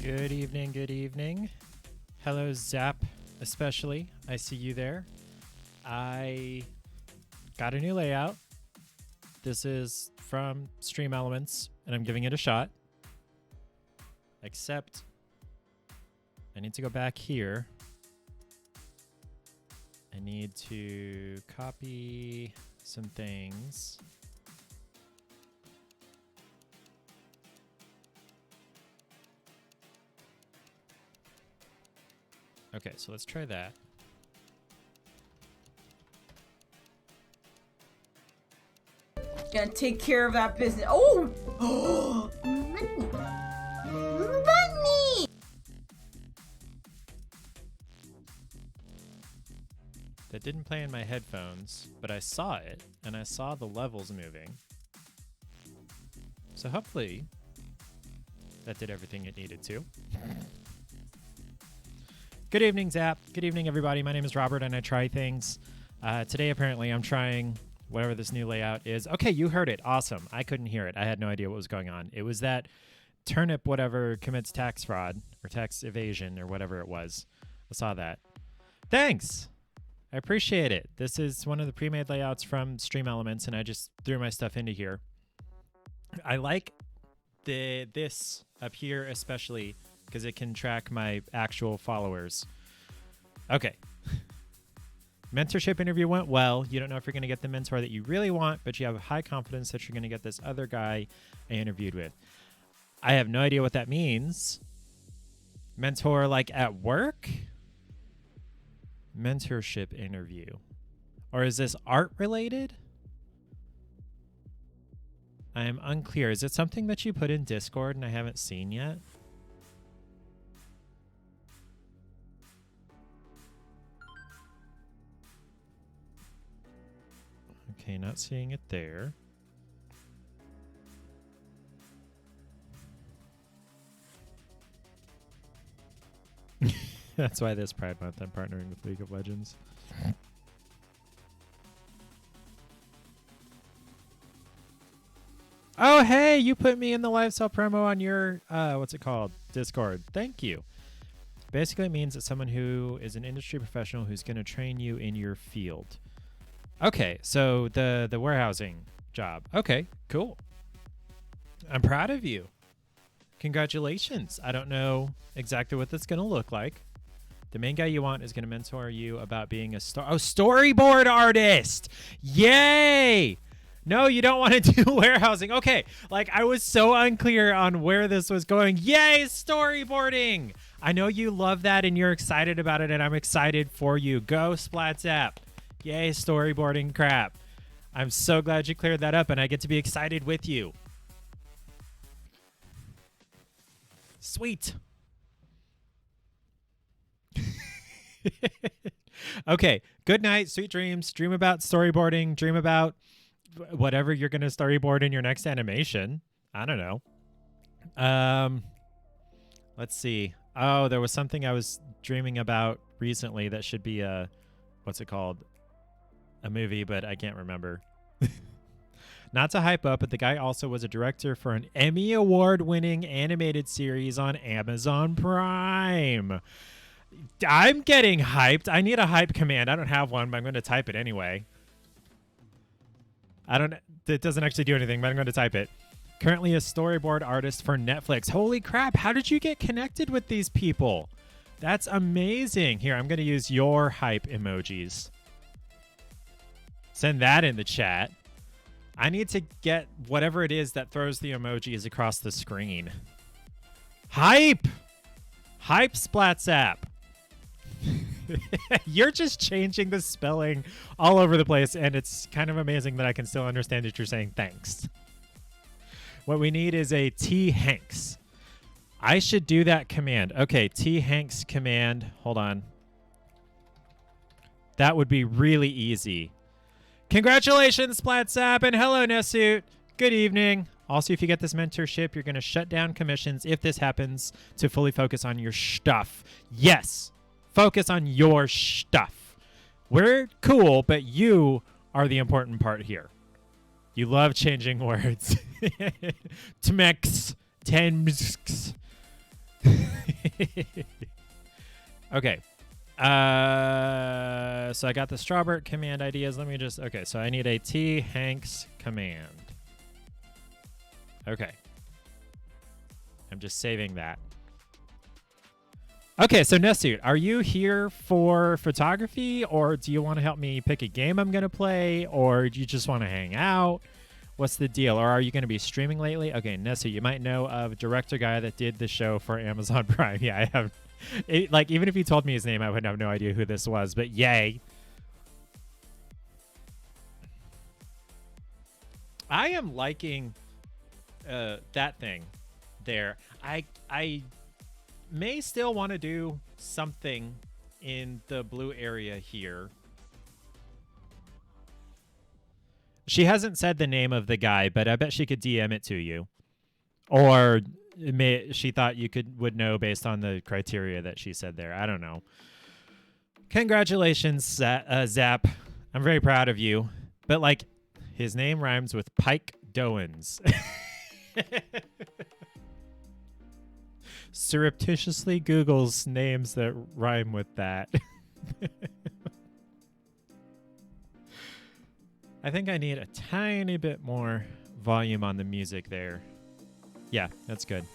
Good evening, good evening. Hello, Zap, especially. I see you there. I got a new layout. This is from Stream Elements, and I'm giving it a shot. Except, I need to go back here. I need to copy some things. Okay, so let's try that. Gonna take care of that business. Oh! Money! Money! That didn't play in my headphones, but I saw it, and I saw the levels moving. So hopefully, that did everything it needed to. Good evening, Zap. Good evening, everybody. My name is Robert, and I try things. Today, apparently, I'm trying whatever this new layout is. Okay, you heard it. Awesome. I couldn't hear it. I had no idea what was going on. It was that turnip whatever commits tax fraud or tax evasion or whatever it was. I saw that. Thanks. I appreciate it. This is one of the pre-made layouts from Stream Elements, and I just threw my stuff into here. I like this up here especially because it can track my actual followers. Okay. Mentorship interview went well. You don't know if you're going to get the mentor that you really want, but you have high confidence that you're going to get this other guy I interviewed with. I have no idea what that means. Mentor like at work? Mentorship interview. Or is this art related? I am unclear. Is it something that you put in Discord and I haven't seen yet? Okay, not seeing it there. That's why this Pride Month I'm partnering with League of Legends. Oh, hey, you put me in the lifestyle promo on your, what's it called? Discord. Thank you. Basically, it means it's someone who is an industry professional who's going to train you in your field. Okay, so the warehousing job. Okay, cool. I'm proud of you. Congratulations. I don't know exactly what that's going to look like. The main guy you want is going to mentor you about being a storyboard artist. Yay! No, you don't want to do warehousing. Okay, like I was so unclear on where this was going. Yay, storyboarding! I know you love that and you're excited about it, and I'm excited for you. Go Splats app. Yay, storyboarding crap. I'm so glad you cleared that up, and I get to be excited with you. Sweet. Okay, good night, sweet dreams. Dream about storyboarding. Dream about whatever you're going to storyboard in your next animation. I don't know. Let's see. Oh, there was something I was dreaming about recently that should be a, what's it called? A movie, but I can't remember. Not to hype up, but the guy also was a director for an Emmy Award-winning animated series on Amazon Prime. I'm getting hyped. I need a hype command. I don't have one, but I'm going to type it anyway. It doesn't actually do anything, but I'm going to type it. Currently a storyboard artist for Netflix. Holy crap, how did you get connected with these people? That's amazing. Here, I'm going to use your hype emojis. Send that in the chat. I need to get whatever it is that throws the emojis across the screen. Hype! Hype Splats app. You're just changing the spelling all over the place, and it's kind of amazing that I can still understand that you're saying thanks. What we need is a T Hanks. I should do that command. Okay, T Hanks command. Hold on. That would be really easy. Congratulations, Splatsap, and hello, Nessuit. Good evening. Also, if you get this mentorship, you're going to shut down commissions if this happens to fully focus on your stuff. Yes, focus on your stuff. We're cool, but you are the important part here. You love changing words. Tmex. Temx. Okay. So I got the Strawbert command ideas. Let me just... Okay, so I need a T Hanks command. Okay. I'm just saving that. Okay, so Nessuit, are you here for photography, or do you want to help me pick a game I'm going to play, or do you just want to hang out? What's the deal? Or are you going to be streaming lately? Okay, Nessuit, you might know of director guy that did the show for Amazon Prime. Yeah, I have... like, even if you told me his name, I would have no idea who this was, but yay. I am liking that thing there. I may still want to do something in the blue area here. She hasn't said the name of the guy, but I bet she could DM it to you. Or she thought you would know based on the criteria that she said there. I don't know. Congratulations, Zap. I'm very proud of you. But, like, his name rhymes with Pike Doans. Surreptitiously Googles names that rhyme with that. I think I need a tiny bit more volume on the music there. Yeah, that's good.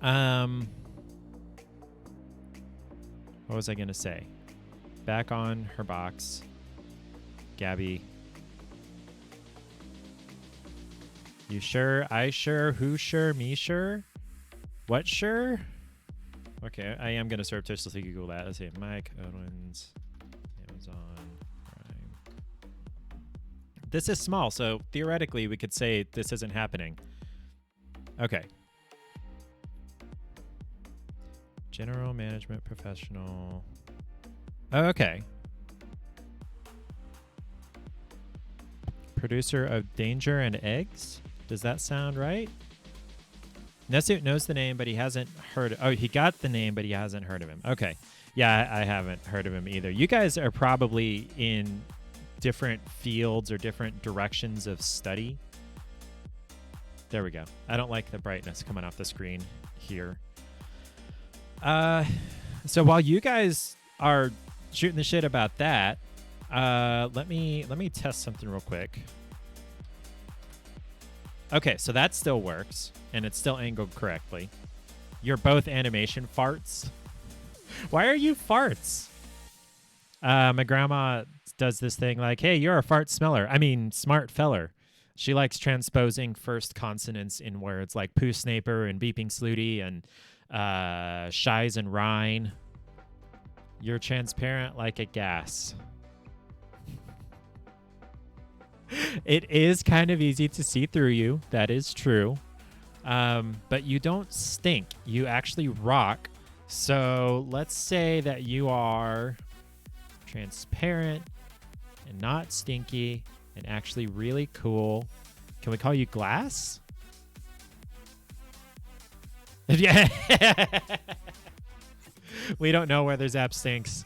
What was I going to say? Back on her box. Gabby. You sure? I sure? Who sure? Me sure? What sure? Okay, I am going to surreptitiously Google that. Let's see. Mike Owens, Amazon Prime. This is small, so theoretically we could say this isn't happening. Okay. General management professional. Oh, okay. Producer of Danger and Eggs. Does that sound right? Nessuit knows the name, but he hasn't heard. Oh, he got the name, but he hasn't heard of him. Okay. Yeah, I haven't heard of him either. You guys are probably in different fields or different directions of study. There we go. I don't like the brightness coming off the screen here. So while you guys are shooting the shit about that, let me test something real quick. Okay, so that still works, and it's still angled correctly. You're both animation farts. Why are you farts? My grandma does this thing like, hey, you're a fart smeller. I mean, smart feller. She likes transposing first consonants in words like poo snaper and beeping slooty and shies and rhine. You're transparent like a gas. It is kind of easy to see through you. That is true. But you don't stink. You actually rock. So let's say that you are transparent and not stinky and actually really cool. Can we call you Glass? Yeah. We don't know whether Zap stinks.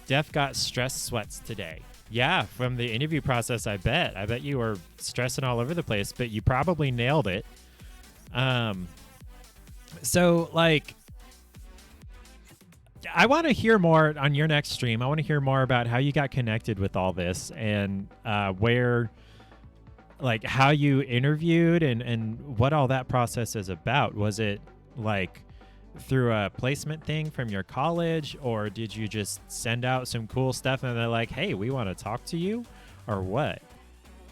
Def got stress sweats today. Yeah, from the interview process, I bet. I bet you were stressing all over the place, but you probably nailed it. So, like, I want to hear more on your next stream. I want to hear more about how you got connected with all this and where, like, how you interviewed and what all that process is about. Was it, like, through a placement thing from your college, or did you just send out some cool stuff and they're like, hey, we want to talk to you, or what?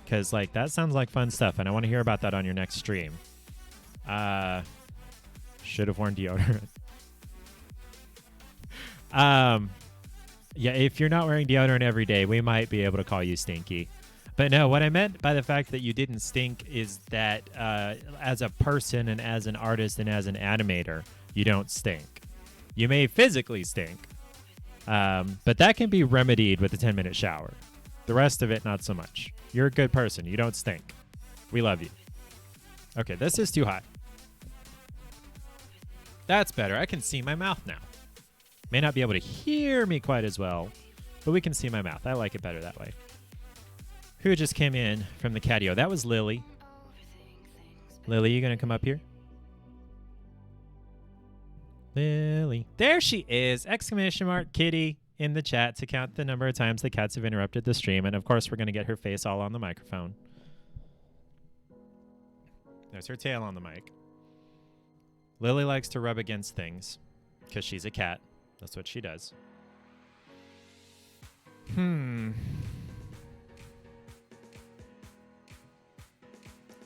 Because, like, that sounds like fun stuff, and I want to hear about that on your next stream. Should have worn deodorant. Yeah, if you're not wearing deodorant every day, we might be able to call you stinky. But no, what I meant by the fact that you didn't stink is that as a person and as an artist and as an animator, you don't stink. You may physically stink, but that can be remedied with a 10-minute shower. The rest of it, not so much. You're a good person. You don't stink. We love you. Okay, this is too hot. That's better. I can see my mouth now. May not be able to hear me quite as well, but we can see my mouth. I like it better that way. Who just came in from the catio? That was Lily. Lily, you going to come up here? Lily. There she is! Exclamation mark kitty in the chat to count the number of times the cats have interrupted the stream. And of course, we're going to get her face all on the microphone. There's her tail on the mic. Lily likes to rub against things because she's a cat. That's what she does.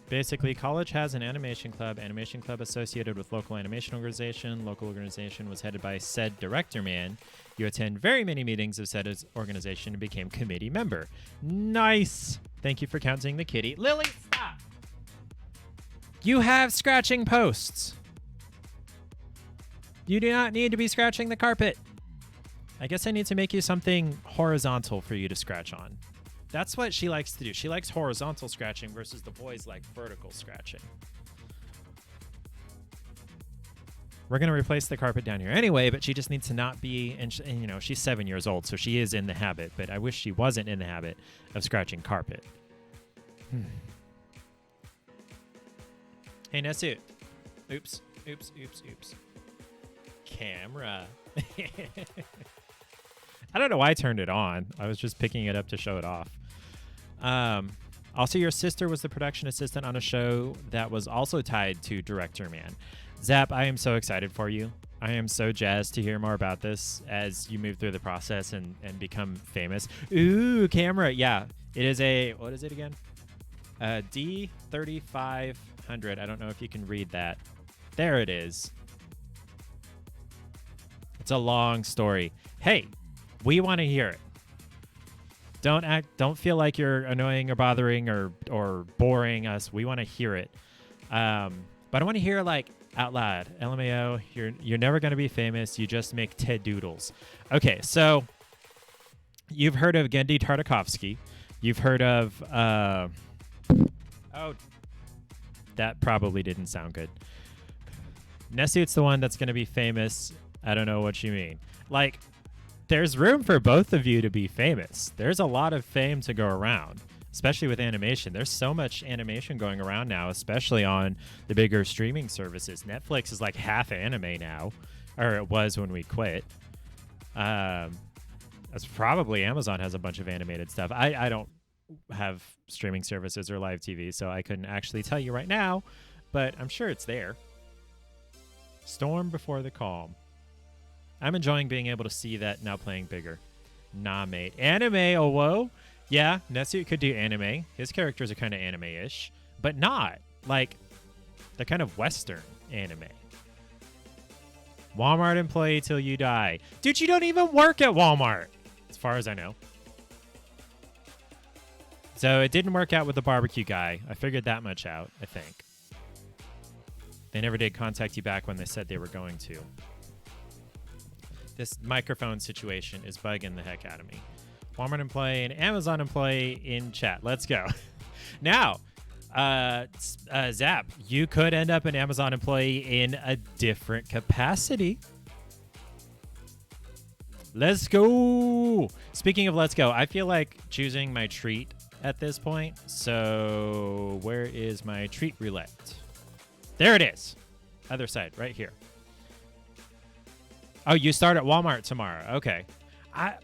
Basically, college has an animation club associated with local animation organization. Local organization was headed by said director man. You attend very many meetings of said organization and became committee member. Nice. Thank you for counting the kitty. Lily, stop. You have scratching posts. You do not need to be scratching the carpet. I guess I need to make you something horizontal for you to scratch on. That's what she likes to do. She likes horizontal scratching versus the boys like vertical scratching. We're going to replace the carpet down here anyway, but she just needs to not be, and you know, she's 7 years old, so she is in the habit, but I wish she wasn't in the habit of scratching carpet. Hey, Nessuit. Oops. Camera. I don't know why I turned it on. I was just picking it up to show it off. Also, your sister was the production assistant on a show that was also tied to Director Man. Zap, I am so excited for you. I am so jazzed to hear more about this as you move through the process and become famous. Ooh, camera. Yeah, it is a, what is it again? D3500. I don't know if you can read that. There it is. It's a long story. Hey, we want to hear it. Don't feel like you're annoying or bothering or boring us. We want to hear it. But I want to hear like out loud. LMAO, you're never going to be famous. You just make Ted Doodles. Okay, so you've heard of Genndy Tartakovsky. You've heard of Oh, that probably didn't sound good. Nessuit's the one that's going to be famous. I don't know what you mean. Like, there's room for both of you to be famous. There's a lot of fame to go around, especially with animation. There's so much animation going around now, especially on the bigger streaming services. Netflix is like half anime now, or it was when we quit. That's probably Amazon has a bunch of animated stuff. I don't have streaming services or live TV, so I couldn't actually tell you right now, but I'm sure it's there. Storm before the calm. I'm enjoying being able to see that now playing bigger. Nah, mate. Anime, oh, whoa. Yeah, Nessuit could do anime. His characters are kind of anime-ish, but not. Like, they're kind of Western anime. Walmart employee till you die. Dude, you don't even work at Walmart, as far as I know. So it didn't work out with the barbecue guy. I figured that much out, I think. They never did contact you back when they said they were going to. This microphone situation is bugging the heck out of me. Walmart employee and Amazon employee in chat. Let's go. Now, Zap, you could end up an Amazon employee in a different capacity. Let's go. Speaking of let's go, I feel like choosing my treat at this point. So where is my treat roulette? There it is. Other side, right here. Oh, you start at Walmart tomorrow. Okay. I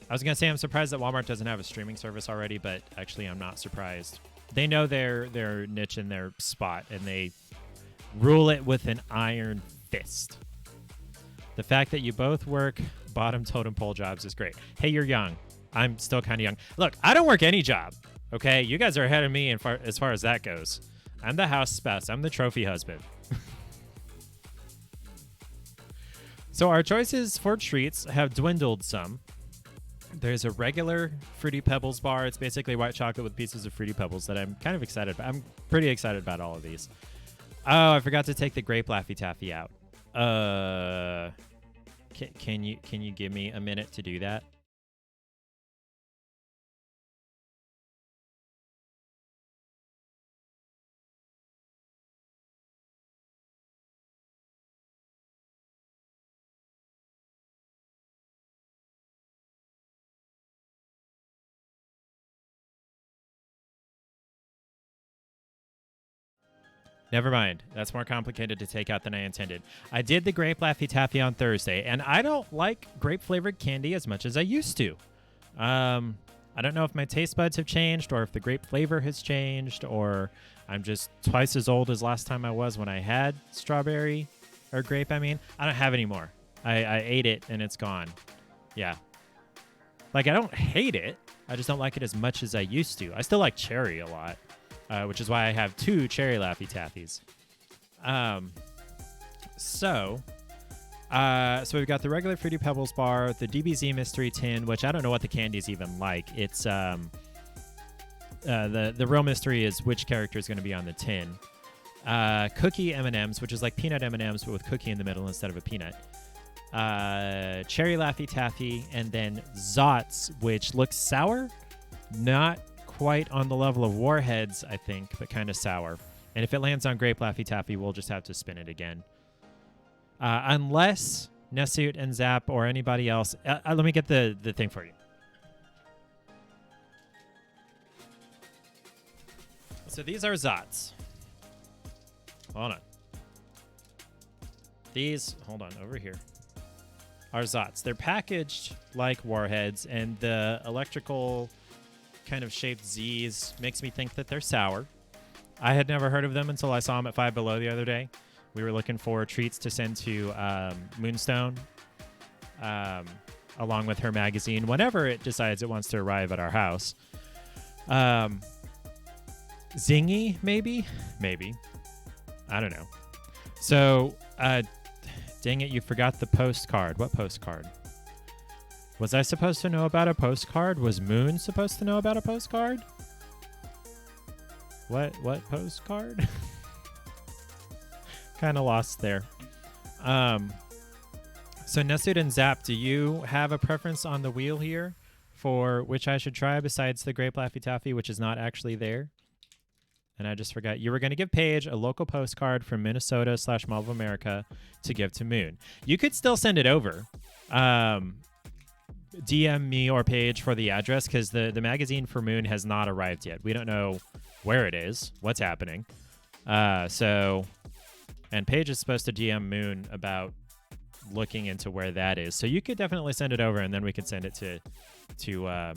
was going to say I'm surprised that Walmart doesn't have a streaming service already, but actually I'm not surprised. They know their niche and their spot, and they rule it with an iron fist. The fact that you both work bottom totem pole jobs is great. Hey, you're young. I'm still kind of young. Look, I don't work any job, okay? You guys are ahead of me as far as that goes. I'm the house spouse. I'm the trophy husband. So our choices for treats have dwindled some. There's a regular Fruity Pebbles bar. It's basically white chocolate with pieces of Fruity Pebbles that I'm kind of excited about. I'm pretty excited about all of these. Oh, I forgot to take the grape Laffy Taffy out. Can you give me a minute to do that? Never mind. That's more complicated to take out than I intended. I did the grape Laffy Taffy on Thursday, and I don't like grape-flavored candy as much as I used to. I don't know if my taste buds have changed or if the grape flavor has changed or I'm just twice as old as last time I was when I had strawberry or grape, I mean. I don't have any more. I ate it, and it's gone. Yeah. Like, I don't hate it. I just don't like it as much as I used to. I still like cherry a lot. Which is why I have 2 cherry Laffy Taffies. So we've got the regular Fruity Pebbles bar, the DBZ Mystery Tin, which I don't know what the candy is even like. It's the real mystery is which character is going to be on the tin. Cookie M&Ms, which is like peanut M&Ms but with cookie in the middle instead of a peanut. Cherry Laffy Taffy, and then Zots, which looks sour, not quite on the level of Warheads, I think, but kind of sour. And if it lands on grape Laffy Taffy, we'll just have to spin it again. Unless Nessuit and Zap or anybody else... let me get the thing for you. So these are Zots. Hold on. These, hold on, over here, are Zots. They're packaged like Warheads, and the electrical kind of shaped Z's makes me think that they're sour. I had never heard of them until I saw them at Five Below the other day. We were looking for treats to send to Moonstone, along with her magazine, whenever it decides it wants to arrive at our house. Zingy, maybe? Maybe. I don't know. So, dang it, you forgot the postcard. What postcard? Was I supposed to know about a postcard? Was Moon supposed to know about a postcard? What postcard? Kind of lost there. So Nessuit and Zap, do you have a preference on the wheel here for which I should try besides the Grape Laffy Taffy, which is not actually there. And I just forgot. You were going to give Paige a local postcard from Minnesota / Mall of America to give to Moon. You could still send it over. DM me or Paige for the address, because the magazine for Moon has not arrived yet. We don't know where it is, what's happening. And Paige is supposed to DM Moon about looking into where that is. So you could definitely send it over, and then we could send it to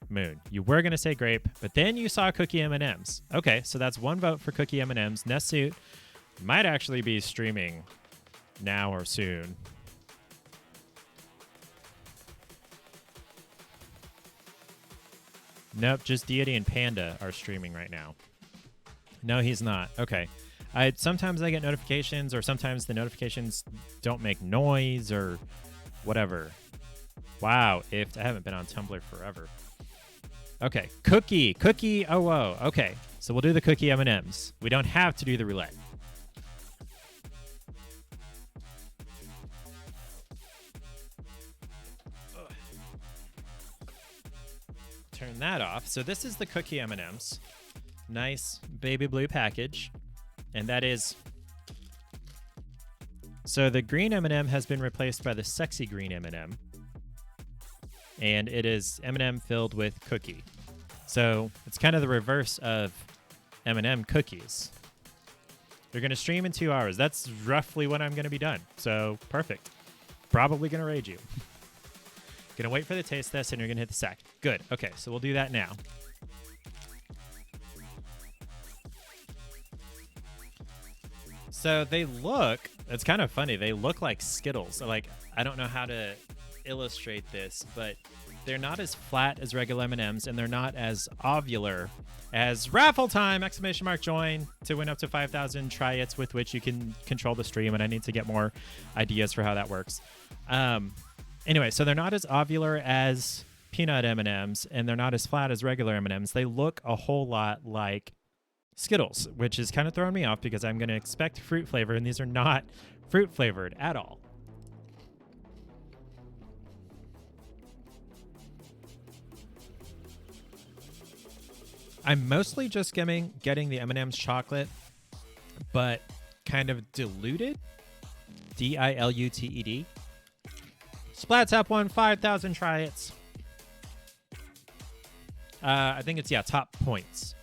Moon. You were going to say grape, but then you saw cookie M&Ms. Okay, so that's 1 vote for cookie M&Ms. Nestsuit might actually be streaming now or soon. Nope, just Deity and Panda are streaming right now. No, he's not. Okay. Sometimes I get notifications, or sometimes the notifications don't make noise or whatever. Wow, I haven't been on Tumblr forever. Okay, cookie. Oh, whoa. Okay, so we'll do the cookie M&Ms. We don't have to do the roulette. Turn that off. So this is the cookie M&Ms. Nice baby blue package. And that is... So the green M&M has been replaced by the sexy green M&M. And it is M&M filled with cookie. So it's kind of the reverse of M&M cookies. They're going to stream in 2 hours. That's roughly when I'm going to be done. So perfect. Probably going to raid you. Going to wait for the taste test, and you're going to hit the sack. Good. Okay, so we'll do that now. So they look, it's kind of funny. They look like Skittles. Like, I don't know how to illustrate this, but they're not as flat as regular M&Ms, and they're not as ovular as raffle time! ! Join to win up to 5,000 try-its with which you can control the stream, and I need to get more ideas for how that works. Anyway, so they're not as ovular as peanut M&Ms, and they're not as flat as regular M&Ms. They look a whole lot like Skittles, which is kind of throwing me off because I'm going to expect fruit flavor, and these are not fruit flavored at all. I'm mostly just getting the M&M's chocolate, but kind of diluted. Diluted. Splats up 5,000 try-its. I think it's, top points.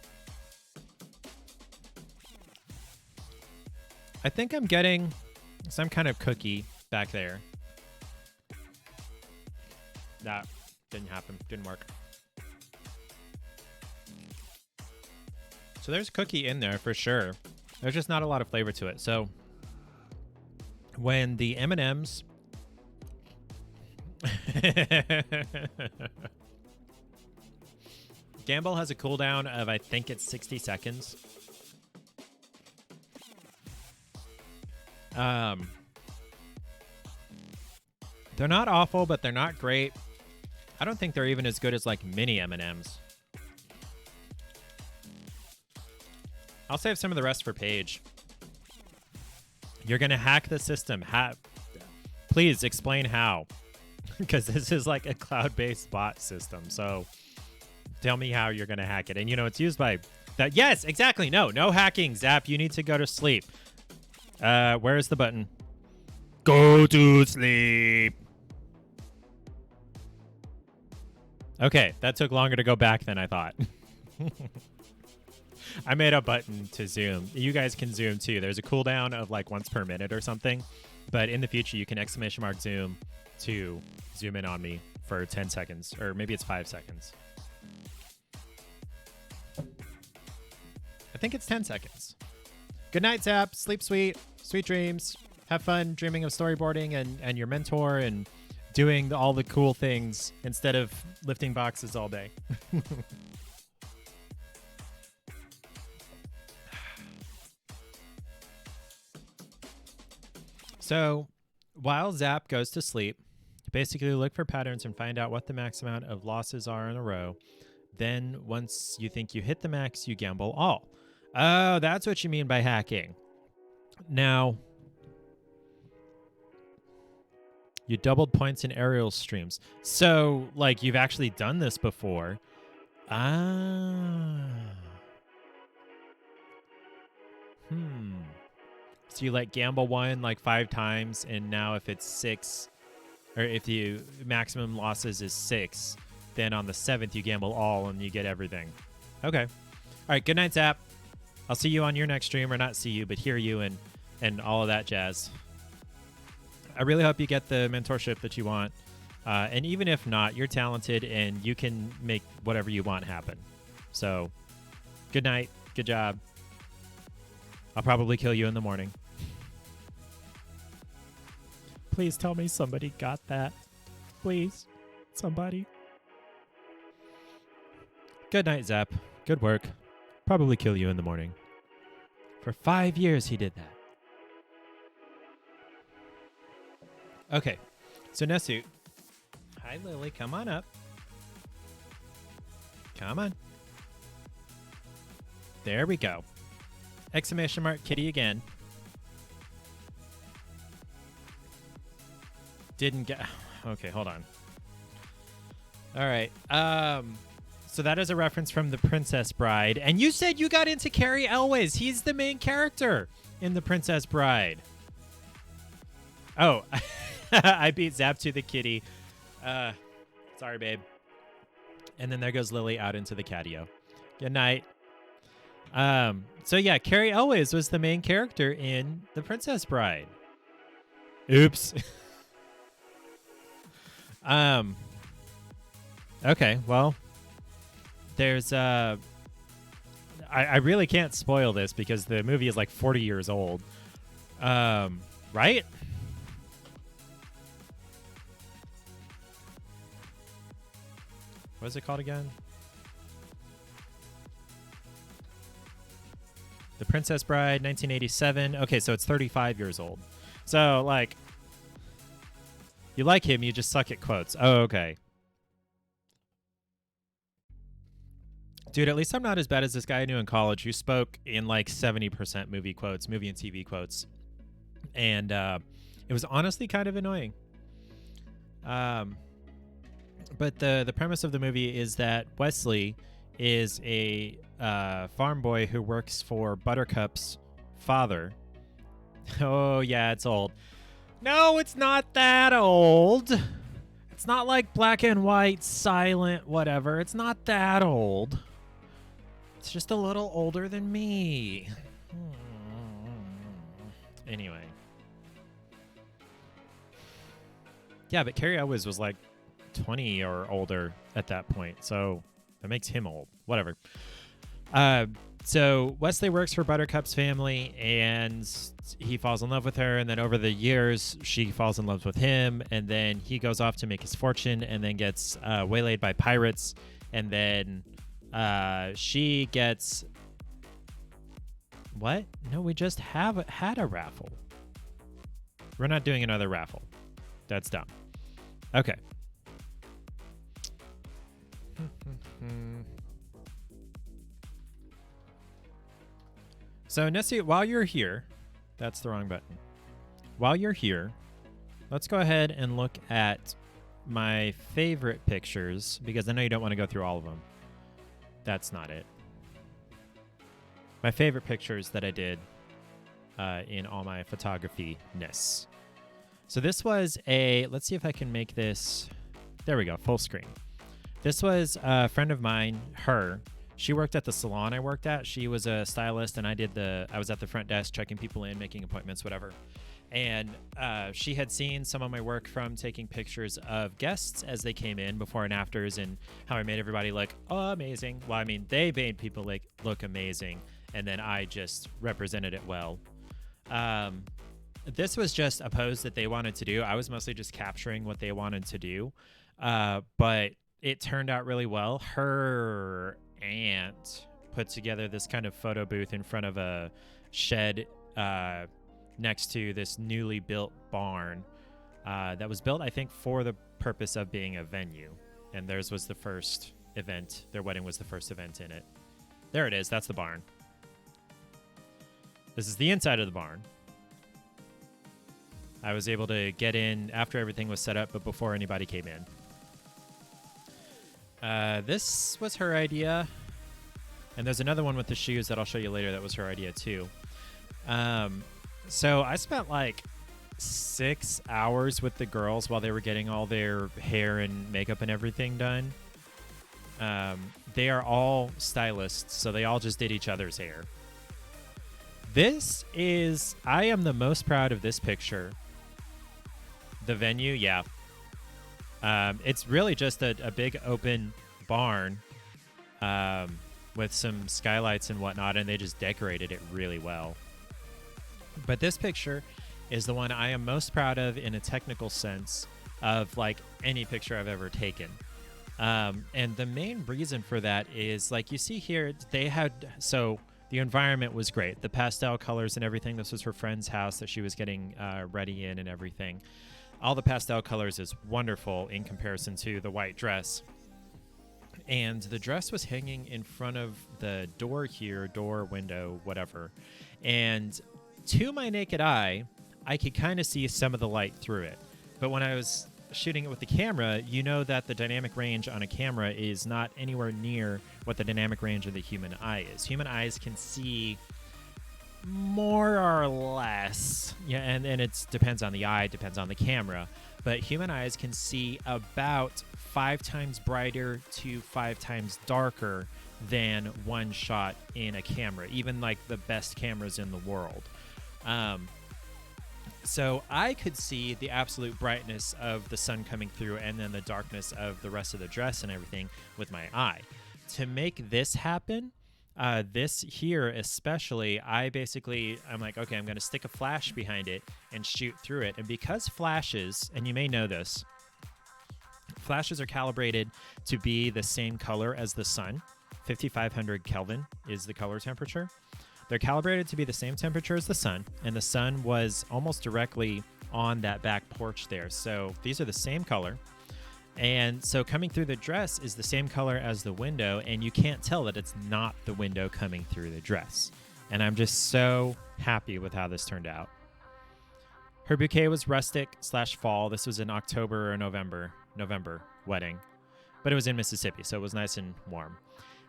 I think I'm getting some kind of cookie back there. That didn't happen. Didn't work. So there's cookie in there for sure. There's just not a lot of flavor to it. So when the M&Ms... Gamble has a cooldown of, I think it's 60 seconds. They're not awful, but they're not great. I don't think they're even as good as like mini M&Ms. I'll save some of the rest for Paige. You're gonna hack the system. Please explain how, because this is like a cloud-based bot system. So tell me how you're gonna hack it. And it's used by that. Yes, exactly. No hacking. Zap, you need to go to sleep. Where's the button? Go to sleep. Okay, that took longer to go back than I thought. I made a button to zoom. You guys can zoom too. There's a cooldown of like once per minute or something. But in the future, you can ! Zoom to zoom in on me for 10 seconds. Or maybe it's 5 seconds. I think it's 10 seconds. Good night, Zap. Sleep sweet. Sweet dreams. Have fun dreaming of storyboarding and your mentor and doing all the cool things instead of lifting boxes all day. So while Zap goes to sleep, basically look for patterns and find out what the max amount of losses are in a row. Then once you think you hit the max, you gamble all. Oh, that's what you mean by hacking. Now, You doubled points in aerial streams. So, like, you've actually done this before. Ah. So you like gamble one like 5 times, and now if it's 6, or if the maximum losses is 6, then on the 7th you gamble all and you get everything. Okay. All right. Good night, Zap. I'll see you on your next stream, or not see you, but hear you and all of that jazz. I really hope you get the mentorship that you want. And even if not, you're talented and you can make whatever you want happen. So, good night. Good job. I'll probably kill you in the morning. Please tell me somebody got that. Please. Somebody. Good night, Zap. Good work. Probably kill you in the morning. For 5 years he did that. Okay. So Nesu. Hi, Lily. Come on up. Come on. There we go. Exclamation mark kitty again. Didn't get... Okay, hold on. All right. So that is a reference from The Princess Bride. And you said you got into Carrie Elwes. He's the main character in The Princess Bride. Oh, I beat Zap to the kitty. Sorry, babe. And then there goes Lily out into the catio. Good night. So yeah, Carrie Elwes was the main character in The Princess Bride. Oops. Okay, well, there's I really can't spoil this because the movie is like 40 years old. Right? What is it called again? The Princess Bride, 1987. Okay, so it's 35 years old. So, like, you like him, you just suck at quotes. Oh, okay. Dude, at least I'm not as bad as this guy I knew in college who spoke in like 70% movie quotes, movie and TV quotes. And it was honestly kind of annoying. But the premise of the movie is that Wesley is a farm boy who works for Buttercup's father. Oh, yeah, it's old. No, it's not that old. It's not like black and white, silent, whatever. It's not that old. It's just a little older than me. Anyway. Yeah, but Carrie Elwes was like 20 or older at that point, so that makes him old. Whatever. So Wesley works for Buttercup's family, and he falls in love with her, and then over the years, she falls in love with him, and then he goes off to make his fortune, and then gets waylaid by pirates, and then she gets... What? No, we just had a raffle. We're not doing another raffle. That's dumb. Okay. So, Nessie, while you're here, that's the wrong button. While you're here, let's go ahead and look at my favorite pictures, because I know you don't want to go through all of them. That's not it. My favorite pictures that I did in all my photography-ness. So this was let's see if I can make this, there we go, full screen. This was a friend of mine, her. She worked at the salon I worked at. She was a stylist, and I was at the front desk checking people in, making appointments, whatever. And she had seen some of my work from taking pictures of guests as they came in, before and afters, and how I made everybody look amazing. Well, I mean, they made people look amazing, and then I just represented it well. This was just a pose that they wanted to do. I was mostly just capturing what they wanted to do, but it turned out really well. Her aunt put together this kind of photo booth in front of a shed next to this newly built barn that was built, I think, for the purpose of being a venue. And theirs was the first event. Their wedding was the first event in it. There it is. That's the barn. This is the inside of the barn. I was able to get in after everything was set up, but before anybody came in. This was her idea. And there's another one with the shoes that I'll show you later that was her idea too. So I spent like 6 hours with the girls while they were getting all their hair and makeup and everything done. They are all stylists, so they all just did each other's hair. I am the most proud of this picture. The venue, yeah. It's really just a big open barn with some skylights and whatnot, and they just decorated it really well. But this picture is the one I am most proud of in a technical sense of like any picture I've ever taken. And the main reason for that is, like you see here, the environment was great. The pastel colors and everything. This was her friend's house that she was getting ready in and everything. All the pastel colors is wonderful in comparison to the white dress. And the dress was hanging in front of the door here, door, window, whatever. And to my naked eye, I could kind of see some of the light through it. But when I was shooting it with the camera, you know that the dynamic range on a camera is not anywhere near what the dynamic range of the human eye is. Human eyes can see more or less, yeah, and it depends on the eye, depends on the camera, but human eyes can see about 5 times brighter to 5 times darker than one shot in a camera, even like the best cameras in the world. So I could see the absolute brightness of the sun coming through and then the darkness of the rest of the dress and everything with my eye. To make this happen, this here especially, I'm like, okay, I'm going to stick a flash behind it and shoot through it. And because flashes, and you may know this, flashes are calibrated to be the same color as the sun. 5,500 Kelvin is the color temperature. They're calibrated to be the same temperature as the sun, and the sun was almost directly on that back porch there. So these are the same color. And so coming through the dress is the same color as the window, and you can't tell that it's not the window coming through the dress. And I'm just so happy with how this turned out. Her bouquet was rustic/fall. This was in October or November wedding, but it was in Mississippi, so it was nice and warm.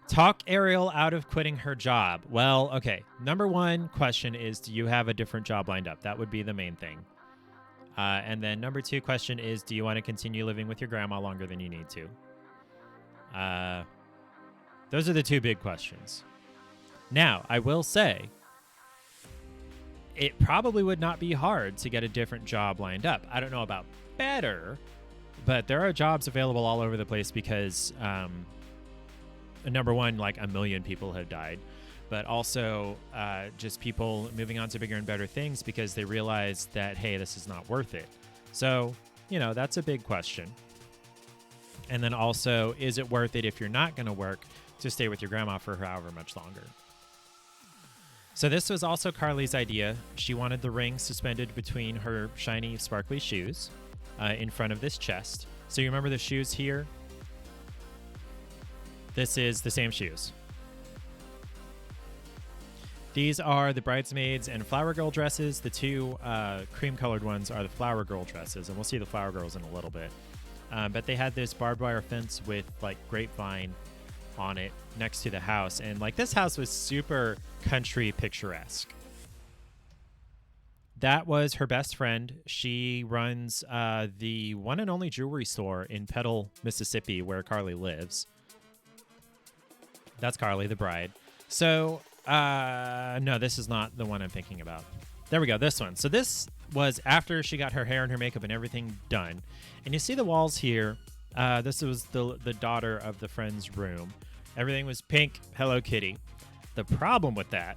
Talk Ariel out of quitting her job. Well, okay. Number one question is, do you have a different job lined up? That would be the main thing. And then number 2 question is, do you want to continue living with your grandma longer than you need to? Those are the 2 big questions. Now, I will say, it probably would not be hard to get a different job lined up. I don't know about better, but there are jobs available all over the place because, number one, like 1 million people have died. But also just people moving on to bigger and better things because they realize that, hey, this is not worth it. So, that's a big question. And then also, is it worth it if you're not going to work to stay with your grandma for however much longer? So this was also Carly's idea. She wanted the ring suspended between her shiny, sparkly shoes in front of this chest. So you remember the shoes here? This is the same shoes. These are the bridesmaids and flower girl dresses. The 2 cream-colored ones are the flower girl dresses, and we'll see the flower girls in a little bit. But they had this barbed wire fence with like grapevine on it next to the house, and like this house was super country picturesque. That was her best friend. She runs the one and only jewelry store in Petal, Mississippi, where Carly lives. That's Carly, the bride. So, no, this is not the one I'm thinking about. There we go, this one. So this was after she got her hair and her makeup and everything done. And you see the walls here. This was the daughter of the friend's room. Everything was pink, Hello Kitty. The problem with that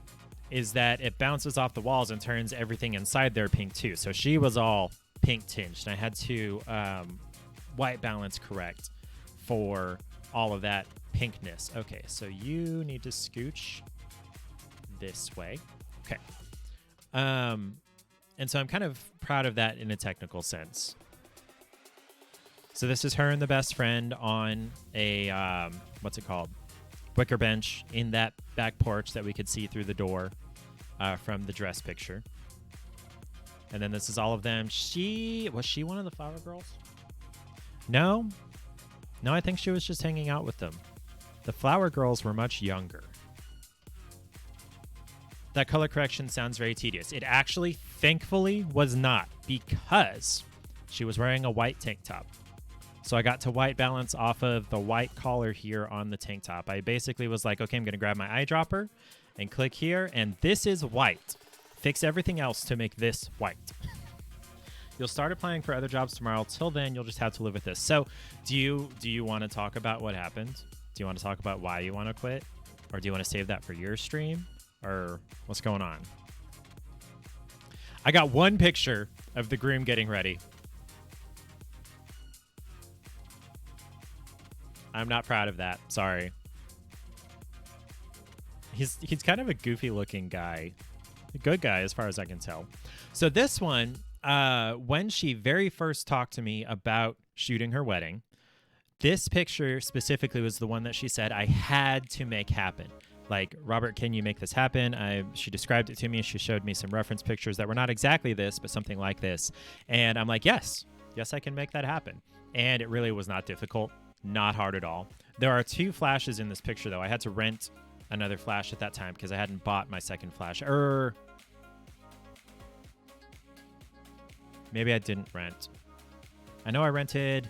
is that it bounces off the walls and turns everything inside there pink too. So she was all pink tinged. And I had to white balance correct for all of that pinkness. Okay, so you need to scooch this way. Okay. And so I'm kind of proud of that in a technical sense. So this is her and the best friend on a, what's it called? Wicker bench in that back porch that we could see through the door from the dress picture. And then this is all of them. Was she one of the flower girls? No. No, I think she was just hanging out with them. The flower girls were much younger. That color correction sounds very tedious. It actually, thankfully, was not, because she was wearing a white tank top. So I got to white balance off of the white collar here on the tank top. I basically was like, okay, I'm going to grab my eyedropper and click here, and this is white. Fix everything else to make this white. You'll start applying for other jobs tomorrow. Till then, you'll just have to live with this. So do you want to talk about what happened? Do you want to talk about why you want to quit? Or do you want to save that for your stream? Or what's going on? I got one picture of the groom getting ready. I'm not proud of that. Sorry. He's kind of a goofy looking guy. A good guy as far as I can tell. So this one, when she very first talked to me about shooting her wedding, this picture specifically was the one that she said I had to make happen. Like, Robert, can you make this happen? She described it to me. She showed me some reference pictures that were not exactly this, but something like this. And I'm like, yes, I can make that happen. And it really was not difficult, not hard at all. There are 2 flashes in this picture, though. I had to rent another flash at that time because I hadn't bought my second flash. Maybe I didn't rent. I know I rented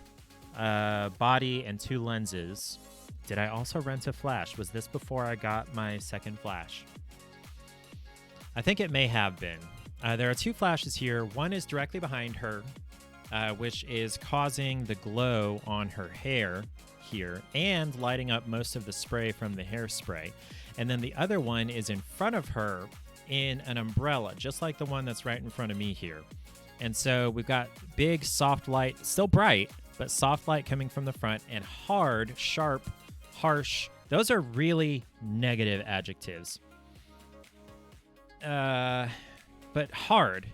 a body and 2 lenses. Did I also rent a flash? Was this before I got my second flash? I think it may have been. There are 2 flashes here. One is directly behind her, which is causing the glow on her hair here and lighting up most of the spray from the hairspray. And then the other one is in front of her in an umbrella, just like the one that's right in front of me here. And so we've got big, soft light, still bright, but soft light coming from the front, and hard, sharp, harsh. Those are really negative adjectives. But hard.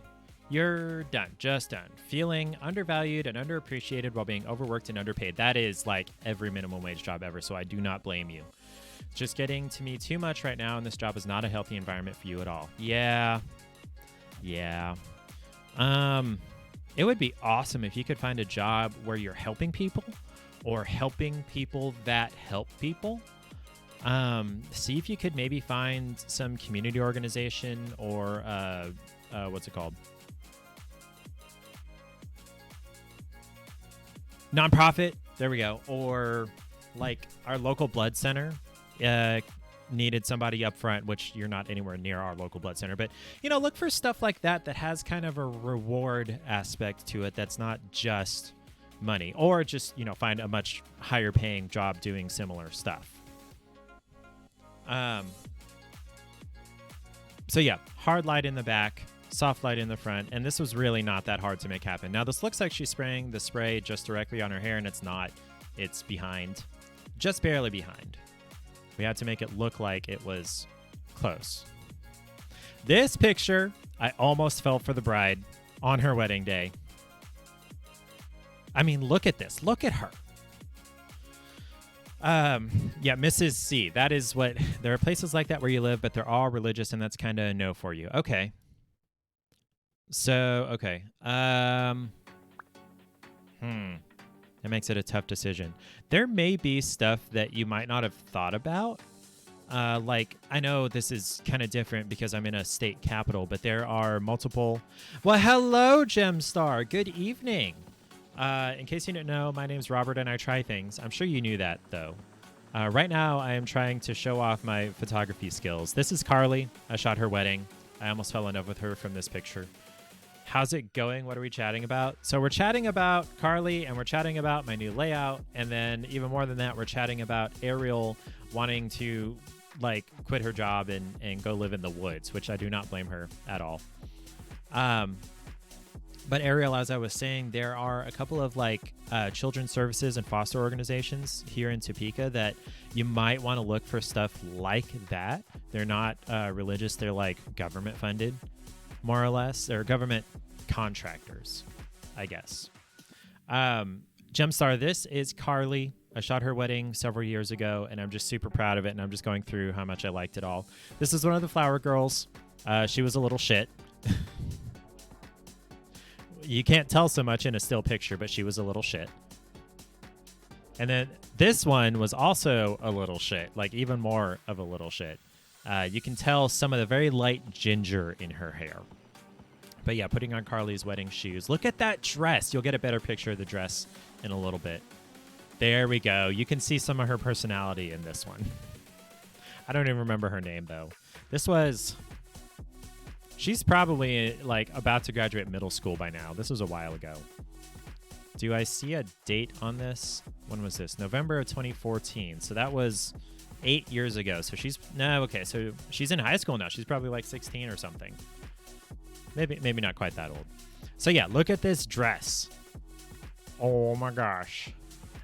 You're done. Just done. Feeling undervalued and underappreciated while being overworked and underpaid. That is like every minimum wage job ever, so I do not blame you. It's just getting to me too much right now, and this job is not a healthy environment for you at all. Yeah. It would be awesome if you could find a job where you're helping people or helping people that help people. See if you could maybe find some community organization or what's it called? Nonprofit. There we go. Or like our local blood center needed somebody up front, which you're not anywhere near our local blood center. But, look for stuff like that that has kind of a reward aspect to it that's not just money. Or just, find a much higher paying job doing similar stuff. So yeah, hard light in the back, soft light in the front, and this was really not that hard to make happen. Now this looks like she's spraying the spray just directly on her hair, and it's not. It's behind, just barely behind. We had to make it look like it was close. This picture, I almost fell for the bride on her wedding day. I mean, look at this. Look at her. Yeah, Mrs. C. That is what... There are places like that where you live, but they're all religious, and that's kind of a no for you. Okay. So, okay. That makes it a tough decision. There may be stuff that you might not have thought about. Like, I know this is kind of different because I'm in a state capital, but there are multiple... Well, hello, Gemstar. Good evening. In case you didn't know, my name's Robert and I try things. I'm sure you knew that, though. Right now, I am trying to show off my photography skills. This is Carly. I shot her wedding. I almost fell in love with her from this picture. How's it going? What are we chatting about? So we're chatting about Carly, and we're chatting about my new layout. And then even more than that, we're chatting about Ariel wanting to quit her job and go live in the woods, which I do not blame her at all. But Ariel, as I was saying, there are a couple of children's services and foster organizations here in Topeka that you might want to look for stuff like that. They're not religious. They're government funded, more or less. They're government contractors, I guess. Gemstar, this is Carly. I shot her wedding several years ago, and I'm just super proud of it, and I'm just going through how much I liked it all. This is one of the flower girls. She was a little shit. you can't tell so much in a still picture, but she was a little shit. And then this one was also a little shit, like even more of a little shit. You can tell some of the very light ginger in her hair. But yeah, putting on Carly's wedding shoes. Look at that dress. You'll get a better picture of the dress in a little bit. There we go. You can see some of her personality in this one. I don't even remember her name, though. She's probably like about to graduate middle school by now. This was a while ago. Do I see a date on this? When was this? November of 2014. So that was 8 years ago. So so she's in high school now. She's probably like 16 or something. Maybe not quite that old. So yeah, look at this dress. Oh my gosh.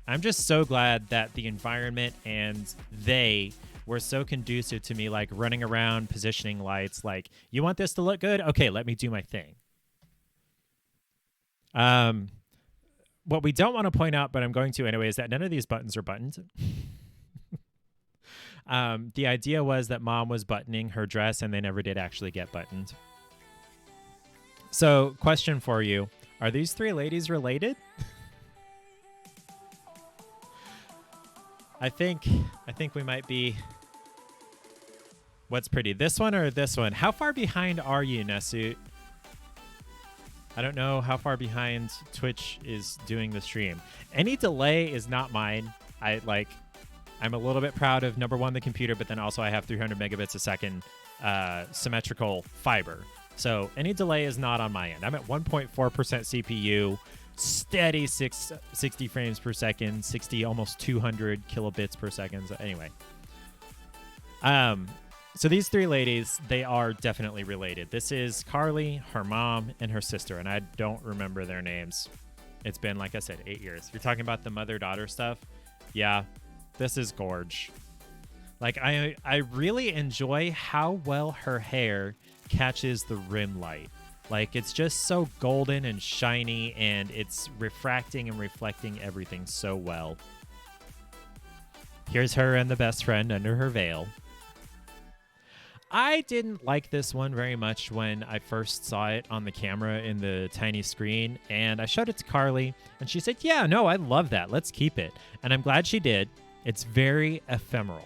I'm just so glad that the environment and they were so conducive to me, like running around, positioning lights, like, you want this to look good? Okay, let me do my thing. What we don't want to point out, but I'm going to anyway, is that none of these buttons are buttoned. The idea was that Mom was buttoning her dress, and they never did actually get buttoned. So, question for you. Are these three ladies related? I think we might be... What's pretty? This one or this one? How far behind are you, Nesut? I don't know how far behind Twitch is doing the stream. Any delay is not mine. I'm a little bit proud of, number one, the computer, but then also I have 300 megabits a second symmetrical fiber. So any delay is not on my end. I'm at 1.4% CPU, steady 60 frames per second, 60, almost 200 kilobits per second. So anyway. So these three ladies, they are definitely related. This is Carly, her mom, and her sister, and I don't remember their names. It's been, like I said, 8 years. You're talking about the mother-daughter stuff? Yeah, this is gorge. Like, I really enjoy how well her hair catches the rim light. Like, it's just so golden and shiny, and it's refracting and reflecting everything so well. Here's her and the best friend under her veil. I didn't like this one very much when I first saw it on the camera in the tiny screen, and I showed it to Carly, and she said, yeah, no, I love that. Let's keep it. And I'm glad she did. It's very ephemeral.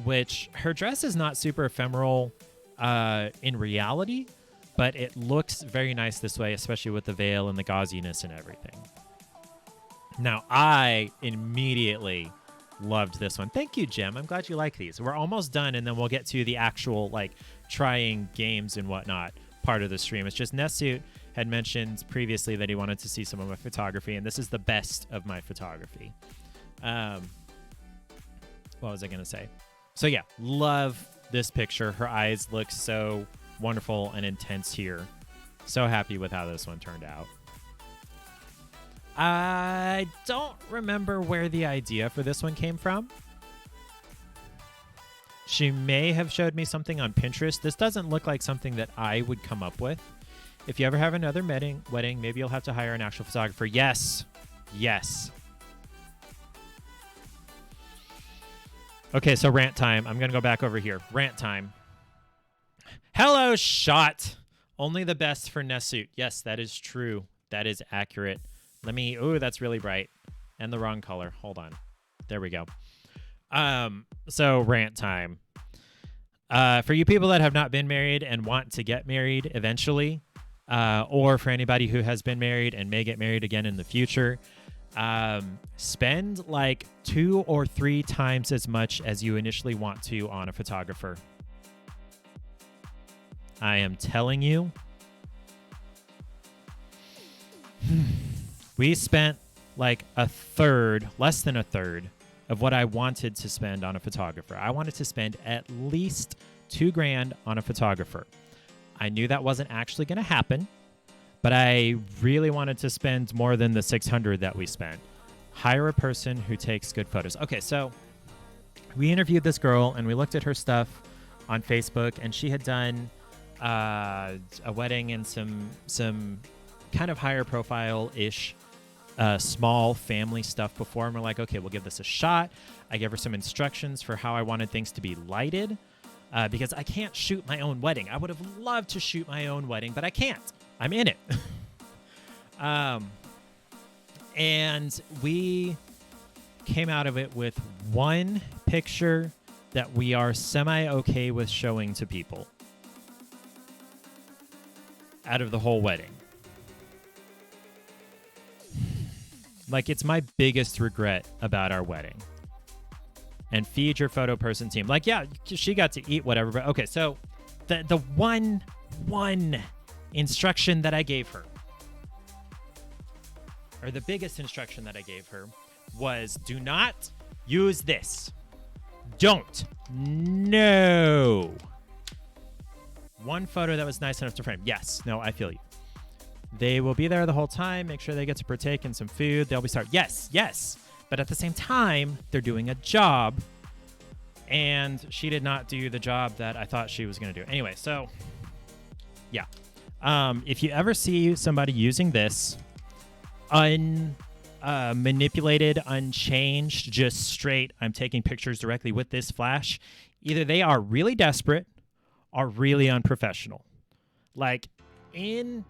Which her dress is not super ephemeral in reality, but it looks very nice this way, especially with the veil and the gauziness and everything. Now, I immediately loved this one. Thank you, Jem. I'm glad you like these. We're almost done, and then we'll get to the actual, like, trying games and whatnot part of the stream. It's just Nesut had mentioned previously that he wanted to see some of my photography, and this is the best of my photography. What was I going to say? So, yeah, love this picture. Her eyes look so wonderful and intense here. So happy with how this one turned out. I don't remember where the idea for this one came from. She may have showed me something on Pinterest. This doesn't look like something that I would come up with. If you ever have another wedding, maybe you'll have to hire an actual photographer. Yes. Yes. Okay, so rant time. I'm going to go back over here. Rant time. Hello, shot. Only the best for Nesut. Yes, that is true. That is accurate. Ooh, that's really bright. And the wrong color. Hold on. There we go. So rant time. For you people that have not been married and want to get married eventually, or for anybody who has been married and may get married again in the future, spend like 2 or 3 times as much as you initially want to on a photographer. I am telling you. We spent like less than a third of what I wanted to spend on a photographer. I wanted to spend at least $2,000 on a photographer. I knew that wasn't actually going to happen, but I really wanted to spend more than the $600 that we spent. Hire a person who takes good photos. Okay, so we interviewed this girl and we looked at her stuff on Facebook, and she had done a wedding and some kind of higher profile-ish small family stuff before, and we're like, okay, we'll give this a shot. I gave her some instructions for how I wanted things to be lighted, because I can't shoot my own wedding. I would have loved to shoot my own wedding, but I can't. I'm in it. And we came out of it with one picture that we are semi-okay with showing to people out of the whole wedding. Like, it's my biggest regret about our wedding. And feed your photo person team. Like, yeah, she got to eat whatever, but okay, so the one instruction that I gave her, or the biggest instruction that I gave her, was do not use this. Don't. No. One photo that was nice enough to frame. Yes. No, I feel you. They will be there the whole time. Make sure they get to partake in some food. They'll be starved. Yes. Yes. But at the same time, they're doing a job. And she did not do the job that I thought she was going to do. Anyway, so, yeah. If you ever see somebody using this manipulated, unchanged, just straight, I'm taking pictures directly with this flash, either they are really desperate or really unprofessional. Like, in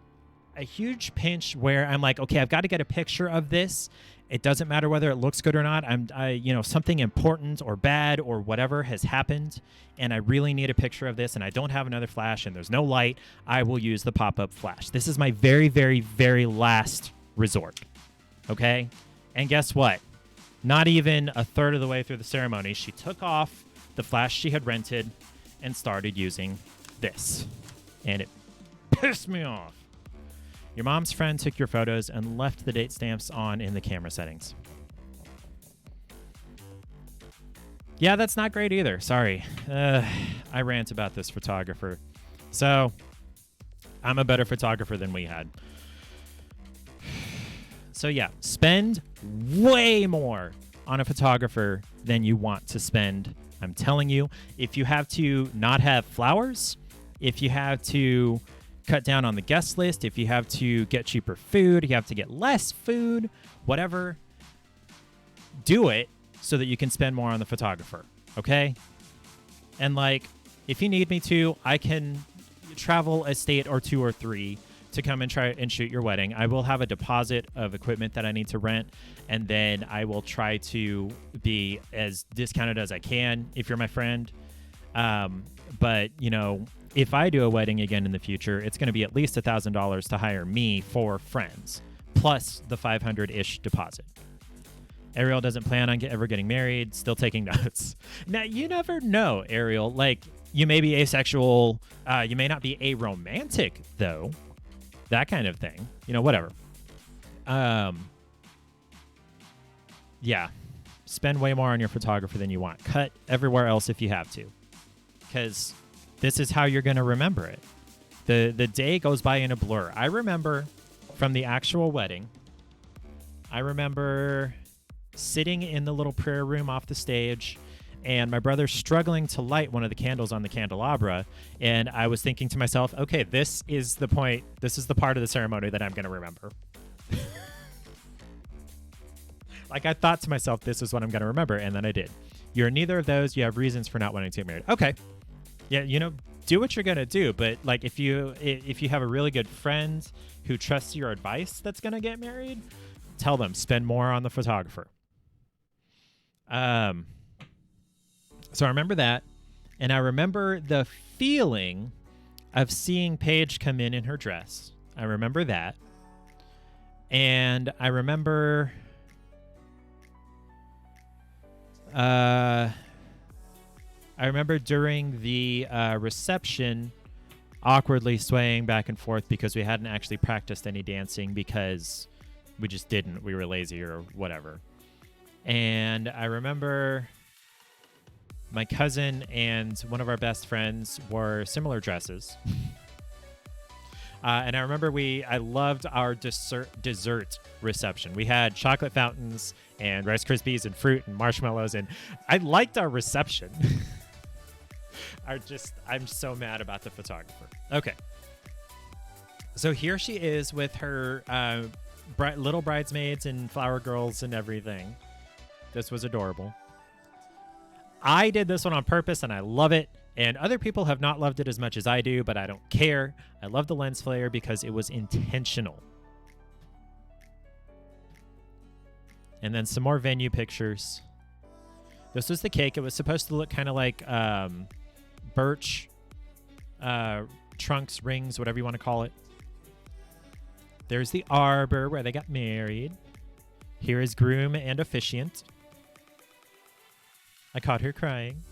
a huge pinch where I'm like, okay, I've got to get a picture of this. It doesn't matter whether it looks good or not. Something important or bad or whatever has happened, and I really need a picture of this, and I don't have another flash, and there's no light. I will use the pop-up flash. This is my very, very, very last resort. Okay? And guess what? Not even a third of the way through the ceremony, she took off the flash she had rented and started using this. And it pissed me off. Your mom's friend took your photos and left the date stamps on in the camera settings. Yeah, that's not great either. Sorry. I rant about this photographer. So, I'm a better photographer than we had. So yeah, spend way more on a photographer than you want to spend. I'm telling you, if you have to not have flowers, if you have to cut down on the guest list, if you have to get cheaper food, you have to get less food, whatever, do it so that you can spend more on the photographer, okay? And like, if you need me to, I can travel a state or two or three to come and try and shoot your wedding. I will have a deposit of equipment that I need to rent, and then I will try to be as discounted as I can if you're my friend. But, you know, if I do a wedding again in the future, it's going to be at least $1,000 to hire me for friends, plus the $500-ish deposit. Ariel doesn't plan on ever getting married, still taking notes. Now, you never know, Ariel. Like, you may be asexual. You may not be aromantic, though. That kind of thing. You know, whatever. Yeah. Spend way more on your photographer than you want. Cut everywhere else if you have to. Because this is how you're going to remember it. The day goes by in a blur. I remember from the actual wedding, I remember sitting in the little prayer room off the stage, and my brother struggling to light one of the candles on the candelabra. And I was thinking to myself, okay, this is the point. This is the part of the ceremony that I'm going to remember. Like, I thought to myself, this is what I'm going to remember. And then I did. You're neither of those. You have reasons for not wanting to get married. Okay. Yeah, you know, do what you're going to do. But like, if you have a really good friend who trusts your advice that's going to get married, tell them, spend more on the photographer. So I remember that, and I remember the feeling of seeing Paige come in her dress. I remember that. And I remember during the reception awkwardly swaying back and forth because we hadn't actually practiced any dancing because we just didn't. We were lazy or whatever. And I remember my cousin and one of our best friends wore similar dresses. And I remember I loved our dessert reception. We had chocolate fountains and Rice Krispies and fruit and marshmallows, and I liked our reception. I'm so mad about the photographer. Okay. So here she is with her little bridesmaids and flower girls and everything. This was adorable. I did this one on purpose, and I love it And other people have not loved it as much as I do, but I don't care. I love the lens flare because it was intentional. And then some more venue pictures. This was the cake. It was supposed to look kind of like birch trunks, rings, whatever you want to call it. There's the arbor where they got married. Here is groom and officiant. I caught her crying.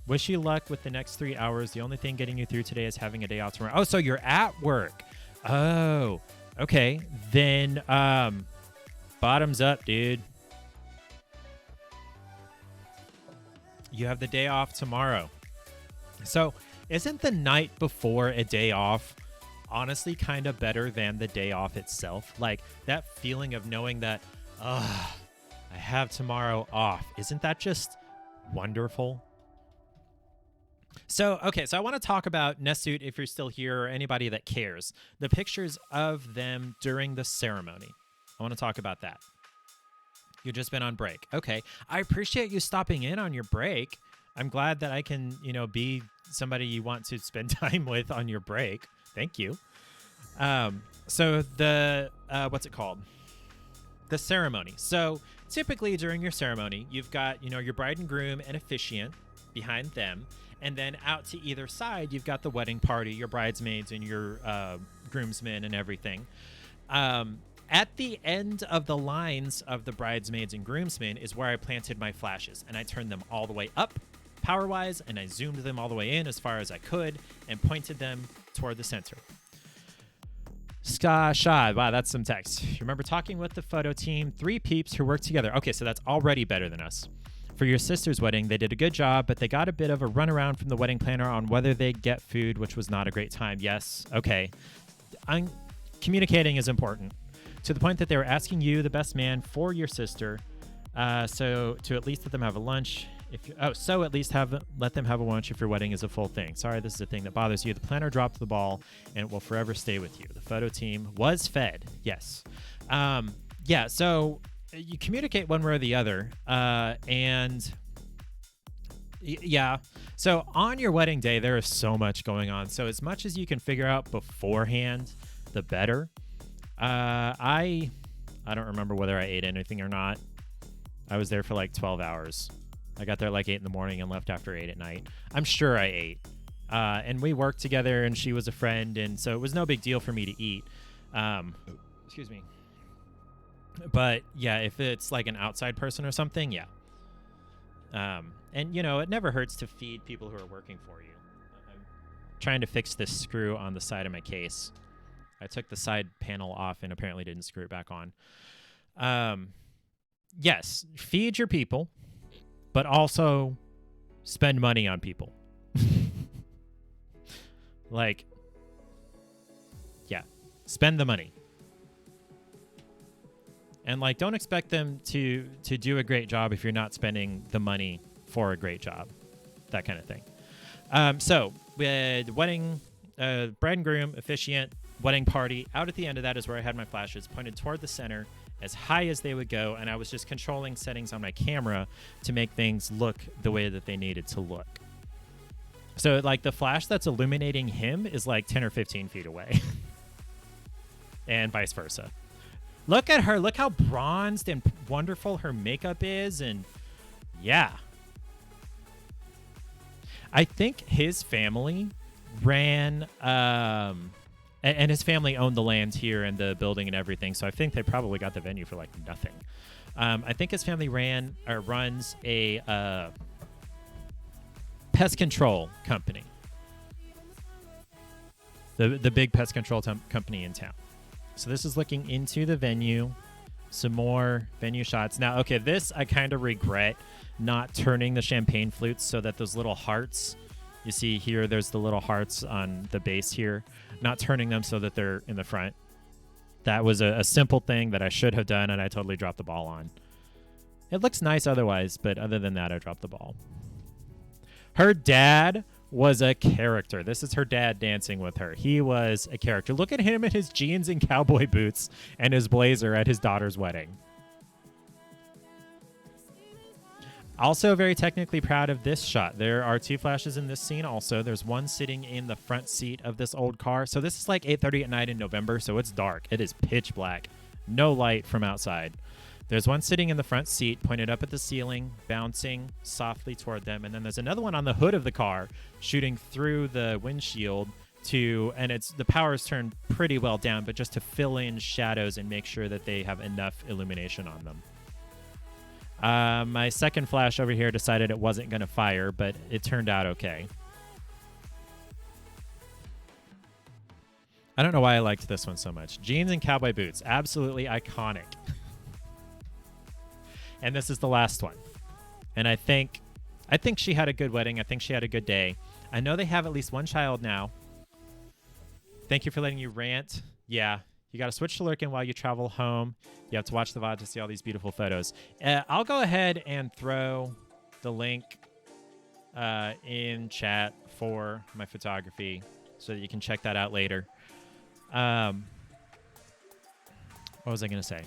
Wish you luck with the next 3 hours. The only thing getting you through today is having a day off tomorrow. Oh, so you're at work. Oh, okay. Then bottoms up, dude. You have the day off tomorrow. So isn't the night before a day off honestly kind of better than the day off itself? Like that feeling of knowing that, I have tomorrow off. Isn't that just wonderful? So, okay, so I want to talk about Nesut, if you're still here, or anybody that cares. The pictures of them during the ceremony. I want to talk about that. You've just been on break. Okay, I appreciate you stopping in on your break. I'm glad that I can, be somebody you want to spend time with on your break. Thank you. So the, what's it called? The ceremony. So typically during your ceremony, you've got, your bride and groom and officiant behind them. And then out to either side, you've got the wedding party, your bridesmaids and your groomsmen and everything. At the end of the lines of the bridesmaids and groomsmen is where I planted my flashes. And I turned them all the way up power-wise, and I zoomed them all the way in as far as I could and pointed them toward the center. Shad, wow, that's some text. You remember talking with the photo team, 3 peeps who work together. Okay, so that's already better than us. For your sister's wedding, they did a good job, but they got a bit of a runaround from the wedding planner on whether they'd get food, which was not a great time. Yes, okay. Communicating is important. To the point that they were asking you, the best man, for your sister, so to at least let them have a lunch. Let them have a lunch if your wedding is a full thing. Sorry, this is a thing that bothers you. The planner dropped the ball, and it will forever stay with you. The photo team was fed. Yes. So you communicate one way or the other, so on your wedding day there is so much going on, so as much as you can figure out beforehand the better. I don't remember whether I ate anything or not. I was there for like 12 hours. I got there like 8 in the morning and left after 8 at night. I'm sure I ate, and we worked together, and she was a friend, and so it was no big deal for me to eat. Excuse me. But yeah, if it's like an outside person or something, yeah. And it never hurts to feed people who are working for you. I'm trying to fix this screw on the side of my case. I took the side panel off and apparently didn't screw it back on. Yes, feed your people, but also spend money on people. Spend the money. And don't expect them to do a great job if you're not spending the money for a great job, that kind of thing. So with wedding, bride and groom, officiant, wedding party, out at the end of that is where I had my flashes pointed toward the center as high as they would go. And I was just controlling settings on my camera to make things look the way that they needed to look. So the flash that's illuminating him is 10 or 15 feet away and vice versa. Look at her. Look how bronzed and wonderful her makeup is. And yeah. I think his family ran, and his family owned the land here and the building and everything. So I think they probably got the venue for nothing. I think his family runs a pest control company. The big pest control company in town. So this is looking into the venue. Some more venue shots. Now, okay, this I kind of regret not turning the champagne flutes so that those little hearts, you see here, there's the little hearts on the base here, not turning them so that they're in the front. That was a simple thing that I should have done, and I totally dropped the ball on. It looks nice otherwise, but other than that, I dropped the ball. Her dad was a character. This is her dad dancing with her. He was a character. Look at him in his jeans and cowboy boots and his blazer at his daughter's wedding. Also very technically proud of this shot. There are 2 flashes in this scene also. There's one sitting in the front seat of this old car. So this is like 8:30 at night in November, so it's dark. It is pitch black. No light from outside. There's one sitting in the front seat, pointed up at the ceiling, bouncing softly toward them. And then there's another one on the hood of the car, shooting through the windshield and the power's turned pretty well down, but just to fill in shadows and make sure that they have enough illumination on them. My second flash over here decided it wasn't going to fire, but it turned out okay. I don't know why I liked this one so much. Jeans and cowboy boots. Absolutely iconic. And this is the last one. And I think she had a good wedding. I think she had a good day. I know they have at least one child now. Thank you for letting you rant. Yeah. You got to switch to lurking while you travel home. You have to watch the VOD to see all these beautiful photos. I'll go ahead and throw the link in chat for my photography so that you can check that out later. What was I going to say?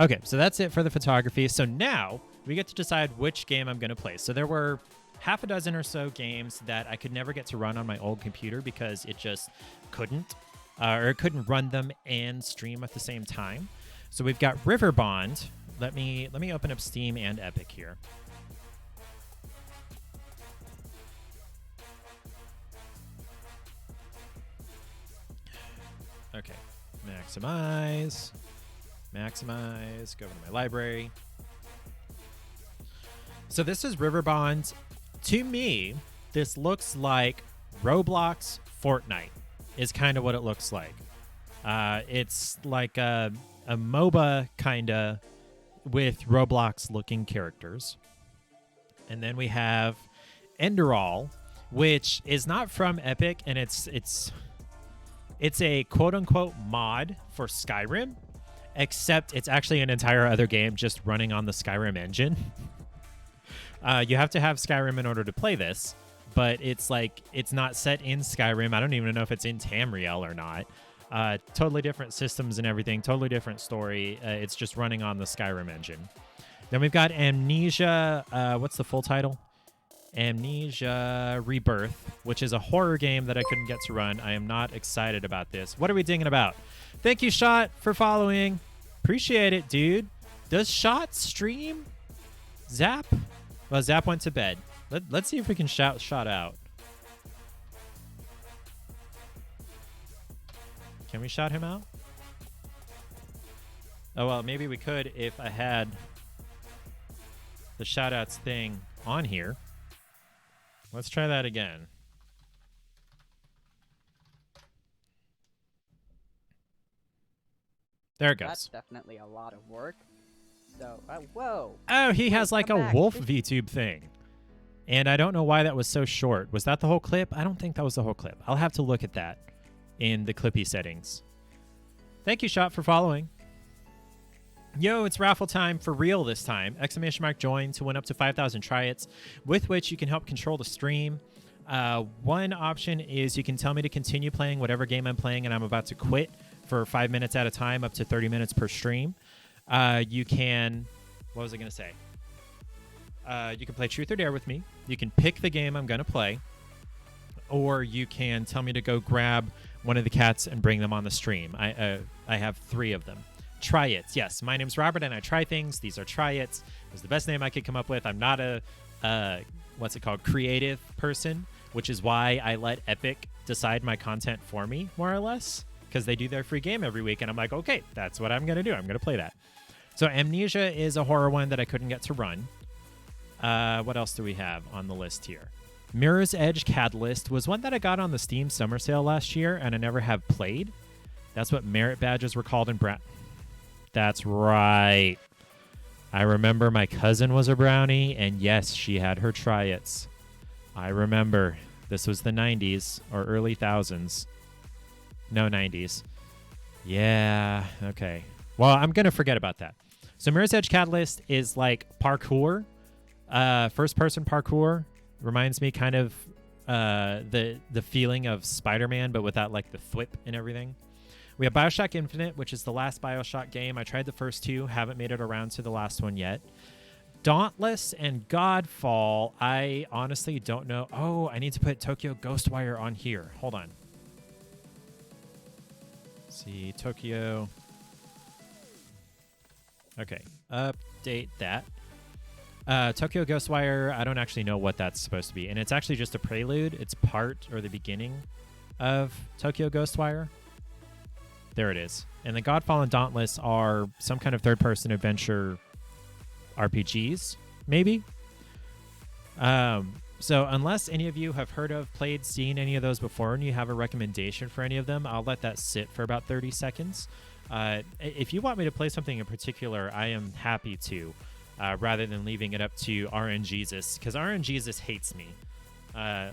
Okay, so that's it for the photography. So now we get to decide which game I'm going to play. So there were half a dozen or so games that I could never get to run on my old computer because it just couldn't. Or it couldn't run them and stream at the same time. So we've got River Bond. Let me open up Steam and Epic here. Okay, maximize, go over to my library. So this is River Bond. To me, this looks like Roblox Fortnite. Is kind of what it looks like. It's like a MOBA kind of with Roblox looking characters. And then we have Enderall, which is not from Epic, and it's a quote unquote mod for Skyrim, except it's actually an entire other game just running on the Skyrim engine. You have to have Skyrim in order to play this. But it's not set in Skyrim. I don't even know if it's in Tamriel or not. Totally different systems and everything. Totally different story. It's just running on the Skyrim engine. Then we've got Amnesia. What's the full title? Amnesia Rebirth, which is a horror game that I couldn't get to run. I am not excited about this. What are we dinging about? Thank you, Shot, for following. Appreciate it, dude. Does Shot stream Zap? Well, Zap went to bed. Let's see if we can shout Shot out. Can we shout him out? Oh, well, maybe we could if I had the shout-outs thing on here. Let's try that again. There it goes. That's definitely a lot of work. So, whoa. Oh, he has like a back. wolf VTube thing. And I don't know why that was so short. Was that the whole clip? I don't think that was the whole clip. I'll have to look at that in the Clippy settings. Thank you, Shot, for following. Yo, it's raffle time for real this time. Exclamation mark join to win up to 5,000 try-its, with which you can help control the stream. One option is you can tell me to continue playing whatever game I'm playing and I'm about to quit for 5 minutes at a time, up to 30 minutes per stream. You can... What was I going to say? You can play Truth or Dare with me. You can pick the game I'm going to play. Or you can tell me to go grab one of the cats and bring them on the stream. I have 3 of them. Try-its. Yes, my name's Robert and I try things. These are try-its. It was the best name I could come up with. I'm not a, what's it called, creative person, which is why I let Epic decide my content for me, more or less, because they do their free game every week. And I'm like, okay, that's what I'm going to do. I'm going to play that. So Amnesia is a horror one that I couldn't get to run. What else do we have on the list here? Mirror's Edge Catalyst was one that I got on the Steam Summer Sale last year, and I never have played. That's what merit badges were called in That's right. I remember my cousin was a brownie, and yes, she had her try-its. I remember. This was the 90s, or early thousands. No, 90s. Yeah, okay. Well, I'm going to forget about that. So Mirror's Edge Catalyst is like parkour. First-person parkour. Reminds me kind of the feeling of Spider-Man, but without like the thwip and everything. We have Bioshock Infinite, which is the last Bioshock game. I tried the first 2, haven't made it around to the last one yet. Dauntless and Godfall, I honestly don't know. Oh, I need to put Tokyo Ghostwire on here. Hold on. Let's see, Tokyo. Okay, update that. Tokyo Ghostwire, I don't actually know what that's supposed to be. And it's actually just a prelude. It's part or the beginning of Tokyo Ghostwire. There it is. And the Godfall and Dauntless are some kind of third-person adventure RPGs, maybe? So unless any of you have heard of, played, seen any of those before, and you have a recommendation for any of them, I'll let that sit for about 30 seconds. If you want me to play something in particular, I am happy to, rather than leaving it up to RNGesus, because RNGesus hates me.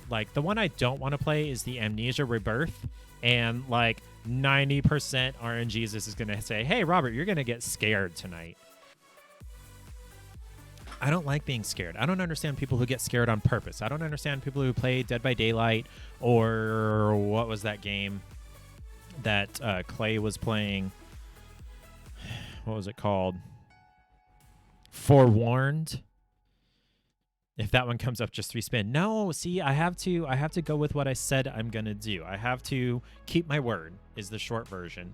Like, the one I don't want to play is the Amnesia Rebirth, and, like, 90% RNGesus is going to say, hey, Robert, you're going to get scared tonight. I don't like being scared. I don't understand people who get scared on purpose. I don't understand people who play Dead by Daylight, or what was that game that Clay was playing? What was it called? Forewarned. If that one comes up, just respin. No, see, I have to go with what I said I'm gonna do. I have to keep my word, is the short version.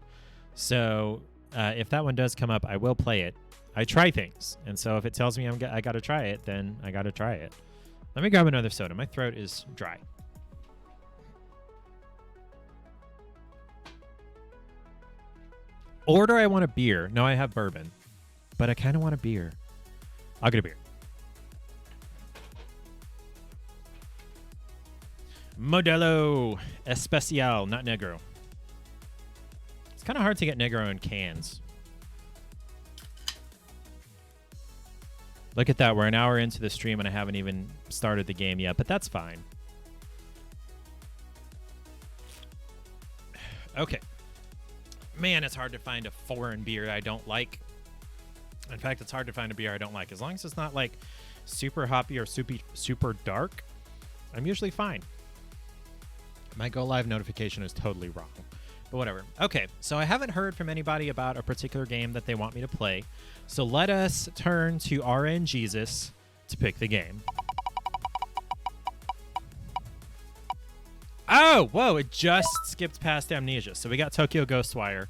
So if that one does come up, I will play it. I try things, and so if it tells me I gotta try it, then I gotta try it. Let me grab another soda. My throat is dry. Or do I want a beer? No, I have bourbon, but I kind of want a beer. I'll get a beer. Modelo Especial, not Negro. It's kind of hard to get Negro in cans. Look at that. We're an hour into the stream and I haven't even started the game yet, but that's fine. Okay. Man, it's hard to find a foreign beer I don't like. In fact, it's hard to find a beer I don't like. As long as it's not like super hoppy or super dark, I'm usually fine. My go live notification is totally wrong, but whatever. Okay, so I haven't heard from anybody about a particular game that they want me to play. So let us turn to RNGesus to pick the game. Oh, whoa, it just skipped past Amnesia. So we got Tokyo Ghostwire.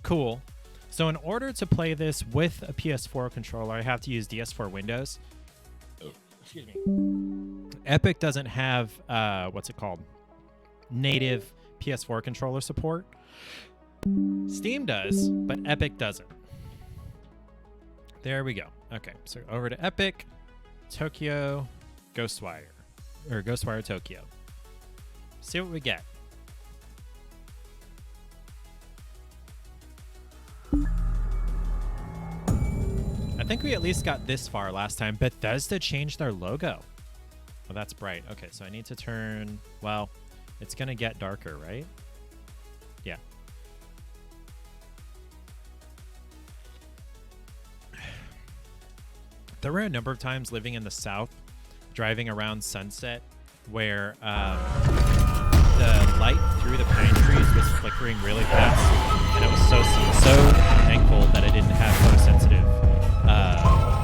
Cool. So in order to play this with a PS4 controller, I have to use DS4 Windows. Oh, excuse me. Epic doesn't have, what's it called? Native PS4 controller support. Steam does, but Epic doesn't. There we go. Okay, so over to Epic, Tokyo Ghostwire, or Ghostwire Tokyo. See what we get. I think we at least got this far last time. Bethesda changed their logo. Oh, that's bright. Okay, so I need to turn, well, it's going to get darker, right? Yeah. There were a number of times living in the South, driving around sunset, where the light through the pine trees was flickering really fast, and it was so thankful that I didn't have photosensitive,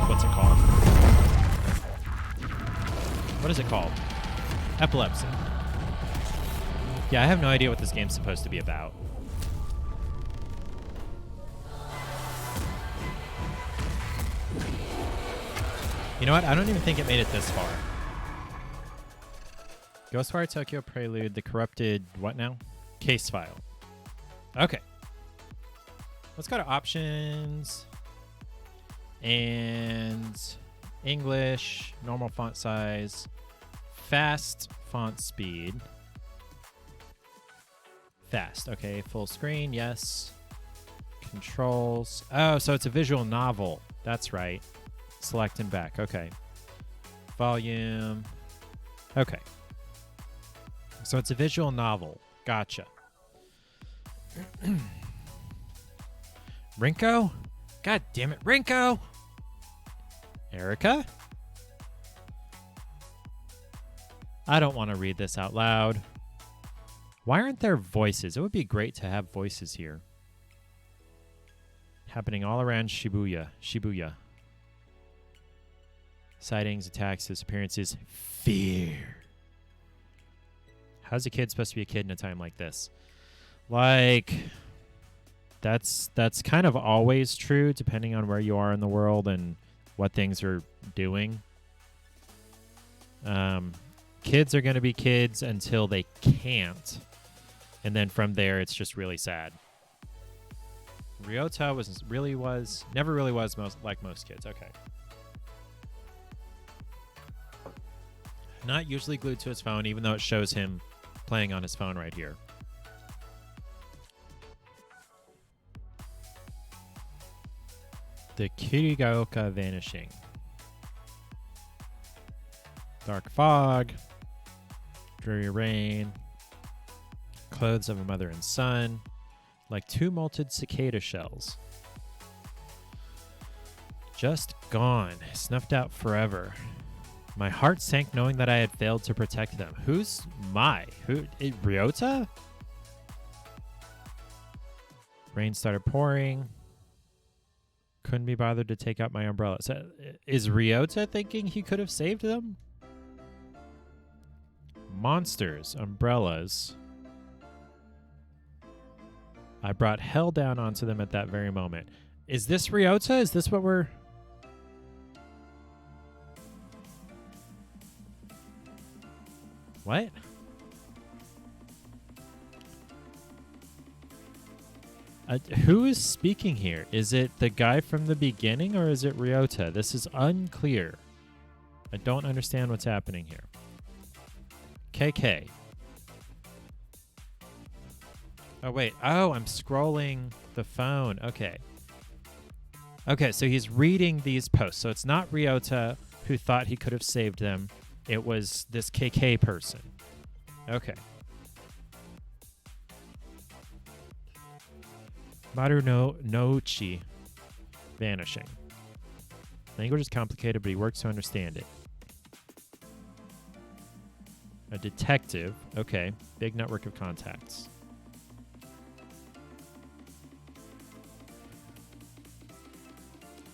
what's it called? What is it called? Epilepsy. Yeah, I have no idea what this game's supposed to be about. You know what? I don't even think it made it this far. Ghostwire Tokyo Prelude, the corrupted, what now? Case file. Okay. Let's go to options. And English, normal font size, fast font speed. Fast. Okay, full screen, yes. Controls. Oh, so it's a visual novel. That's right. Select and back. Okay. Volume. Okay. So it's a visual novel. Gotcha. Rinko? God damn it, Rinko! Erica? I don't want to read this out loud. Why aren't there voices? It would be great to have voices here. Happening all around Shibuya. Shibuya. Sightings, attacks, disappearances, fear. How's a kid supposed to be a kid in a time like this? Like, that's kind of always true depending on where you are in the world and what things are doing. Kids are going to be kids until they can't. And then from there, it's just really sad. Ryota never really was like most kids. Okay. Not usually glued to his phone, even though it shows him playing on his phone right here. The Kirigaoka vanishing. Dark fog. Dreary rain. Clothes of a mother and son. Like two molted cicada shells. Just gone. Snuffed out forever. My heart sank knowing that I had failed to protect them. Who's my? Ryota? Rain started pouring. Couldn't be bothered to take out my umbrella. So, is Ryota thinking he could have saved them? Monsters, umbrellas. I brought hell down onto them at that very moment. Is this Ryota? Is this what we're... What? Who is speaking here? Is it the guy from the beginning or is it Ryota? This is unclear. I don't understand what's happening here. KK. Oh, wait. Oh, I'm scrolling the phone. Okay. Okay, so he's reading these posts. So it's not Ryota who thought he could have saved them. It was this KK person. Okay. Maru no Uchi. Vanishing. Language is complicated, but he works to understand it. A detective. Okay. Big network of contacts.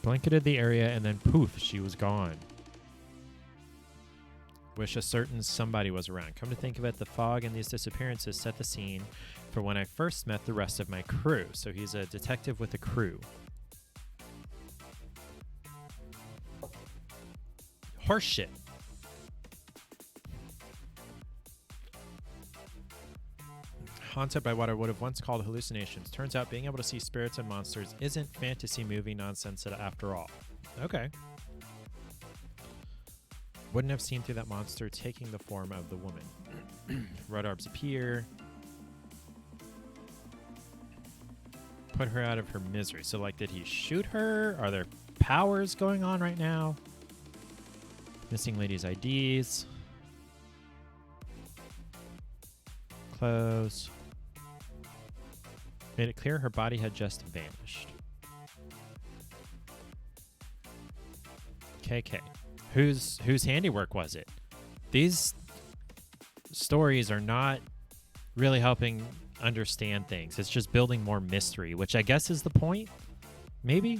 Blanketed the area and then poof, she was gone. Wish a certain somebody was around. Come to think of it, the fog and these disappearances set the scene for when I first met the rest of my crew. So he's a detective with a crew. Horseshit. Haunted by what I would have once called hallucinations. Turns out being able to see spirits and monsters isn't fantasy movie nonsense after all. Okay. Wouldn't have seen through that monster taking the form of the woman. Red orbs appear. Put her out of her misery. So, like, did he shoot her? Are there powers going on right now? Missing lady's IDs. Clothes. Made it clear her body had just vanished. KK. Whose handiwork was it? These stories are not really helping understand things. It's just building more mystery, which I guess is the point. Maybe.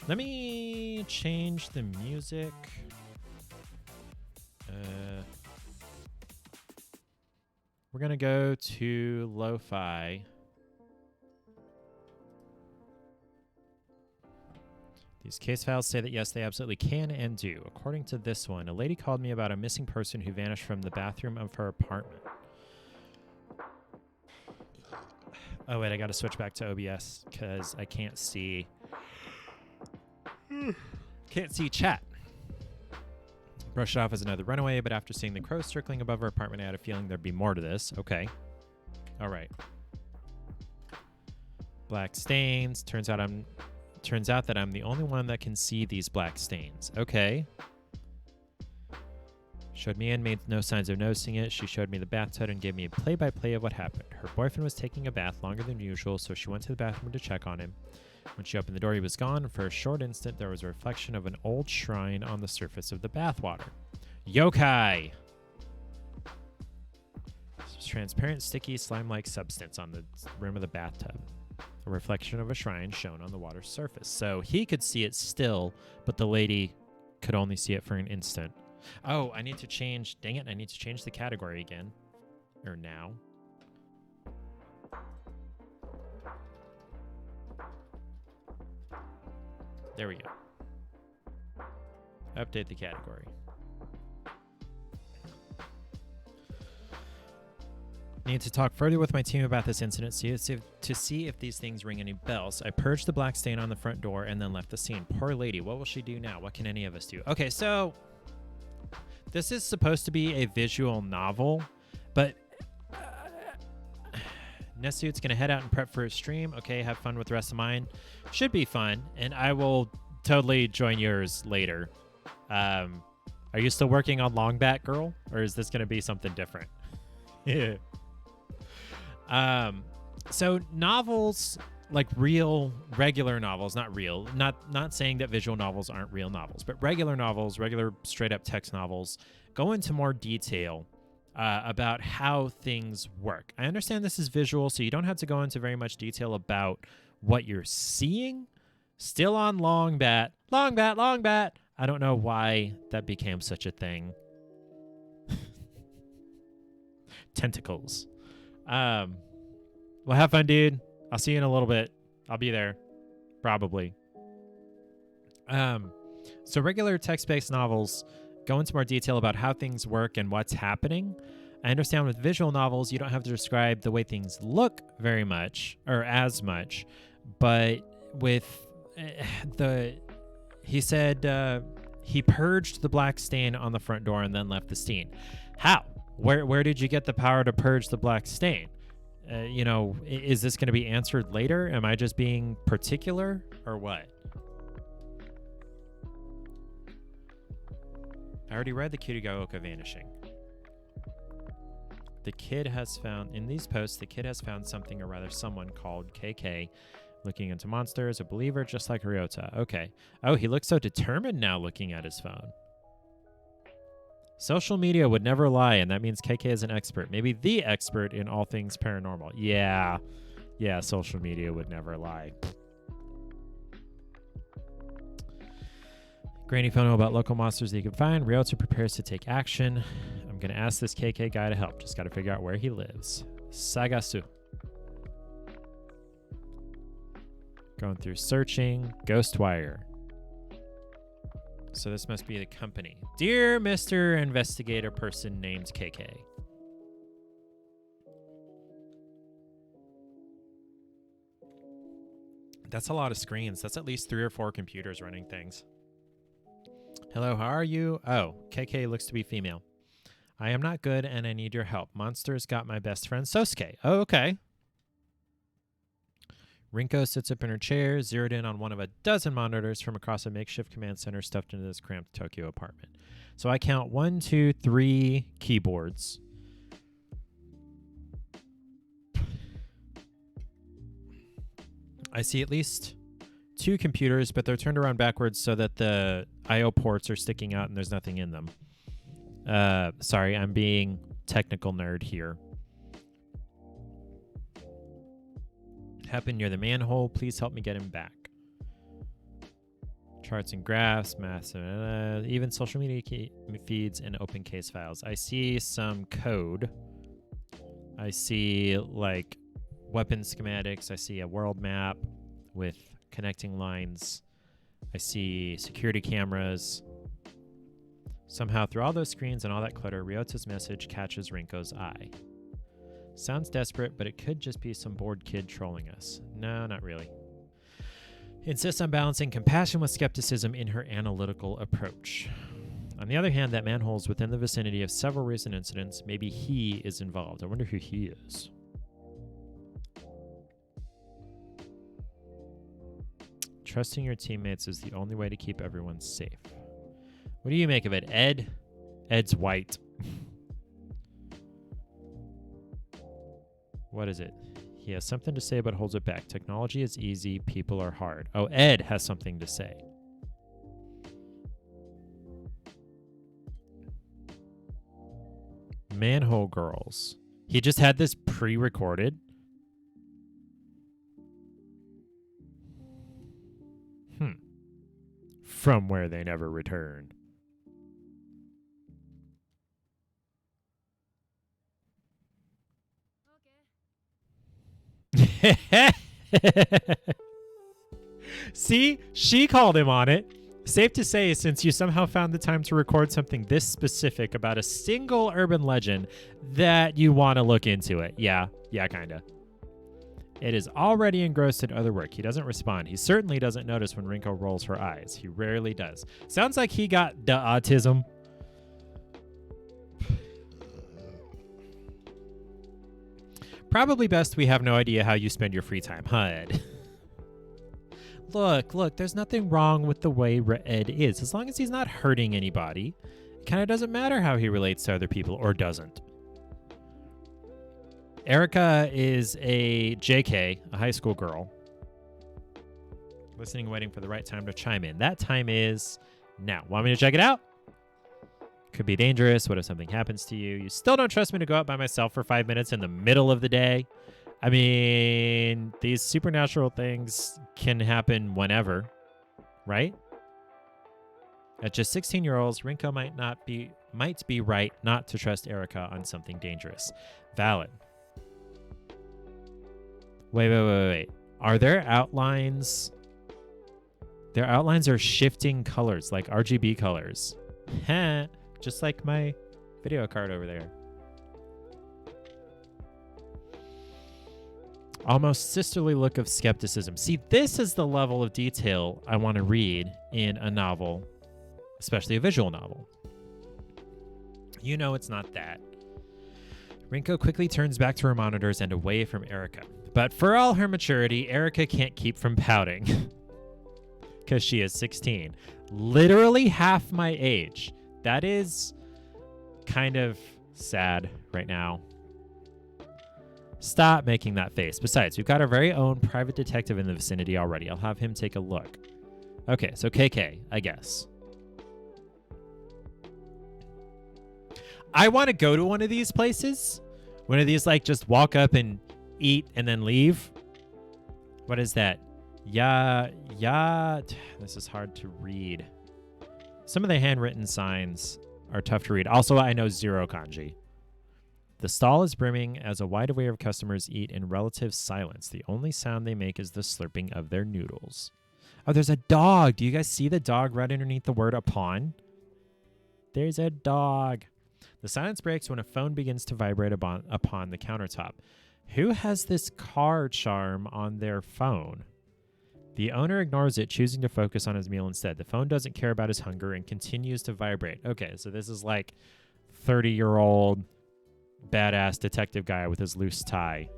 Let me change the music. We're going to go to lo-fi. These case files say that yes, they absolutely can and do. According to this one, a lady called me about a missing person who vanished from the bathroom of her apartment. Oh, wait, I got to switch back to OBS because I can't see. Can't see chat. Brushed it off as another runaway, but after seeing the crows circling above her apartment, I had a feeling there'd be more to this. Okay. All right. Black stains. Turns out that I'm the only one that can see these black stains. Okay. Showed me and made no signs of noticing it. She showed me the bathtub and gave me a play-by-play of what happened. Her boyfriend was taking a bath longer than usual, so she went to the bathroom to check on him. When she opened the door, he was gone, and for a short instant, there was a reflection of an old shrine on the surface of the bathwater. Yokai! This was transparent, sticky, slime-like substance on the rim of the bathtub. A reflection of a shrine shown on the water's surface. So he could see it still, but the lady could only see it for an instant. Oh, I need to change. Dang it. I need to change the category again. Or now. There we go. Update the category. Need to talk further with my team about this incident to see if these things ring any bells. I purged the black stain on the front door and then left the scene. Poor lady, what will she do now? What can any of us do? Okay, so this is supposed to be a visual novel, but Nessuit's going to head out and prep for his stream. Okay, have fun with the rest of mine. Should be fun, and I will totally join yours later. Are you still working on Longbat Girl, or is this going to be something different? Yeah. So novels, like real, regular novels, not saying that visual novels aren't real novels, but regular novels, regular straight up text novels, go into more detail about how things work. I understand this is visual, so you don't have to go into very much detail about what you're seeing. Still on Longbat. I don't know why that became such a thing. Tentacles. Well, have fun, dude. I'll see you in a little bit. I'll be there. Probably. So regular text-based novels go into more detail about how things work and what's happening. I understand with visual novels, you don't have to describe the way things look very much, or as much, but with he said he purged the black stain on the front door and then left the scene. How? Where did you get the power to purge the black stain? Is this going to be answered later? Am I just being particular or what? I already read the Kirigao-oka vanishing. The kid has found, in these posts, the kid has found something, or rather someone called KK, looking into monsters, a believer just like Ryota. Okay. Oh, he looks so determined now looking at his phone. Social media would never lie, and that means KK is an expert. Maybe the expert in all things paranormal. Yeah, social media would never lie. Grainy photo about local monsters that you can find. Ryota prepares to take action. I'm going to ask this KK guy to help. Just got to figure out where he lives. Sagasu. Going through searching. Ghostwire. So this must be the company. Dear Mr. Investigator person named KK. That's a lot of screens. That's at least 3 or 4 computers running things. Hello, how are you? Oh, KK looks to be female. I am not good and I need your help. Monsters got my best friend Sosuke. Oh, okay. Rinko sits up in her chair, zeroed in on one of a dozen monitors from across a makeshift command center stuffed into this cramped Tokyo apartment. So I count 1, 2, 3 keyboards. I see at least 2 computers, but they're turned around backwards so that the I/O ports are sticking out and there's nothing in them. Sorry, I'm being technical nerd here. Happened near the manhole. Please help me get him back. Charts and graphs, math, even social media feeds and open case files. I see some code. I see like weapon schematics. I see a world map with connecting lines. I see security cameras. Somehow through all those screens and all that clutter, Ryota's message catches Rinko's eye. Sounds desperate, but it could just be some bored kid trolling us. No, not really. Insists on balancing compassion with skepticism in her analytical approach. On the other hand, that manhole is within the vicinity of several recent incidents. Maybe he is involved. I wonder who he is. Trusting your teammates is the only way to keep everyone safe. What do you make of it, Ed? Ed's white. What is it? He has something to say but holds it back. Technology is easy, people are hard. Oh, Ed has something to say. Manhole Girls. He just had this pre-recorded. from where they never returned. See, she called him on it. Safe to say, since you somehow found the time to record something this specific about a single urban legend, that you want to look into it. Yeah, kinda. It is already engrossed in other work. He doesn't respond. He certainly doesn't notice when Rinko rolls her eyes. He rarely does. Sounds like he got the autism. Probably best we have no idea how you spend your free time, huh, Ed? Look, there's nothing wrong with the way Ed is. As long as he's not hurting anybody, it kind of doesn't matter how he relates to other people or doesn't. Erica is a JK, a high school girl. Listening, waiting for the right time to chime in. That time is now. Want me to check it out? Could be dangerous. What if something happens to you? You still don't trust me to go out by myself for 5 minutes in the middle of the day? I mean, these supernatural things can happen whenever, right? At just 16-year-olds, Rinko might be right not to trust Erica on something dangerous. Valid. Wait. Are there outlines? Their outlines are shifting colors, like RGB colors. Heh. Just like my video card over there. Almost sisterly look of skepticism. See, this is the level of detail I want to read in a novel, especially a visual novel. You know it's not that. Rinko quickly turns back to her monitors and away from Erica. But for all her maturity, Erica can't keep from pouting. Because she is 16. Literally half my age. That is kind of sad right now. Stop making that face. Besides, we've got our very own private detective in the vicinity already. I'll have him take a look. Okay, so KK, I guess. I want to go to one of these places. One of these, like, just walk up and eat and then leave. What is that? Yeah. This is hard to read. Some of the handwritten signs are tough to read. Also, I know zero kanji. The stall is brimming as a wide array of customers eat in relative silence. The only sound they make is the slurping of their noodles. Oh, there's a dog. Do you guys see the dog right underneath the word upon? There's a dog. The silence breaks when a phone begins to vibrate upon the countertop. Who has this car charm on their phone? The owner ignores it, choosing to focus on his meal instead. The phone doesn't care about his hunger and continues to vibrate. Okay, so this is like 30-year-old badass detective guy with his loose tie.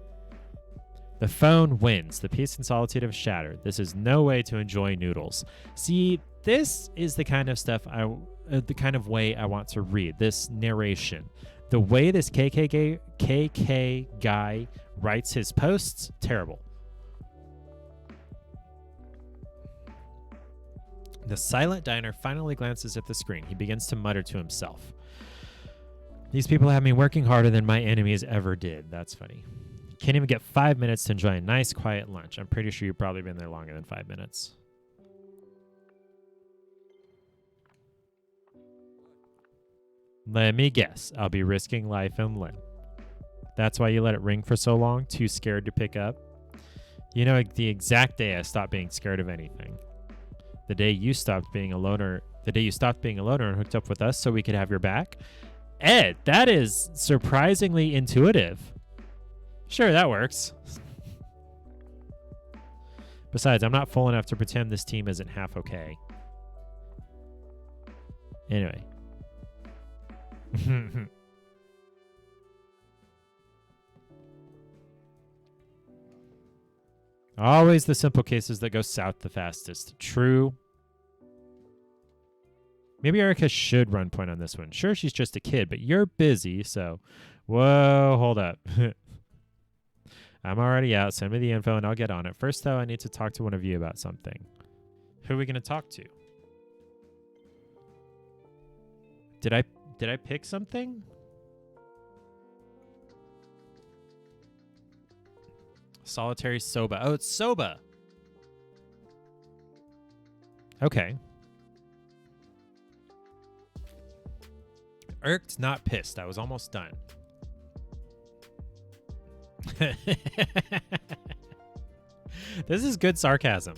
The phone wins. The peace and solitude have shattered. This is no way to enjoy noodles. See, this is the kind of stuff the kind of way I want to read. This narration. The way this KK guy writes his posts, terrible. The silent diner finally glances at the screen. He begins to mutter to himself. These people have me working harder than my enemies ever did. That's funny. Can't even get 5 minutes to enjoy a nice, quiet lunch. I'm pretty sure you've probably been there longer than 5 minutes. Let me guess. I'll be risking life and limb. That's why you let it ring for so long? Too scared to pick up? You know the exact day I stopped being scared of anything. The day you stopped being a loner. The day you stopped being a loner and hooked up with us so we could have your back. Ed, that is surprisingly intuitive. Sure, that works. Besides, I'm not full enough to pretend this team isn't half okay. Anyway. Always the simple cases that go south the fastest. True. Maybe Erica should run point on this one. Sure, she's just a kid, but you're busy, so... Whoa, hold up. I'm already out. Send me the info and I'll get on it. First, though, I need to talk to one of you about something. Who are we going to talk to? Did I pick something? Solitary Soba. Oh, it's Soba. Okay. Irked, not pissed. I was almost done. This is good sarcasm.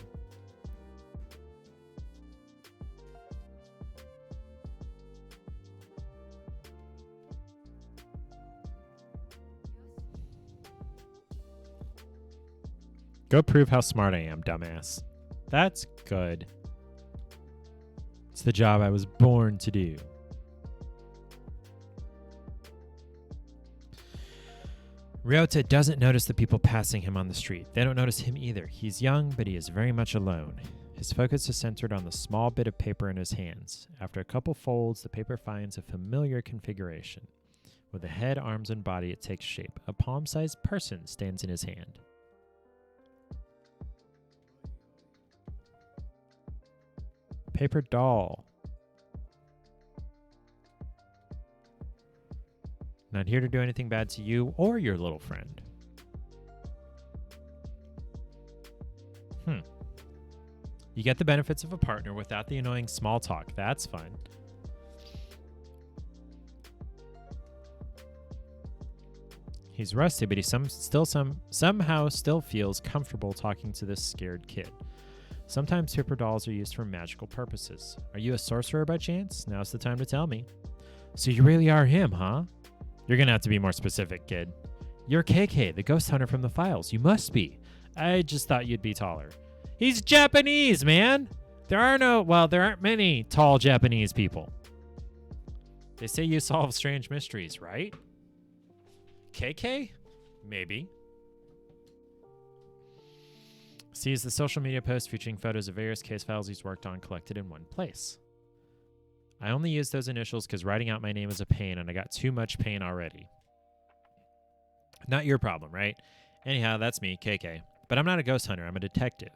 Go prove how smart I am, dumbass. That's good. It's the job I was born to do. Ryota doesn't notice the people passing him on the street. They don't notice him either. He's young, but he is very much alone. His focus is centered on the small bit of paper in his hands. After a couple folds, the paper finds a familiar configuration. With the head, arms, and body, it takes shape. A palm-sized person stands in his hand. Paper doll. Not here to do anything bad to you or your little friend. You get the benefits of a partner without the annoying small talk. That's fun. He's rusty, but he somehow still feels comfortable talking to this scared kid. Sometimes paper dolls are used for magical purposes. Are you a sorcerer by chance? Now's the time to tell me. So you really are him, huh? You're gonna have to be more specific, kid. You're KK, the ghost hunter from the files. You must be. I just thought you'd be taller. He's Japanese, man! There aren't many tall Japanese people. They say you solve strange mysteries, right? KK? Maybe. Sees the social media post featuring photos of various case files he's worked on collected in one place. I only use those initials because writing out my name is a pain, and I got too much pain already. Not your problem, right? Anyhow, that's me, KK. But I'm not a ghost hunter, I'm a detective.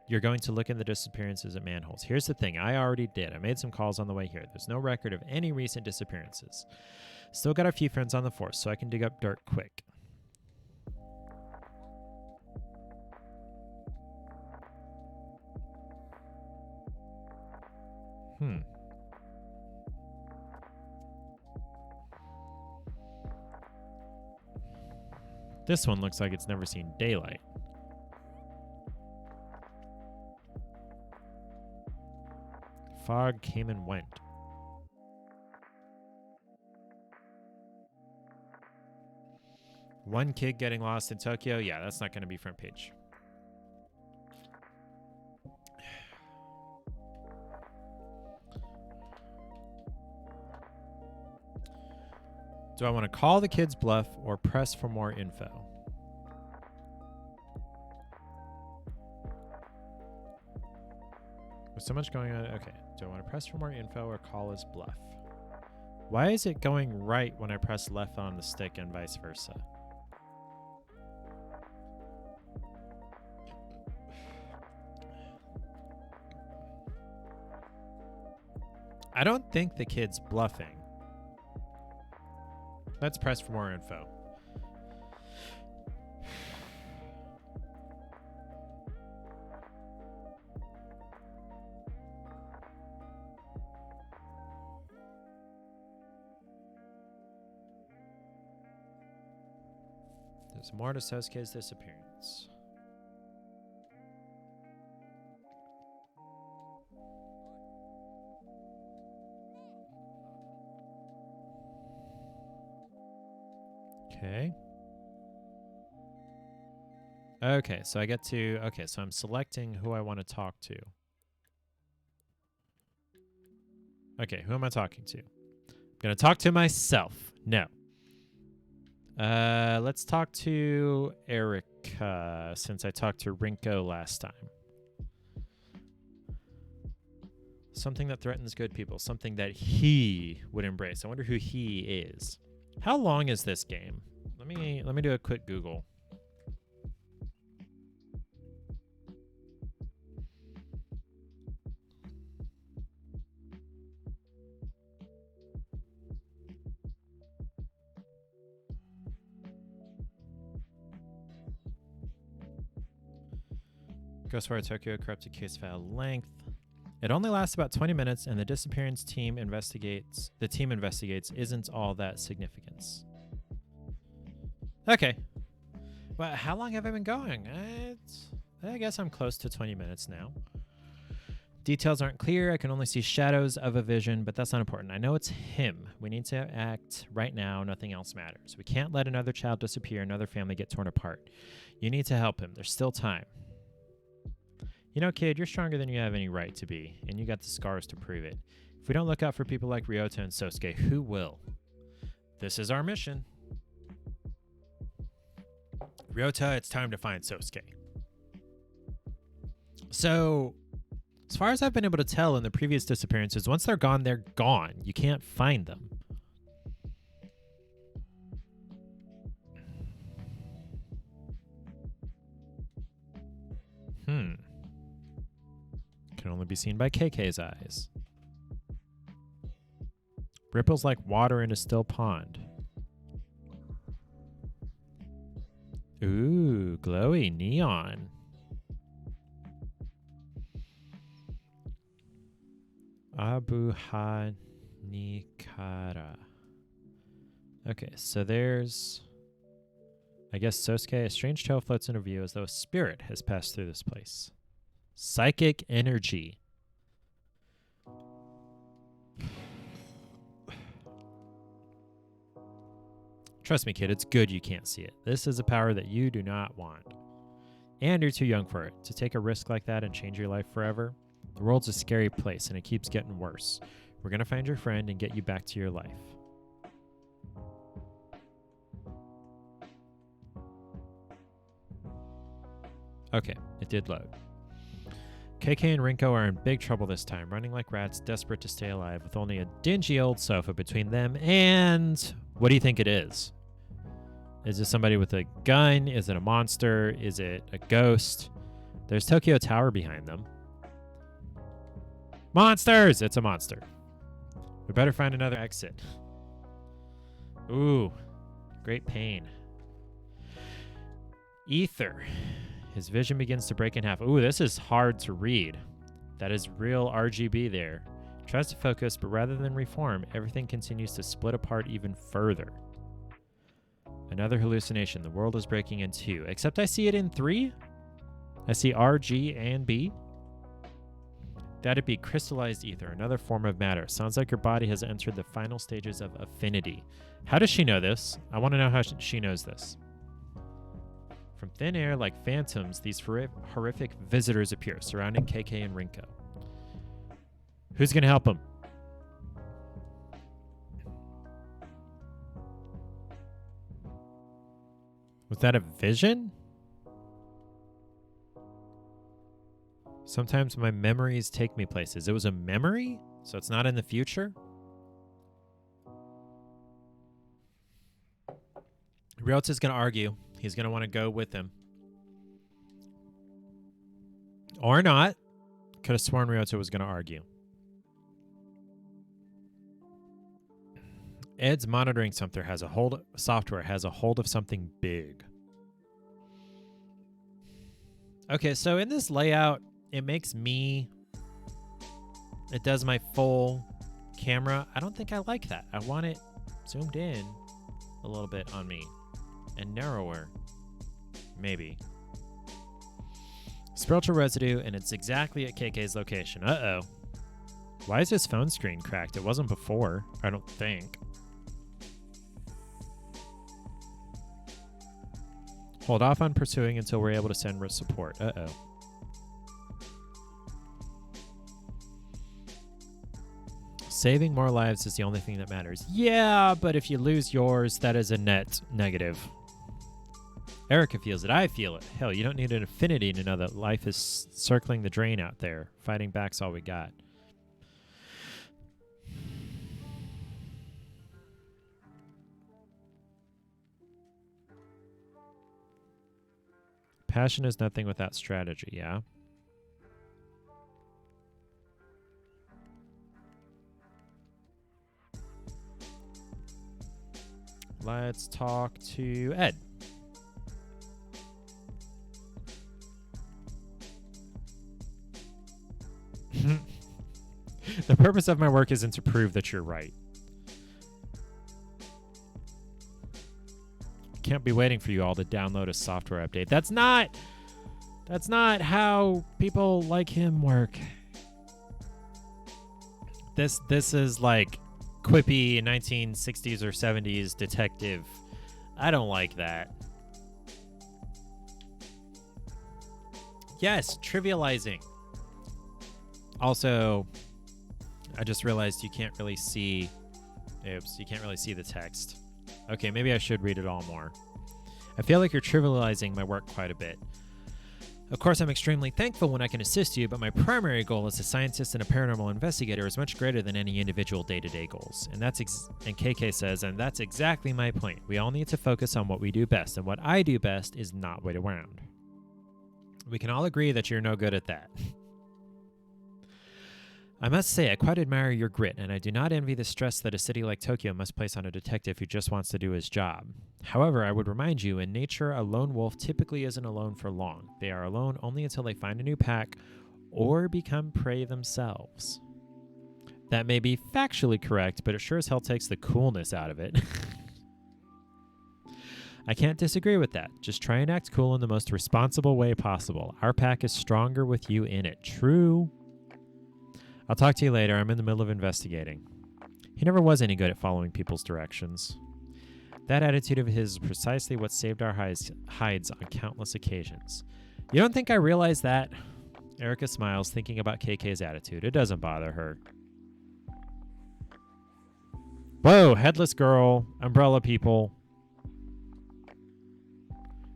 You're going to look in the disappearances at manholes. Here's the thing, I already did. I made some calls on the way here. There's no record of any recent disappearances. Still got a few friends on the force, so I can dig up dirt quick. This one looks like it's never seen daylight. Fog came and went. One kid getting lost in Tokyo? Yeah, that's not going to be front page. Do I want to call the kid's bluff or press for more info? With so much going on, okay. Do I want to press for more info or call his bluff? Why is it going right when I press left on the stick and vice versa? I don't think the kid's bluffing. Let's press for more info. There's more to Sosuke's disappearance. Okay, so I get to... Okay, so I'm selecting who I want to talk to. Okay, who am I talking to? I'm going to talk to myself. No. Let's talk to Erica, since I talked to Rinko last time. Something that threatens good people. Something that he would embrace. I wonder who he is. How long is this game? Let me do a quick Google. Ghostwire Tokyo corrupted case file length. It only lasts about 20 minutes, and the disappearance team investigates. The team investigates isn't all that significance. Okay. Well, how long have I been going? I guess I'm close to 20 minutes now. Details aren't clear. I can only see shadows of a vision, but that's not important. I know it's him. We need to act right now. Nothing else matters. We can't let another child disappear, another family get torn apart. You need to help him. There's still time. You know, kid, you're stronger than you have any right to be, and you got the scars to prove it. If we don't look out for people like Ryota and Sosuke, who will? This is our mission. Ryota, it's time to find Sosuke. So, as far as I've been able to tell in the previous disappearances, once they're gone, they're gone. You can't find them. Can only be seen by KK's eyes. Ripples like water in a still pond. Ooh, glowy neon. Abu Hanikara. Okay, so there's... I guess Sosuke, a strange tale floats into view as though a spirit has passed through this place. Psychic energy. Trust me, kid, it's good you can't see it. This is a power that you do not want. And you're too young for it. To take a risk like that and change your life forever? The world's a scary place, and it keeps getting worse. We're going to find your friend and get you back to your life. Okay, it did load. KK and Rinko are in big trouble this time, running like rats, desperate to stay alive, with only a dingy old sofa between them and... What do you think it is? Is it somebody with a gun? Is it a monster? Is it a ghost? There's Tokyo Tower behind them. Monsters! It's a monster. We better find another exit. Ooh, great pain. Ether. His vision begins to break in half. Ooh, this is hard to read. That is real RGB there. Tries to focus, but rather than reform, everything continues to split apart even further. Another hallucination. The world is breaking in two. Except I see it in three. I see R, G, and B. That'd be crystallized ether, another form of matter. Sounds like your body has entered the final stages of affinity. How does she know this? I want to know how she knows this. From thin air, like phantoms, these horrific visitors appear, surrounding KK and Rinko. Who's going to help them? Was that a vision? Sometimes my memories take me places. It was a memory? So it's not in the future? Ryota's going to argue. He's going to want to go with him. Or not. Could have sworn Ryota was going to argue. Ed's monitoring something software has a hold of something big. Okay, so in this layout, it makes me... It does my full camera. I don't think I like that. I want it zoomed in a little bit on me. And narrower. Maybe. Spiritual residue, and it's exactly at KK's location. Uh-oh. Why is his phone screen cracked? It wasn't before, I don't think. Hold off on pursuing until we're able to send support. Uh-oh. Saving more lives is the only thing that matters. Yeah, but if you lose yours, that is a net negative. Erica feels it. I feel it. Hell, you don't need an affinity to know that life is circling the drain out there. Fighting back's all we got. Passion is nothing without strategy, yeah? Let's talk to Ed. purpose of my work isn't to prove that you're right. Can't be waiting for you all to download a software update. That's not how people like him work. This is like quippy 1960s or 70s detective. I don't like that. Yes, trivializing. Also, I just realized you can't really see. Oops, you can't really see the text. Okay, maybe I should read it all more. I feel like you're trivializing my work quite a bit. Of course, I'm extremely thankful when I can assist you, but my primary goal as a scientist and a paranormal investigator is much greater than any individual day-to-day goals. And KK says, and that's exactly my point. We all need to focus on what we do best, and what I do best is not wait around. We can all agree that you're no good at that. I must say, I quite admire your grit, and I do not envy the stress that a city like Tokyo must place on a detective who just wants to do his job. However, I would remind you, in nature, a lone wolf typically isn't alone for long. They are alone only until they find a new pack or become prey themselves. That may be factually correct, but it sure as hell takes the coolness out of it. I can't disagree with that. Just try and act cool in the most responsible way possible. Our pack is stronger with you in it. True. I'll talk to you later. I'm in the middle of investigating. He never was any good at following people's directions. That attitude of his is precisely what saved our hides on countless occasions. You don't think I realize that? Erica smiles, thinking about KK's attitude. It doesn't bother her. Whoa, headless girl, umbrella people.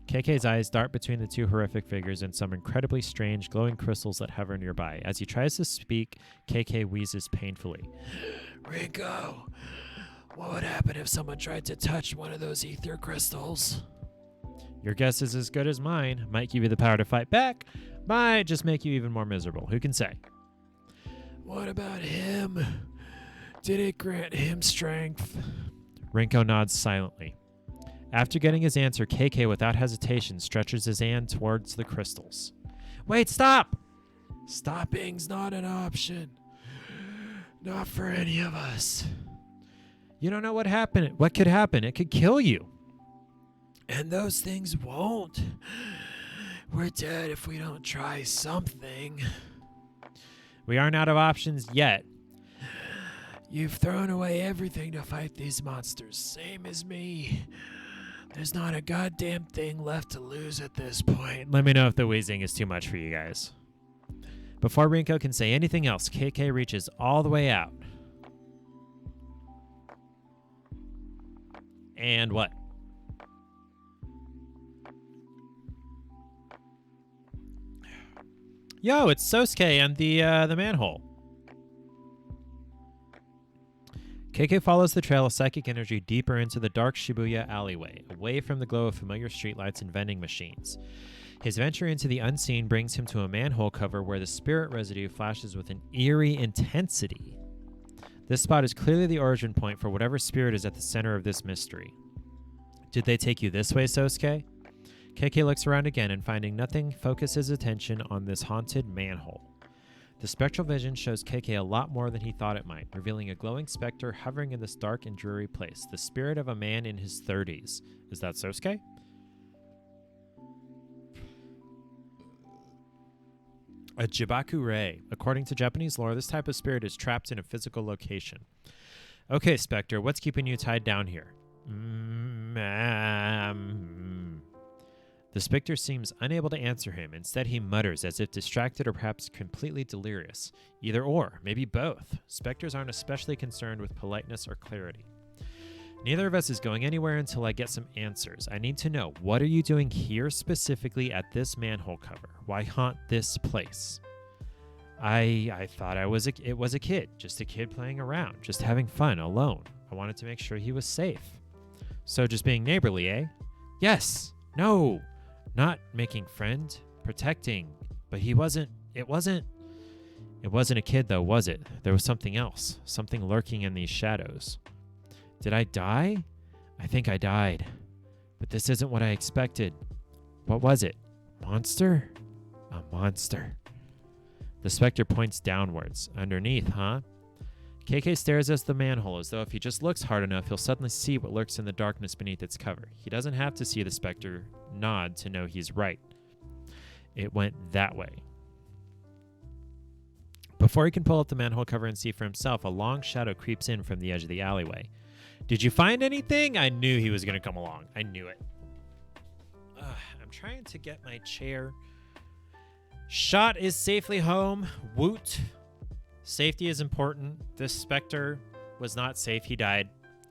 KK's eyes dart between the two horrific figures and some incredibly strange glowing crystals that hover nearby. As he tries to speak, KK wheezes painfully. Ringo, what would happen if someone tried to touch one of those ether crystals? Your guess is as good as mine. Might give you the power to fight back, might just make you even more miserable. Who can say? What about him? Did it grant him strength? Rinko nods silently. After getting his answer, KK, without hesitation, stretches his hand towards the crystals. Wait, stop! Stopping's not an option. Not for any of us. You don't know what could happen. It could kill you. And those things won't. We're dead if we don't try something. We aren't out of options yet. You've thrown away everything to fight these monsters, same as me. There's not a goddamn thing left to lose at this point. Let me know if the wheezing is too much for you guys. Before Rinko can say anything else, KK reaches all the way out. And what? Yo, it's Sosuke and the manhole. KK follows the trail of psychic energy deeper into the dark Shibuya alleyway, away from the glow of familiar streetlights and vending machines. His venture into the unseen brings him to a manhole cover where the spirit residue flashes with an eerie intensity. This spot is clearly the origin point for whatever spirit is at the center of this mystery. Did they take you this way, Sosuke? KK looks around again and finding nothing, focuses his attention on this haunted manhole. The spectral vision shows KK a lot more than he thought it might, revealing a glowing specter hovering in this dark and dreary place, the spirit of a man in his 30s. Is that Sosuke? A Jibaku Rei. According to Japanese lore, this type of spirit is trapped in a physical location. Okay, Spectre, what's keeping you tied down here? The Spectre seems unable to answer him. Instead, he mutters as if distracted or perhaps completely delirious. Either or, maybe both. Spectres aren't especially concerned with politeness or clarity. Neither of us is going anywhere until I get some answers. I need to know, what are you doing here specifically at this manhole cover? Why haunt this place? I thought it was a kid, just a kid playing around, just having fun alone. I wanted to make sure he was safe. So just being neighborly, eh? Yes. No. Not making friend, protecting. But it wasn't a kid though, was it? There was something else, something lurking in these shadows. Did I die? I think I died. But this isn't what I expected. What was it? Monster? A monster. The Spectre points downwards. Underneath, huh? KK stares at the manhole as though if he just looks hard enough, he'll suddenly see what lurks in the darkness beneath its cover. He doesn't have to see the specter nod to know he's right. It went that way. Before he can pull up the manhole cover and see for himself, a long shadow creeps in from the edge of the alleyway. Did you find anything? I knew he was going to come along. I knew it. I'm trying to get my chair. Shot is safely home. Woot. Safety is important. This specter was not safe. He died.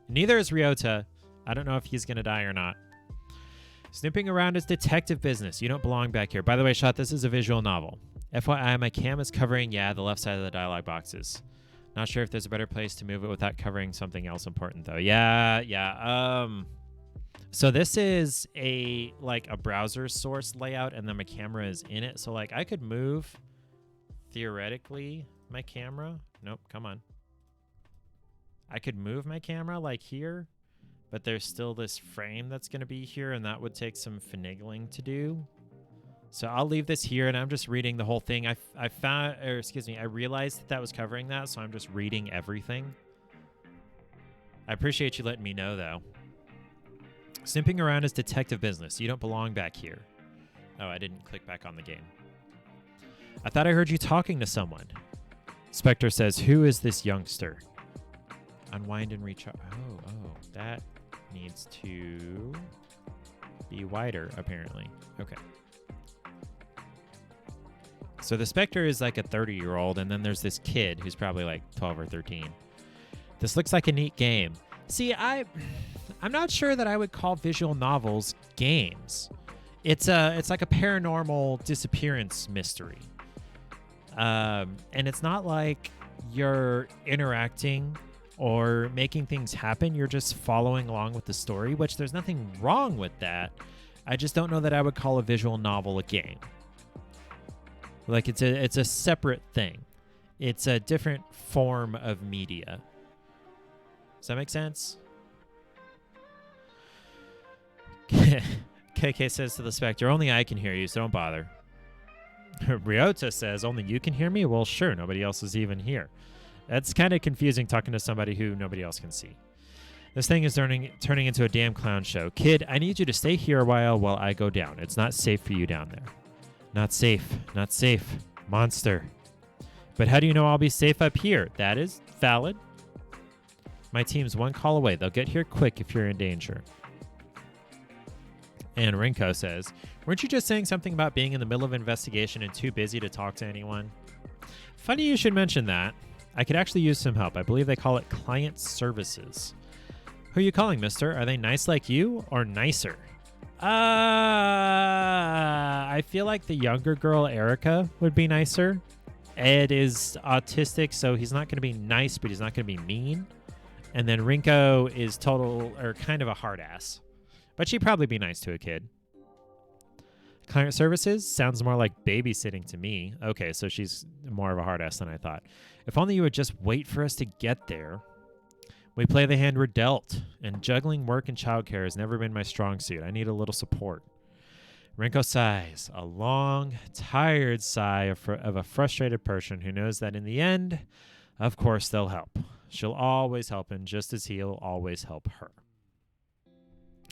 Neither is Ryota. I don't know if he's going to die or not. Snooping around is detective business. You don't belong back here. By the way, Shot, this is a visual novel. FYI, my cam is covering, the left side of the dialogue boxes. Not sure if there's a better place to move it without covering something else important, though. So this is a browser source layout, and then my camera is in it. So, I could move, theoretically, my camera. Nope, come on. I could move my camera, here, but there's still this frame that's going to be here, and that would take some finagling to do. So I'll leave this here, and I'm just reading the whole thing. I realized that was covering that, so I'm just reading everything. I appreciate you letting me know, though. Snooping around is detective business. You don't belong back here. Oh, I didn't click back on the game. I thought I heard you talking to someone. Spectre says, who is this youngster? Unwind and recharge. Oh, that needs to be wider, apparently. Okay. So the Spectre is a 30-year-old, and then there's this kid who's probably 12 or 13. This looks like a neat game. See, I'm not sure that I would call visual novels games. It's like a paranormal disappearance mystery. And it's not like you're interacting or making things happen. You're just following along with the story, which there's nothing wrong with that. I just don't know that I would call a visual novel a game. It's a separate thing. It's a different form of media. Does that make sense? KK says to the Spectre, only I can hear you, so don't bother. Ryota says, only you can hear me? Well, sure, nobody else is even here. That's kind of confusing talking to somebody who nobody else can see. This thing is turning into a damn clown show. Kid, I need you to stay here a while I go down. It's not safe for you down there. Not safe. Not safe. Monster. But how do you know I'll be safe up here? That is valid. My team's one call away. They'll get here quick if you're in danger. And Rinko says, weren't you just saying something about being in the middle of an investigation and too busy to talk to anyone? Funny you should mention that. I could actually use some help. I believe they call it client services. Who are you calling, mister? Are they nice like you or nicer? I feel like the younger girl, Erica, would be nicer. Ed is autistic, so he's not going to be nice, but he's not going to be mean. And then Rinko is kind of a hard ass. But she'd probably be nice to a kid. Client services sounds more like babysitting to me. Okay, so she's more of a hard ass than I thought. If only you would just wait for us to get there. We play the hand we're dealt, and juggling work and childcare has never been my strong suit. I need a little support. Rinko sighs, a long, tired sigh of a frustrated person who knows that in the end, of course, they'll help. She'll always help him, just as he'll always help her.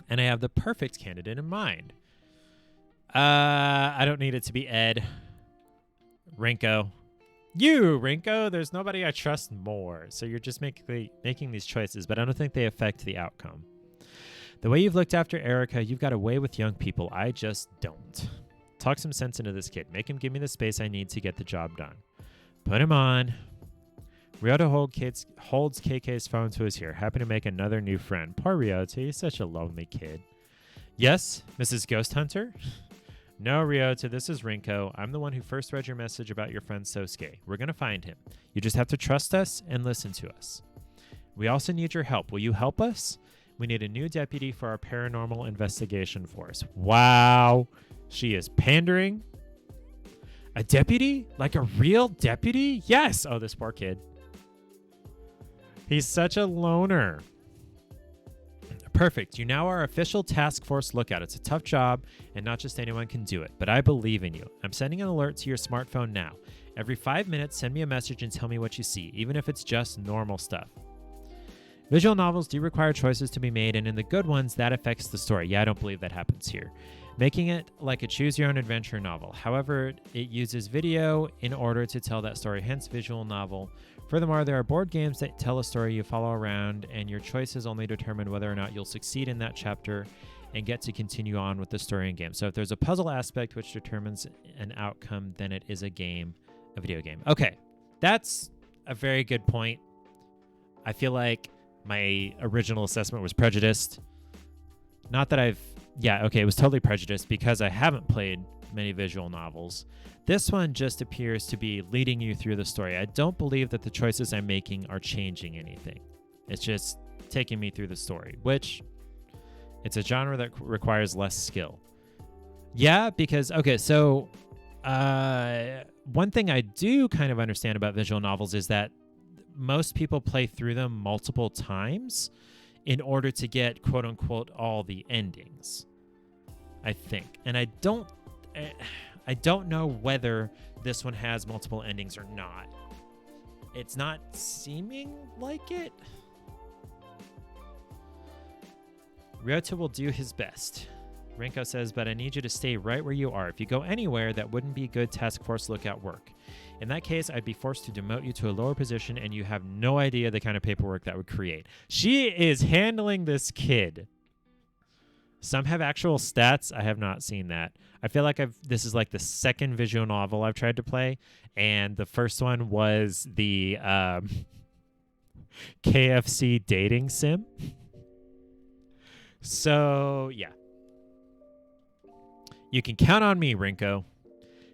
And I have the perfect candidate in mind. I don't need it to be Ed. Rinko. You, Rinko. There's nobody I trust more. So you're just making these choices, but I don't think they affect the outcome. The way you've looked after Erica, you've got a way with young people. I just don't. Talk some sense into this kid. Make him give me the space I need to get the job done. Put him on. Ryota holds KK's phone to his ear, happy to make another new friend. Poor Ryota, he's such a lonely kid. Yes, Mrs. Ghost Hunter? No, Ryota, this is Rinko. I'm the one who first read your message about your friend Sosuke. We're going to find him. You just have to trust us and listen to us. We also need your help. Will you help us? We need a new deputy for our paranormal investigation force. Wow. She is pandering. A deputy? Like a real deputy? Yes. Oh, this poor kid. He's such a loner. Perfect. You now are official task force lookout. It's a tough job, and not just anyone can do it, but I believe in you. I'm sending an alert to your smartphone now. Every 5 minutes, send me a message and tell me what you see, even if it's just normal stuff. Visual novels do require choices to be made, and in the good ones, that affects the story. Yeah, I don't believe that happens here. Making it like a choose-your-own-adventure novel. However, it uses video in order to tell that story, hence visual novel. Furthermore, there are board games that tell a story you follow around, and your choices only determine whether or not you'll succeed in that chapter and get to continue on with the story in game. So if there's a puzzle aspect which determines an outcome, then it is a video game. Okay, that's a very good point. I feel like my original assessment was prejudiced. Not that it was totally prejudiced because I haven't played many visual novels. This one just appears to be leading you through the story. I don't believe that the choices I'm making are changing anything. It's just taking me through the story, which it's a genre that requires less skill. Yeah, because, okay, so one thing I do kind of understand about visual novels is that most people play through them multiple times in order to get, quote unquote, all the endings, I think. And I don't know whether this one has multiple endings or not. It's not seeming like it. Ryota will do his best. Renko says, but I need you to stay right where you are. If you go anywhere, that wouldn't be good task force lookout work. In that case, I'd be forced to demote you to a lower position, and you have no idea the kind of paperwork that would create. She is handling this kid. Some have actual stats. I have not seen that. I feel like this is like the second visual novel I've tried to play, and the first one was the KFC dating sim. So, yeah. You can count on me, Rinko.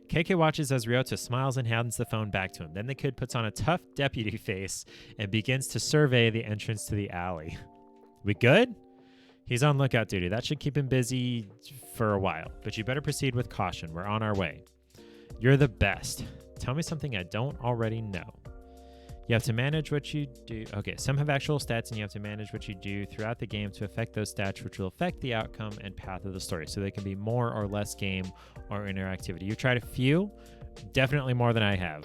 KK watches as Ryota smiles and hands the phone back to him. Then the kid puts on a tough deputy face and begins to survey the entrance to the alley. We good? He's on lookout duty. That should keep him busy for a while. But you better proceed with caution. We're on our way. You're the best. Tell me something I don't already know. You have to manage what you do. Okay, some have actual stats, and you have to manage what you do throughout the game to affect those stats, which will affect the outcome and path of the story. So they can be more or less game or interactivity. You've tried a few, definitely more than I have.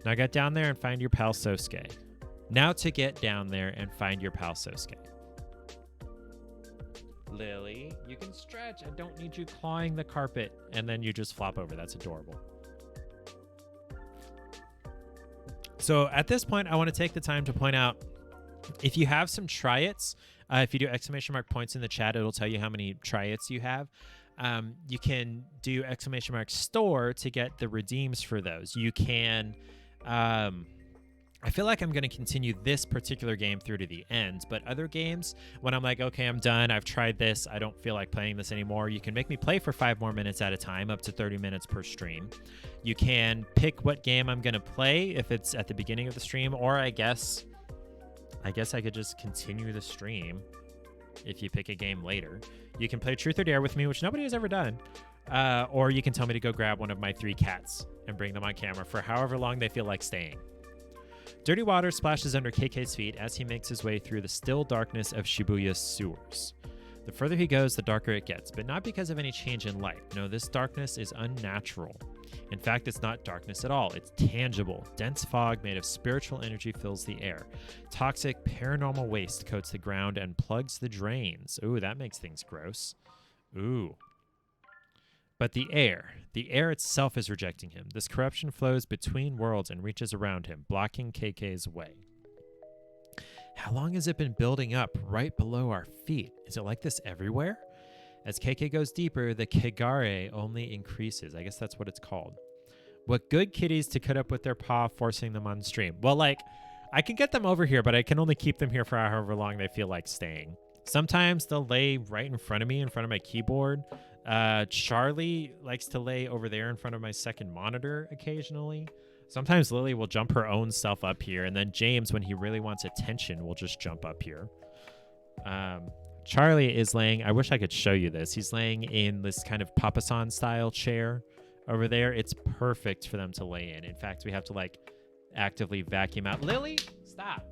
Now get down there and find your pal Sosuke. Now to get down there and find your pal Sosuke. Lily, you can stretch. I don't need you clawing the carpet. And then you just flop over. That's adorable. So at this point, I want to take the time to point out, if you have some try-its, if you do exclamation mark points in the chat, it'll tell you how many try-its you have. You can do exclamation mark store to get the redeems for those. You can, I feel like I'm going to continue this particular game through to the end, but other games, when I'm like, okay, I'm done, I've tried this, I don't feel like playing this anymore, you can make me play for 5 more minutes at a time, up to 30 minutes per stream. You can pick what game I'm going to play if it's at the beginning of the stream, or I guess I could just continue the stream if you pick a game later. You can play Truth or Dare with me, which nobody has ever done, or you can tell me to go grab one of my 3 cats and bring them on camera for however long they feel like staying. Dirty water splashes under KK's feet as he makes his way through the still darkness of Shibuya's sewers. The further he goes, the darker it gets, but not because of any change in light. No, this darkness is unnatural. In fact, it's not darkness at all. It's tangible. Dense fog made of spiritual energy fills the air. Toxic paranormal waste coats the ground and plugs the drains. Ooh, that makes things gross. Ooh. But the air itself is rejecting him. This corruption flows between worlds and reaches around him, blocking KK's way. How long has it been building up right below our feet? Is it like this everywhere? As KK goes deeper, the Kegare only increases. I guess that's what it's called. What good kitties to cut up with their paw, forcing them on stream. Well, like, I can get them over here, but I can only keep them here for however long they feel like staying. Sometimes they'll lay right in front of me, in front of my keyboard. Charlie likes to lay over there in front of my second monitor occasionally. Sometimes Lily will jump her own self up here, and then James, when he really wants attention, will just jump up here. Charlie is laying, I wish I could show you this. He's laying in this kind of Papasan style chair over there. It's perfect for them to lay in. In fact, we have to like actively vacuum out. Lily, stop.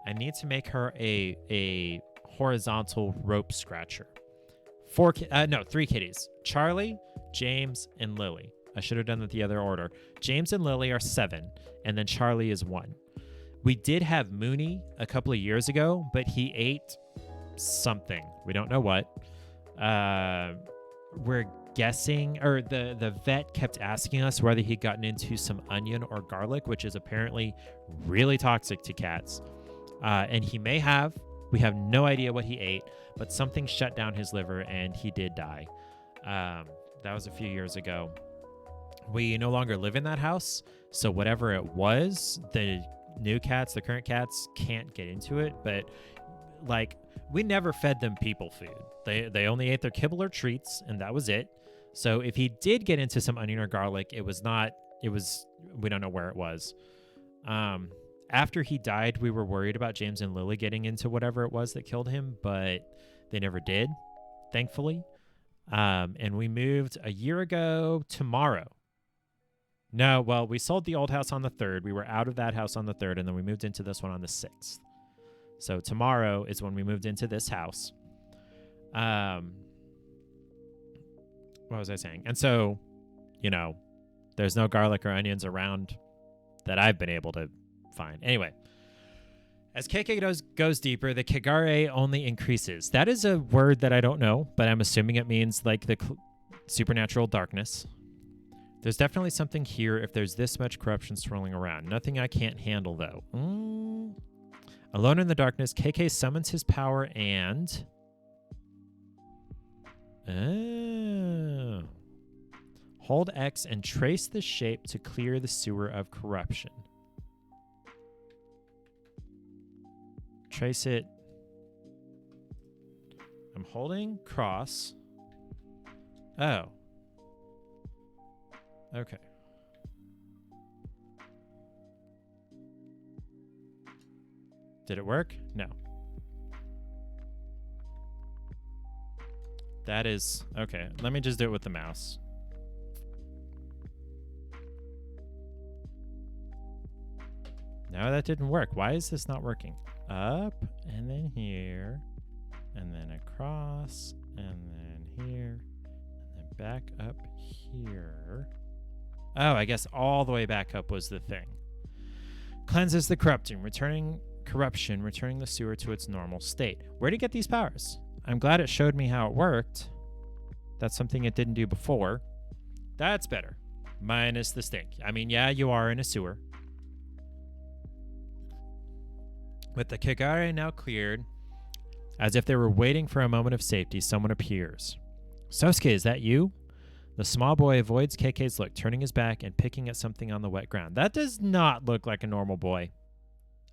I need to make her a horizontal rope scratcher. 3 kitties. Charlie, James, and Lily. I should have done that the other order. James and Lily are 7, and then Charlie is 1. We did have Mooney a couple of years ago, but he ate something. We don't know what. We're guessing, or the vet kept asking us whether he'd gotten into some onion or garlic, which is apparently really toxic to cats. And he may have. We have no idea what he ate, but something shut down his liver and he did die. That was a few years ago. We no longer live in that house, so whatever it was, the new cats, the current cats, can't get into it. But like, we never fed them people food. They only ate their kibble or treats, and that was it. So if he did get into some onion or garlic, we don't know where it was. After he died, we were worried about James and Lily getting into whatever it was that killed him, but they never did, thankfully. And we moved a year ago tomorrow. No, well, we sold the old house on the 3rd. We were out of that house on the 3rd, and then we moved into this one on the 6th. So tomorrow is when we moved into this house. What was I saying? And so, there's no garlic or onions around that I've been able to find. Anyway, as KK goes deeper, the Kigare only increases. That is a word that I don't know, but I'm assuming it means like the supernatural darkness. There's definitely something here if there's this much corruption swirling around. Nothing I can't handle, though. Alone in the darkness, KK summons his power and... Hold X and trace the shape to clear the sewer of corruption. Trace it. I'm holding cross. Oh. Okay. Did it work? No. That is... Okay, let me just do it with the mouse. No, that didn't work. Why is this not working? Up, and then here, and then across, and then here, and then back up here. Oh, I guess all the way back up was the thing. Cleanses the corruption, returning the sewer to its normal state. Where did it get these powers? I'm glad it showed me how it worked. That's something it didn't do before. That's better. Minus the stink. I mean, yeah, you are in a sewer. With the Kigare now cleared, as if they were waiting for a moment of safety, someone appears. Sosuke, is that you? The small boy avoids KK's look, turning his back and picking at something on the wet ground. That does not look like a normal boy.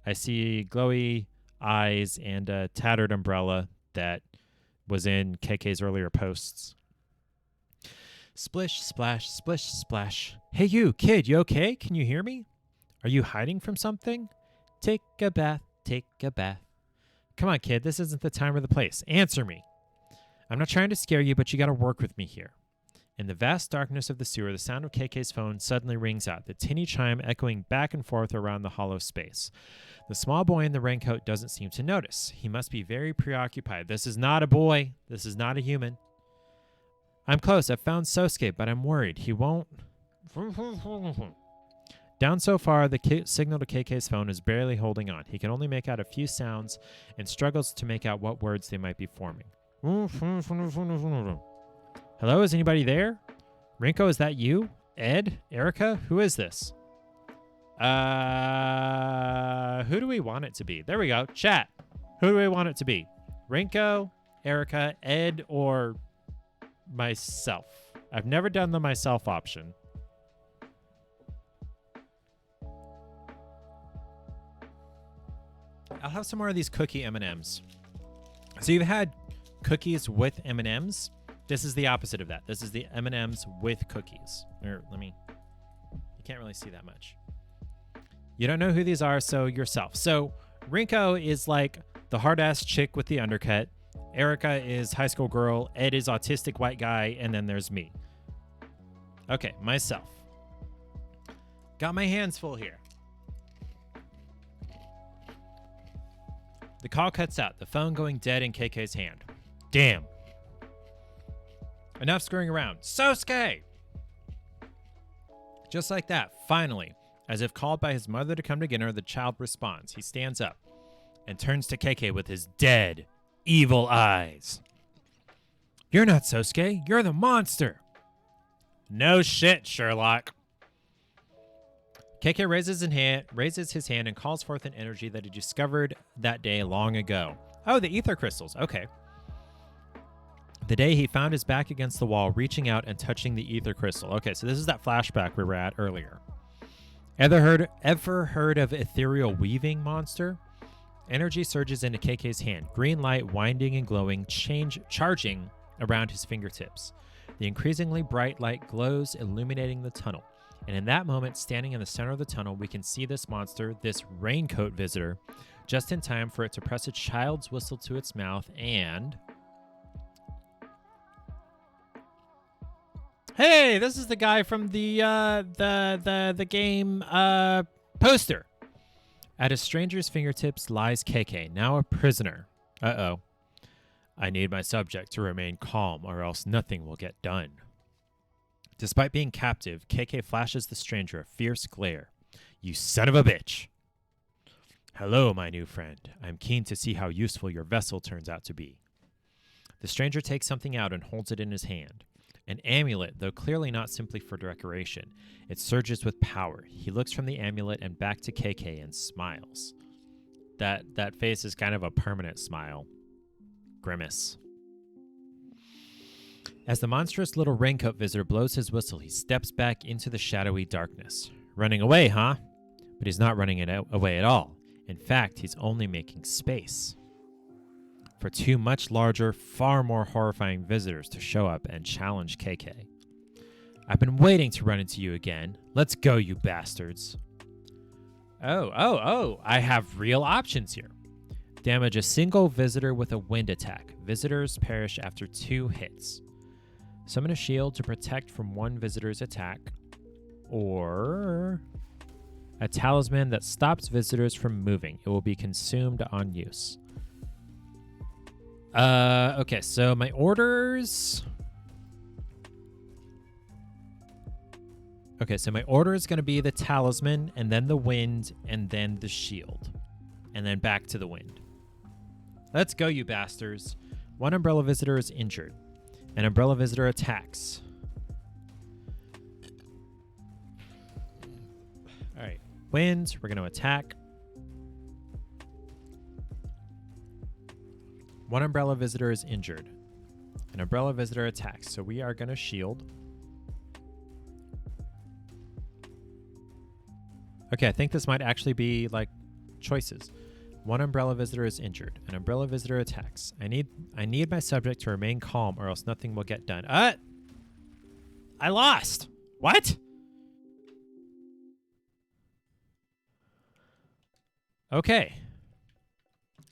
I see glowy eyes and a tattered umbrella that was in KK's earlier posts. Splish, splash, splish, splash. Hey you, kid, you okay? Can you hear me? Are you hiding from something? Take a bath. Take a bath. Come on, kid. This isn't the time or the place. Answer me. I'm not trying to scare you, but you got to work with me here. In the vast darkness of the sewer, the sound of KK's phone suddenly rings out, the tinny chime echoing back and forth around the hollow space. The small boy in the raincoat doesn't seem to notice. He must be very preoccupied. This is not a boy. This is not a human. I'm close. I've found Sosuke, but I'm worried. He won't... Down so far, the signal to KK's phone is barely holding on. He can only make out a few sounds and struggles to make out what words they might be forming. Hello, is anybody there? Rinko, is that you? Ed? Erica? Who is this? Who do we want it to be? There we go. Chat. Who do we want it to be? Rinko, Erica, Ed, or myself? I've never done the myself option. I'll have some more of these cookie M&Ms. So you've had cookies with M&Ms. This is the opposite of that. This is the M&Ms with cookies. You can't really see that much. You don't know who these are, so yourself. So Rinko is like the hard-ass chick with the undercut. Erica is high school girl. Ed is autistic white guy. And then there's me. Okay, myself. Got my hands full here. The call cuts out, the phone going dead in KK's hand. Damn. Enough screwing around. Sosuke! Just like that, finally, as if called by his mother to come to dinner, the child responds. He stands up and turns to KK with his dead, evil eyes. You're not Sosuke. You're the monster. No shit, Sherlock. KK raises his hand and calls forth an energy that he discovered that day long ago. Oh, the ether crystals. Okay. The day he found his back against the wall, reaching out and touching the ether crystal. Okay, so this is that flashback we were at earlier. Ever heard of ethereal weaving, monster? Energy surges into KK's hand, green light winding and glowing, charging around his fingertips. The increasingly bright light glows, illuminating the tunnel. And in that moment, standing in the center of the tunnel, we can see this monster, this raincoat visitor, just in time for it to press a child's whistle to its mouth and... Hey, this is the guy from the game poster. At a stranger's fingertips lies KK, now a prisoner. Uh-oh. I need my subject to remain calm, or else nothing will get done. Despite being captive, KK flashes the stranger a fierce glare. You son of a bitch! Hello, my new friend. I'm keen to see how useful your vessel turns out to be. The stranger takes something out and holds it in his hand. An amulet, though clearly not simply for decoration. It surges with power. He looks from the amulet and back to KK and smiles. That face is kind of a permanent smile. Grimace. As the monstrous little raincoat visitor blows his whistle, he steps back into the shadowy darkness. Running away, huh? But he's not running away at all. In fact, he's only making space for two much larger, far more horrifying visitors to show up and challenge KK. I've been waiting to run into you again. Let's go, you bastards. Oh, I have real options here. Damage a single visitor with a wind attack. Visitors perish after 2 hits. Summon a shield to protect from one visitor's attack. Or a talisman that stops visitors from moving. It will be consumed on use. Okay, so my orders... Okay, so my order is going to be the talisman, and then the wind, and then the shield. And then back to the wind. Let's go, you bastards. One umbrella visitor is injured. An umbrella visitor attacks. Alright, wind, we're going to attack. One umbrella visitor is injured. An umbrella visitor attacks, so we are going to shield. Okay, I think this might actually be, like, choices. One umbrella visitor is injured. An umbrella visitor attacks. I need my subject to remain calm or else nothing will get done. I lost. What? Okay.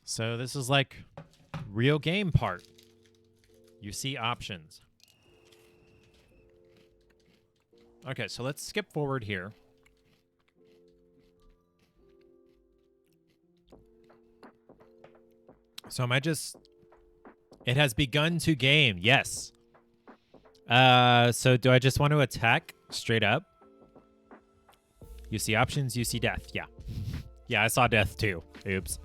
So this is like real game part. You see options. Okay, so let's skip forward here. So am I just... It has begun to game. Yes. So do I just want to attack straight up? You see options, you see death. Yeah. Yeah, I saw death too. Oops.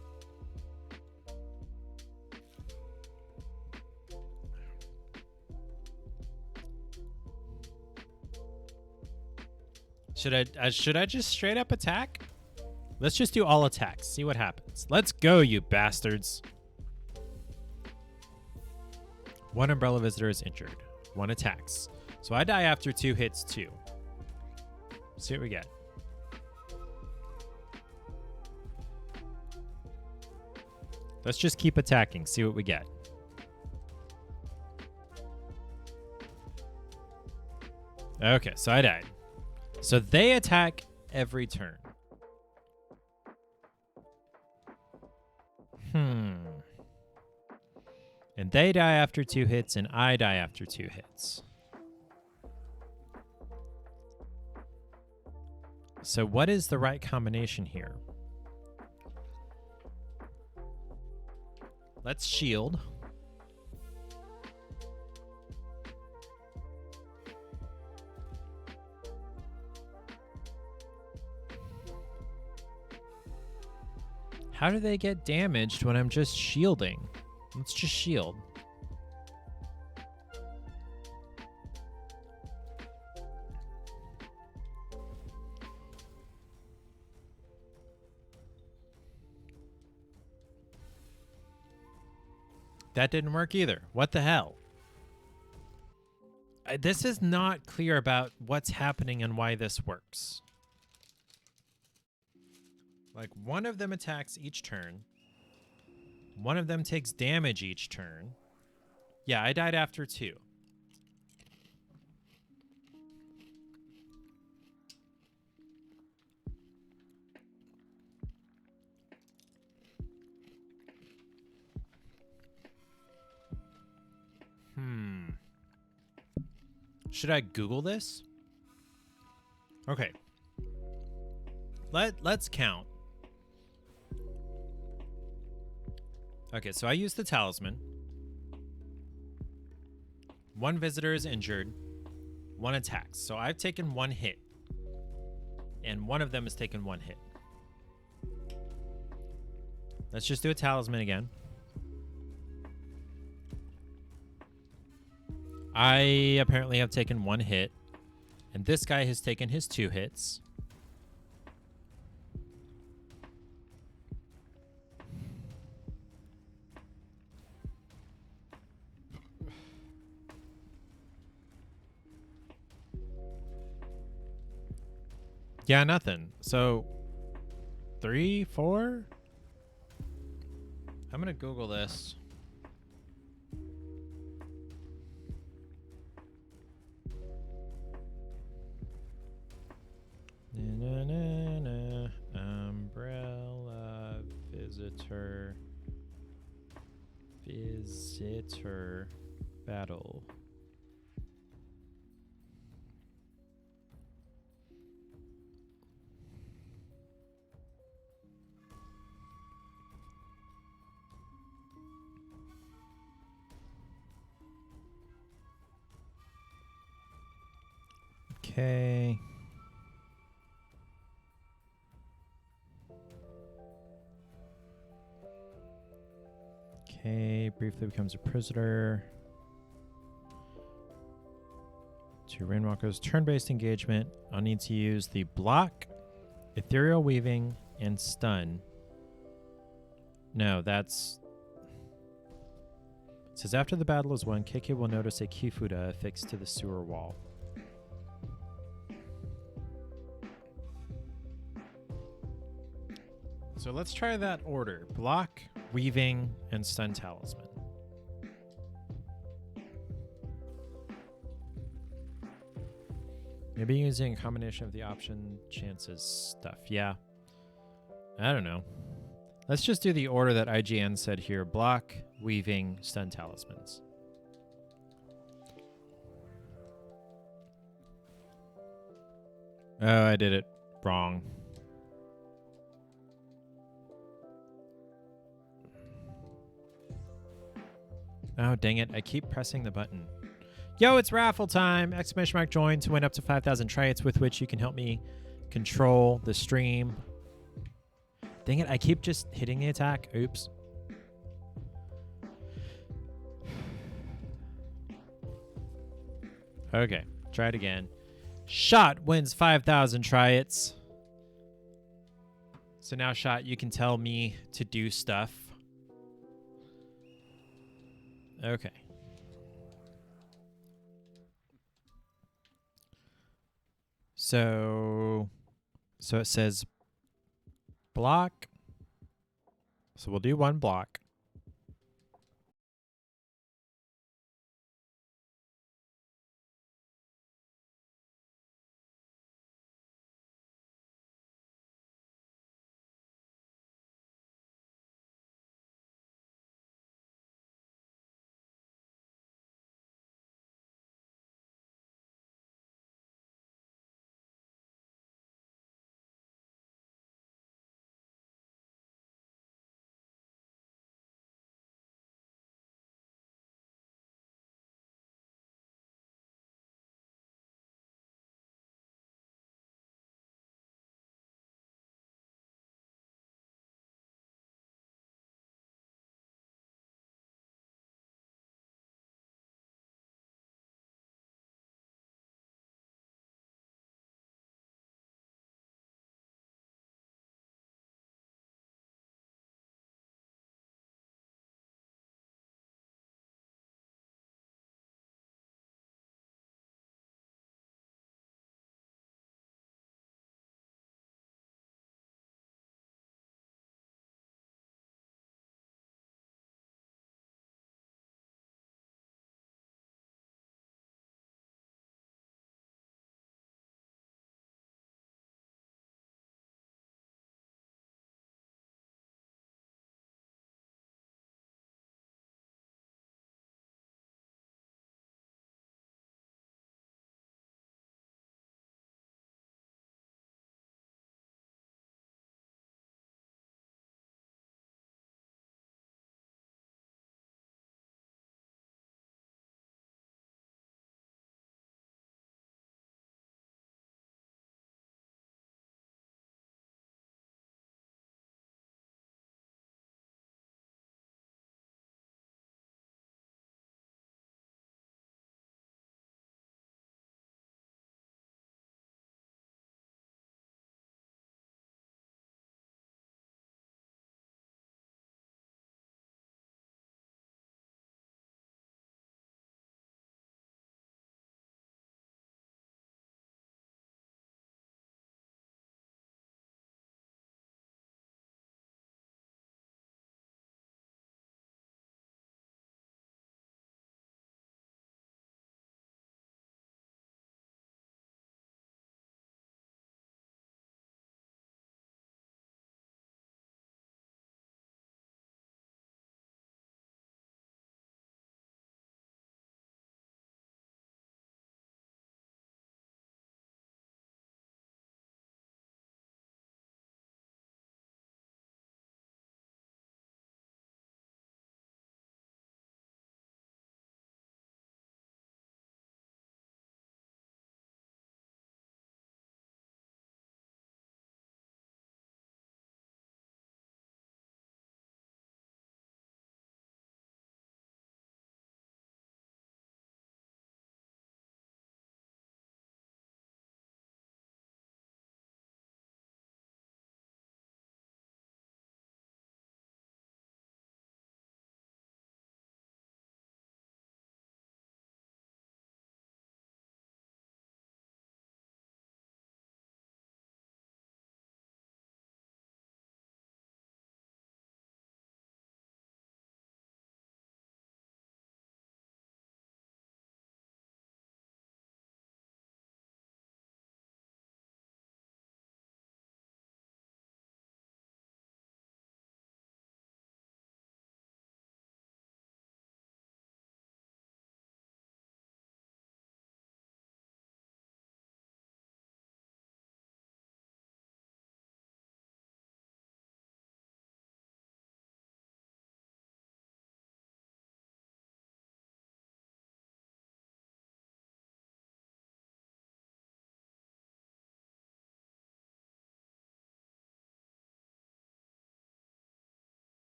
Should I just straight up attack? Let's just do all attacks. See what happens. Let's go, you bastards. One umbrella visitor is injured. One attacks. So I die after 2 hits too. See what we get. Let's just keep attacking. See what we get. Okay, so I died. So they attack every turn. And they die after 2 hits, and I die after 2 hits. So what is the right combination here? Let's shield. How do they get damaged when I'm just shielding? Let's just shield. That didn't work either. What the hell? This is not clear about what's happening and why this works. Like, one of them attacks each turn. One of them takes damage each turn. Yeah, I died after 2. Should I Google this? Okay. Let's count. Okay, so I used the talisman. 1 visitor is injured. 1 attacks. So I've taken 1 hit. And one of them has taken 1 hit. Let's just do a talisman again. I apparently have taken 1 hit. And this guy has taken his 2 hits. Yeah, nothing. So 3, 4? I'm gonna Google this. Umbrella visitor battle. Okay. Okay, briefly becomes a prisoner. 2 Rainwalkers. Turn-based engagement. I'll need to use the block, ethereal weaving, and stun. No, that's... It says after the battle is won, Keke will notice a Kifuda affixed to the sewer wall. So let's try that order. Block, weaving, and stun talisman. Maybe using a combination of the option chances stuff. Yeah. I don't know. Let's just do the order that IGN said here. Block, weaving, stun talismans. Oh, I did it wrong. Oh, dang it. I keep pressing the button. Yo, it's raffle time! Exclamation mark join to win up to 5,000 triets with which you can help me control the stream. Dang it, I keep just hitting the attack. Oops. Okay, try it again. Shot wins 5,000 triets. So now, Shot, you can tell me to do stuff. Okay. So it says block. So we'll do 1 block.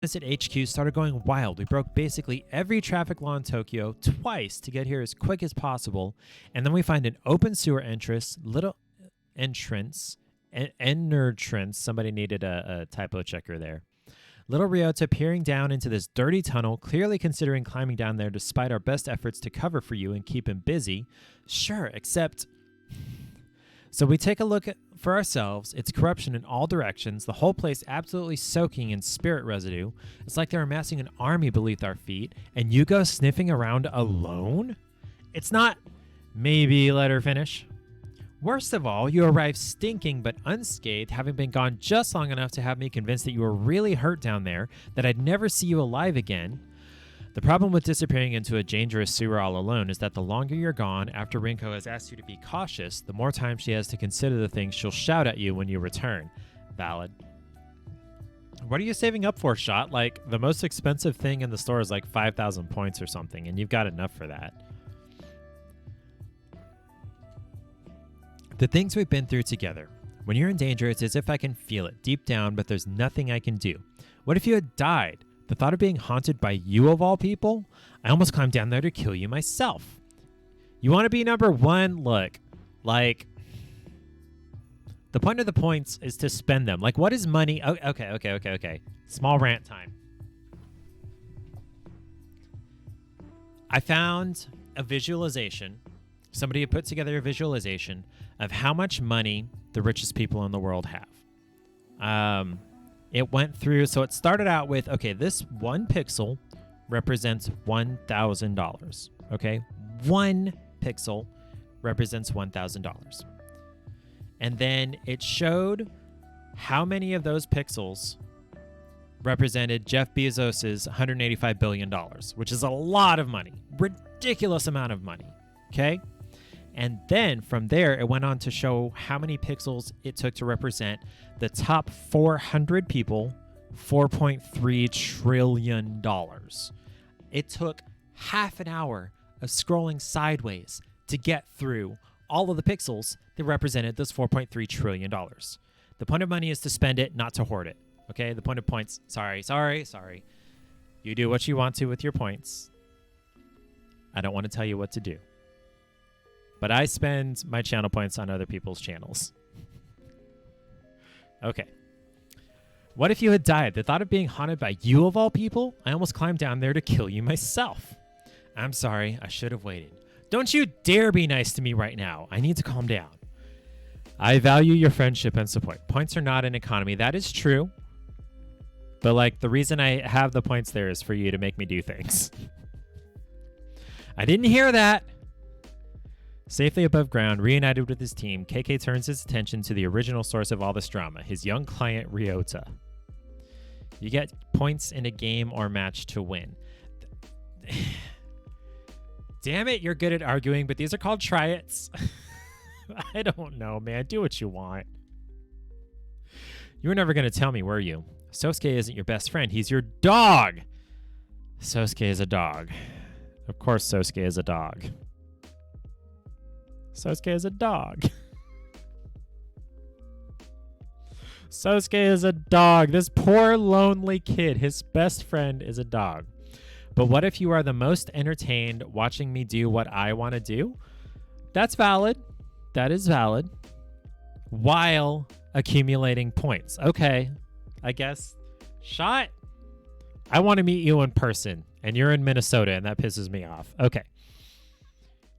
at HQ started going wild. We broke basically every traffic law in Tokyo twice to get here as quick as possible, and then we find an open sewer entrance, somebody needed a typo checker there. Little Ryota peering down into this dirty tunnel, clearly considering climbing down there despite our best efforts to cover for you and keep him busy. Sure, except... So we take a look for ourselves. It's corruption in all directions. The whole place absolutely soaking in spirit residue. It's like they're amassing an army beneath our feet, and you go sniffing around alone? It's not... Maybe let her finish. Worst of all, you arrive stinking but unscathed, having been gone just long enough to have me convinced that you were really hurt down there, that I'd never see you alive again. The problem with disappearing into a dangerous sewer all alone is that the longer you're gone, after Rinko has asked you to be cautious, the more time she has to consider the things she'll shout at you when you return. Valid. What are you saving up for, Shot? Like, the most expensive thing in the store is like 5,000 points or something, and you've got enough for that. The things we've been through together. When you're in danger, it's as if I can feel it deep down, but there's nothing I can do. What if you had died? The thought of being haunted by you of all people? I almost climbed down there to kill you myself. You want to be number one? Look, like, the point of the points is to spend them. Like, what is money? Oh, okay. Small rant time. I found a visualization. Somebody had put together a visualization of how much money the richest people in the world have. It went through, so it started out with, okay, this one pixel represents $1,000. Okay, one pixel represents $1,000. And then it showed how many of those pixels represented Jeff Bezos's $185 billion, which is a lot of money, ridiculous amount of money. Okay. And then from there, it went on to show how many pixels it took to represent the top 400 people, $4.3 trillion. It took half an hour of scrolling sideways to get through all of the pixels that represented those $4.3 trillion. The point of money is to spend it, not to hoard it. Okay? The point of points, sorry. You do what you want to with your points. I don't want to tell you what to do. But I spend my channel points on other people's channels. Okay. What if you had died? The thought of being haunted by you of all people? I almost climbed down there to kill you myself. I'm sorry. I should have waited. Don't you dare be nice to me right now. I need to calm down. I value your friendship and support. Points are not an economy. That is true. But, like, the reason I have the points there is for you to make me do things. I didn't hear that. Safely above ground, reunited with his team, KK turns his attention to the original source of all this drama, his young client, Ryota. You get points in a game or match to win. Damn it, you're good at arguing, but these are called try-its. I don't know, man. Do what you want. You were never going to tell me, were you? Sosuke isn't your best friend. He's your dog. Sosuke is a dog. Of course Sosuke is a dog. Sosuke is a dog. Sosuke is a dog. This poor lonely kid. His best friend is a dog. But what if you are the most entertained watching me do what I want to do? That's valid. That is valid. While accumulating points. Okay. I guess. Shot. I want to meet you in person. And you're in Minnesota and that pisses me off. Okay.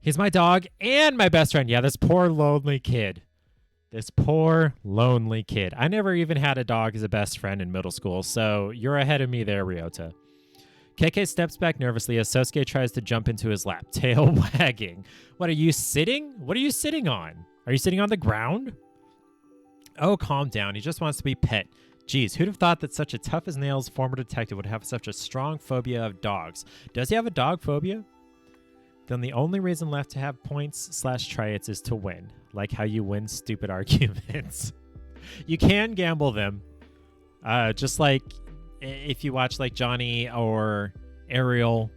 He's my dog and my best friend. Yeah, this poor lonely kid. This poor lonely kid. I never even had a dog as a best friend in middle school, so you're ahead of me there, Ryota. KK steps back nervously as Sosuke tries to jump into his lap, tail wagging. What, are you sitting? What are you sitting on? Are you sitting on the ground? Oh, calm down. He just wants to be pet. Geez, who'd have thought that such a tough-as-nails former detective would have such a strong phobia of dogs? Does he have a dog phobia? Then the only reason left to have points/try-its is to win. Like how you win stupid arguments. You can gamble them. Just like if you watch like Johnny or Ariel.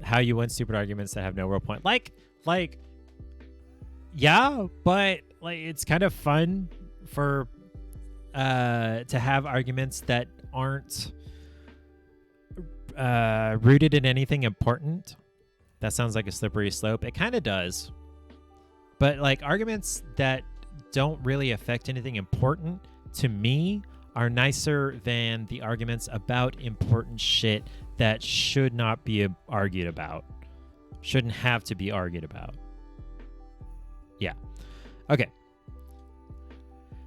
How you win stupid arguments that have no real point. Like, yeah, but like it's kind of fun for to have arguments that aren't rooted in anything important. That sounds like a slippery slope. It kind of does. But like arguments that don't really affect anything important to me are nicer than the arguments about important shit that should not be argued about. Shouldn't have to be argued about. Yeah. Okay.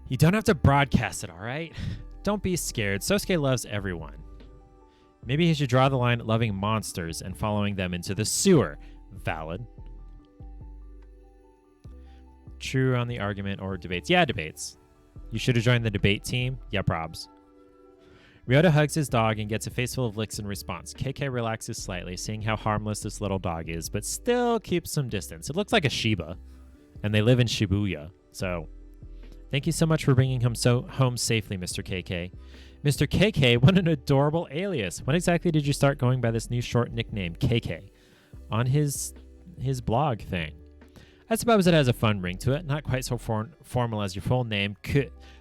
You don't have to broadcast it, all right? Don't be scared. Sosuke loves everyone. Maybe he should draw the line at loving monsters and following them into the sewer. Valid. True on the argument or debates. Yeah, debates. You should have joined the debate team. Yeah, probs. Ryota hugs his dog and gets a face full of licks in response. KK relaxes slightly, seeing how harmless this little dog is, but still keeps some distance. It looks like a Shiba, and they live in Shibuya, so... Thank you so much for bringing him home safely, Mr. KK. Mr. KK, what an adorable alias. When exactly did you start going by this new short nickname, KK? On his blog thing. I suppose it has a fun ring to it, not quite so formal as your full name.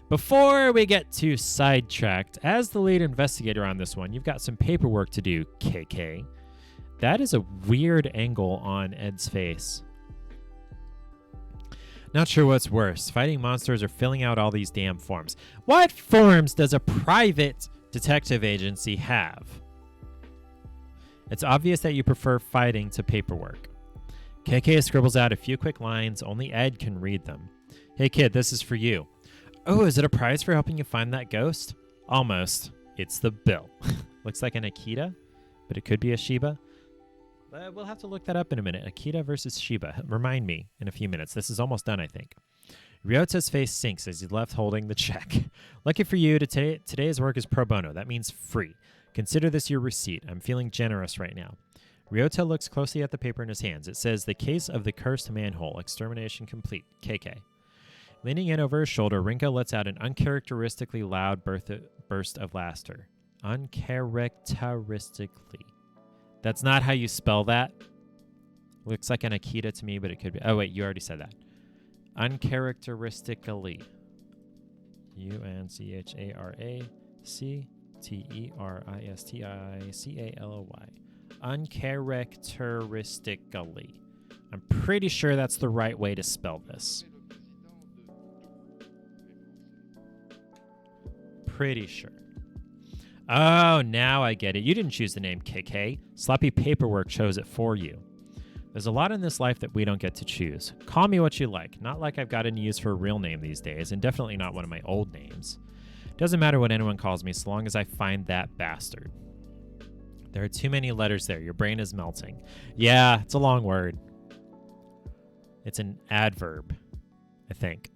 Before we get too sidetracked, as the lead investigator on this one, you've got some paperwork to do, KK. That is a weird angle on Ed's face. Not sure what's worse, fighting monsters or filling out all these damn forms. What forms does a private detective agency have? It's obvious that you prefer fighting to paperwork. KK scribbles out a few quick lines. Only Ed can read them. Hey kid, this is for you. Oh, is it a prize for helping you find that ghost? Almost. It's the bill. Looks like an Akita, but it could be a Shiba. But we'll have to look that up in a minute. Akita versus Shiba. Remind me in a few minutes. This is almost done, I think. Ryota's face sinks as he's left holding the check. Lucky for you, today's work is pro bono. That means free. Consider this your receipt. I'm feeling generous right now. Ryota looks closely at the paper in his hands. It says, The Case of the Cursed Manhole. Extermination complete. KK. Leaning in over his shoulder, Rinko lets out an uncharacteristically loud burst of laughter. Uncharacteristically. That's not how you spell that. Looks like an Akita to me, but it could be. Oh, wait, you already said that. Uncharacteristically. Uncharacteristically. Uncharacteristically. I'm pretty sure that's the right way to spell this. Pretty sure. Oh, now I get it. You didn't choose the name KK. Sloppy paperwork chose it for you. There's a lot in this life that we don't get to choose. Call me what you like. Not like I've got any use for a real name these days, and definitely not one of my old names. Doesn't matter what anyone calls me so long as I find that bastard. There are too many letters there. Your brain is melting. Yeah, it's a long word. It's an adverb, I think.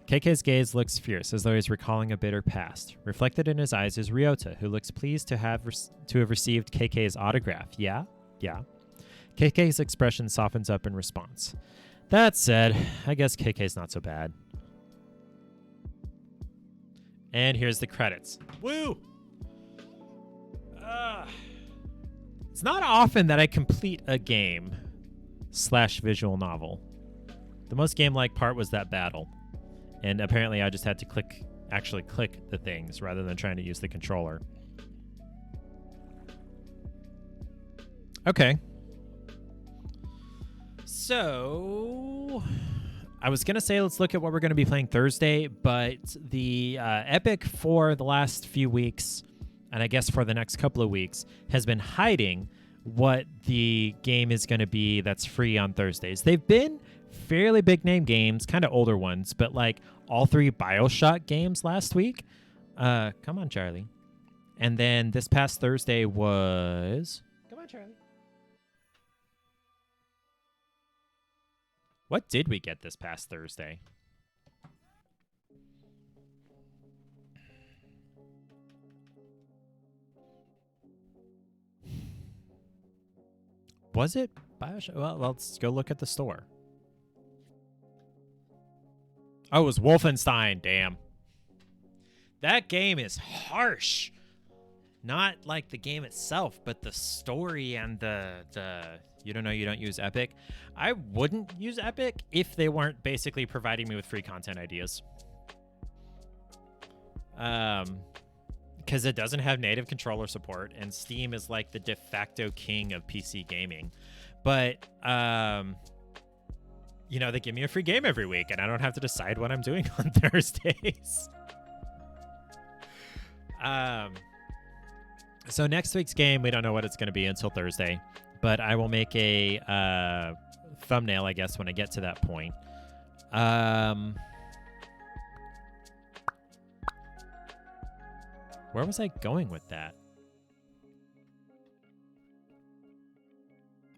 KK's gaze looks fierce, as though he's recalling a bitter past. Reflected in his eyes is Ryota, who looks pleased to have received KK's autograph. Yeah? Yeah. KK's expression softens up in response. That said, I guess KK's not so bad. And here's the credits. Woo! It's not often that I complete a game / visual novel. The most game-like part was that battle. And apparently I just had to actually click the things rather than trying to use the controller. Okay. So, I was going to say let's look at what we're going to be playing Thursday, but the Epic for the last few weeks, and I guess for the next couple of weeks, has been hiding what the game is going to be that's free on Thursdays. They've been fairly big name games, kind of older ones, but like all 3 Bioshock games last week. Come on, Charlie. And then this past Thursday was... Come on, Charlie. What did we get this past Thursday? Was it Bioshock? Well, let's go look at the store. Oh, it was Wolfenstein. Damn. That game is harsh. Not like the game itself, but the story and the you don't use Epic. I wouldn't use Epic if they weren't basically providing me with free content ideas. because it doesn't have native controller support, and Steam is like the de facto king of PC gaming. But you know, they give me a free game every week, and I don't have to decide what I'm doing on Thursdays. So next week's game, we don't know what it's going to be until Thursday, but I will make a thumbnail, I guess, when I get to that point. Where was I going with that?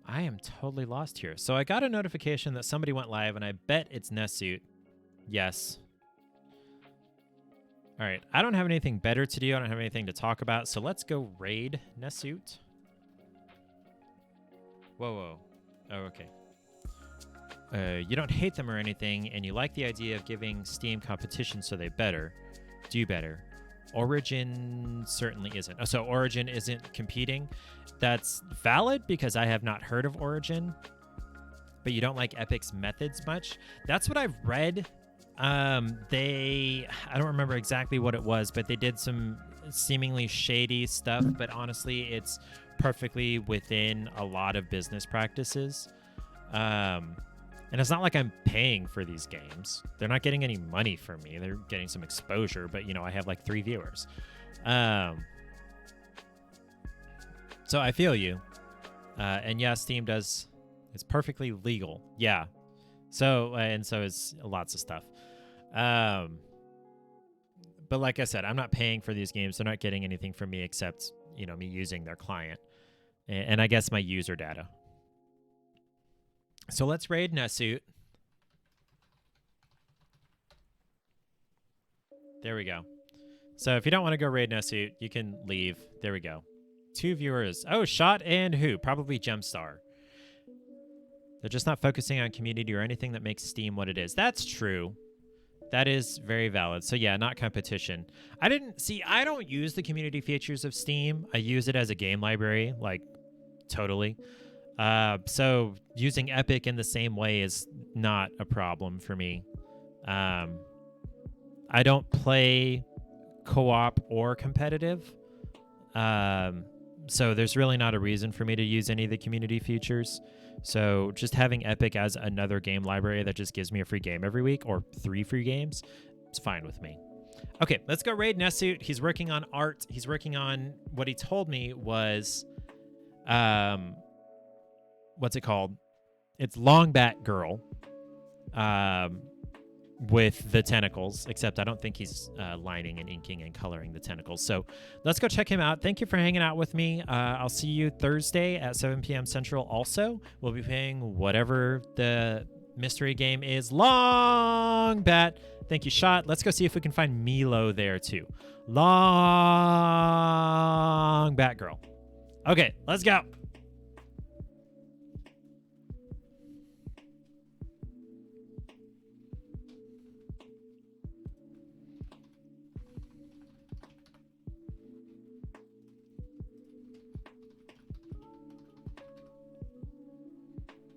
I am totally lost here. So I got a notification that somebody went live, and I bet it's Nessuit. Yes. All right. I don't have anything better to do. I don't have anything to talk about. So let's go raid Nessuit. Whoa. Oh, okay. You don't hate them or anything, and you like the idea of giving Steam competition so they do better. Origin certainly isn't. Oh, so Origin isn't competing. That's valid because I have not heard of Origin, but you don't like Epic's methods much. That's what I've read. I don't remember exactly what it was, but they did some seemingly shady stuff, but honestly, it's perfectly within a lot of business practices. And it's not like I'm paying for these games. They're not getting any money from me. They're getting some exposure, but, you know, I have like 3 viewers. So I feel you. And yeah, Steam it's perfectly legal. Yeah. So, and so is lots of stuff. But like I said, I'm not paying for these games. They're not getting anything from me except, you know, me using their client. And I guess my user data. So let's raid Nessuit. There we go. So if you don't want to go raid Nessuit, you can leave. There we go. 2 viewers. Oh, Shot and who? Probably Gemstar. They're just not focusing on community or anything that makes Steam what it is. That's true. That is very valid. So yeah, not competition. I don't use the community features of Steam. I use it as a game library, like totally. So using Epic in the same way is not a problem for me. I don't play co-op or competitive. So there's really not a reason for me to use any of the community features. So just having Epic as another game library that just gives me a free game every week or 3 free games, it's fine with me. Okay, let's go raid Nessuit. He's working on art. He's working on what he told me was, what's it called? It's Longbat Girl with the tentacles, except I don't think he's lining and inking and coloring the tentacles. So let's go check him out. Thank you for hanging out with me. I'll see you Thursday at 7 p.m. Central also. We'll be playing whatever the mystery game is. Longbat. Thank you, Shot. Let's go see if we can find Milo there too. Longbat Girl. Okay, let's go.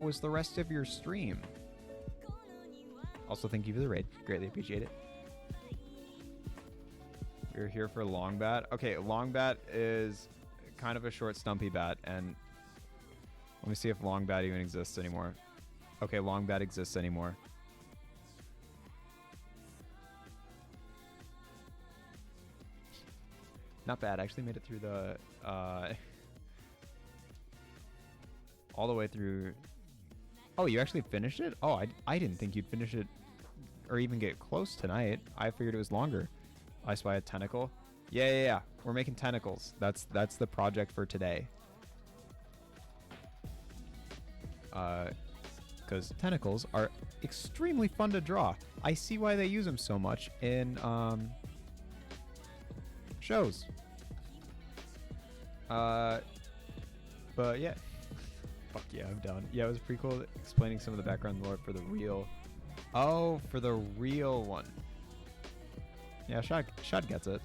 Was the rest of your stream? Also, thank you for the raid. Greatly appreciate it. We're here for Longbat. Okay, Longbat is kind of a short, stumpy bat, and let me see if Longbat even exists anymore. Okay, Longbat exists anymore. Not bad. I actually made it through the all the way through. Oh, you actually finished it? Oh, I didn't think you'd finish it or even get close tonight. I figured it was longer. I spy a tentacle. Yeah. We're making tentacles. That's the project for today. Because tentacles are extremely fun to draw. I see why they use them so much in shows. But yeah. Fuck yeah, I'm done. Yeah, it was pretty cool explaining some of the background lore for the real. Oh, for the real one. Yeah, Shad gets it.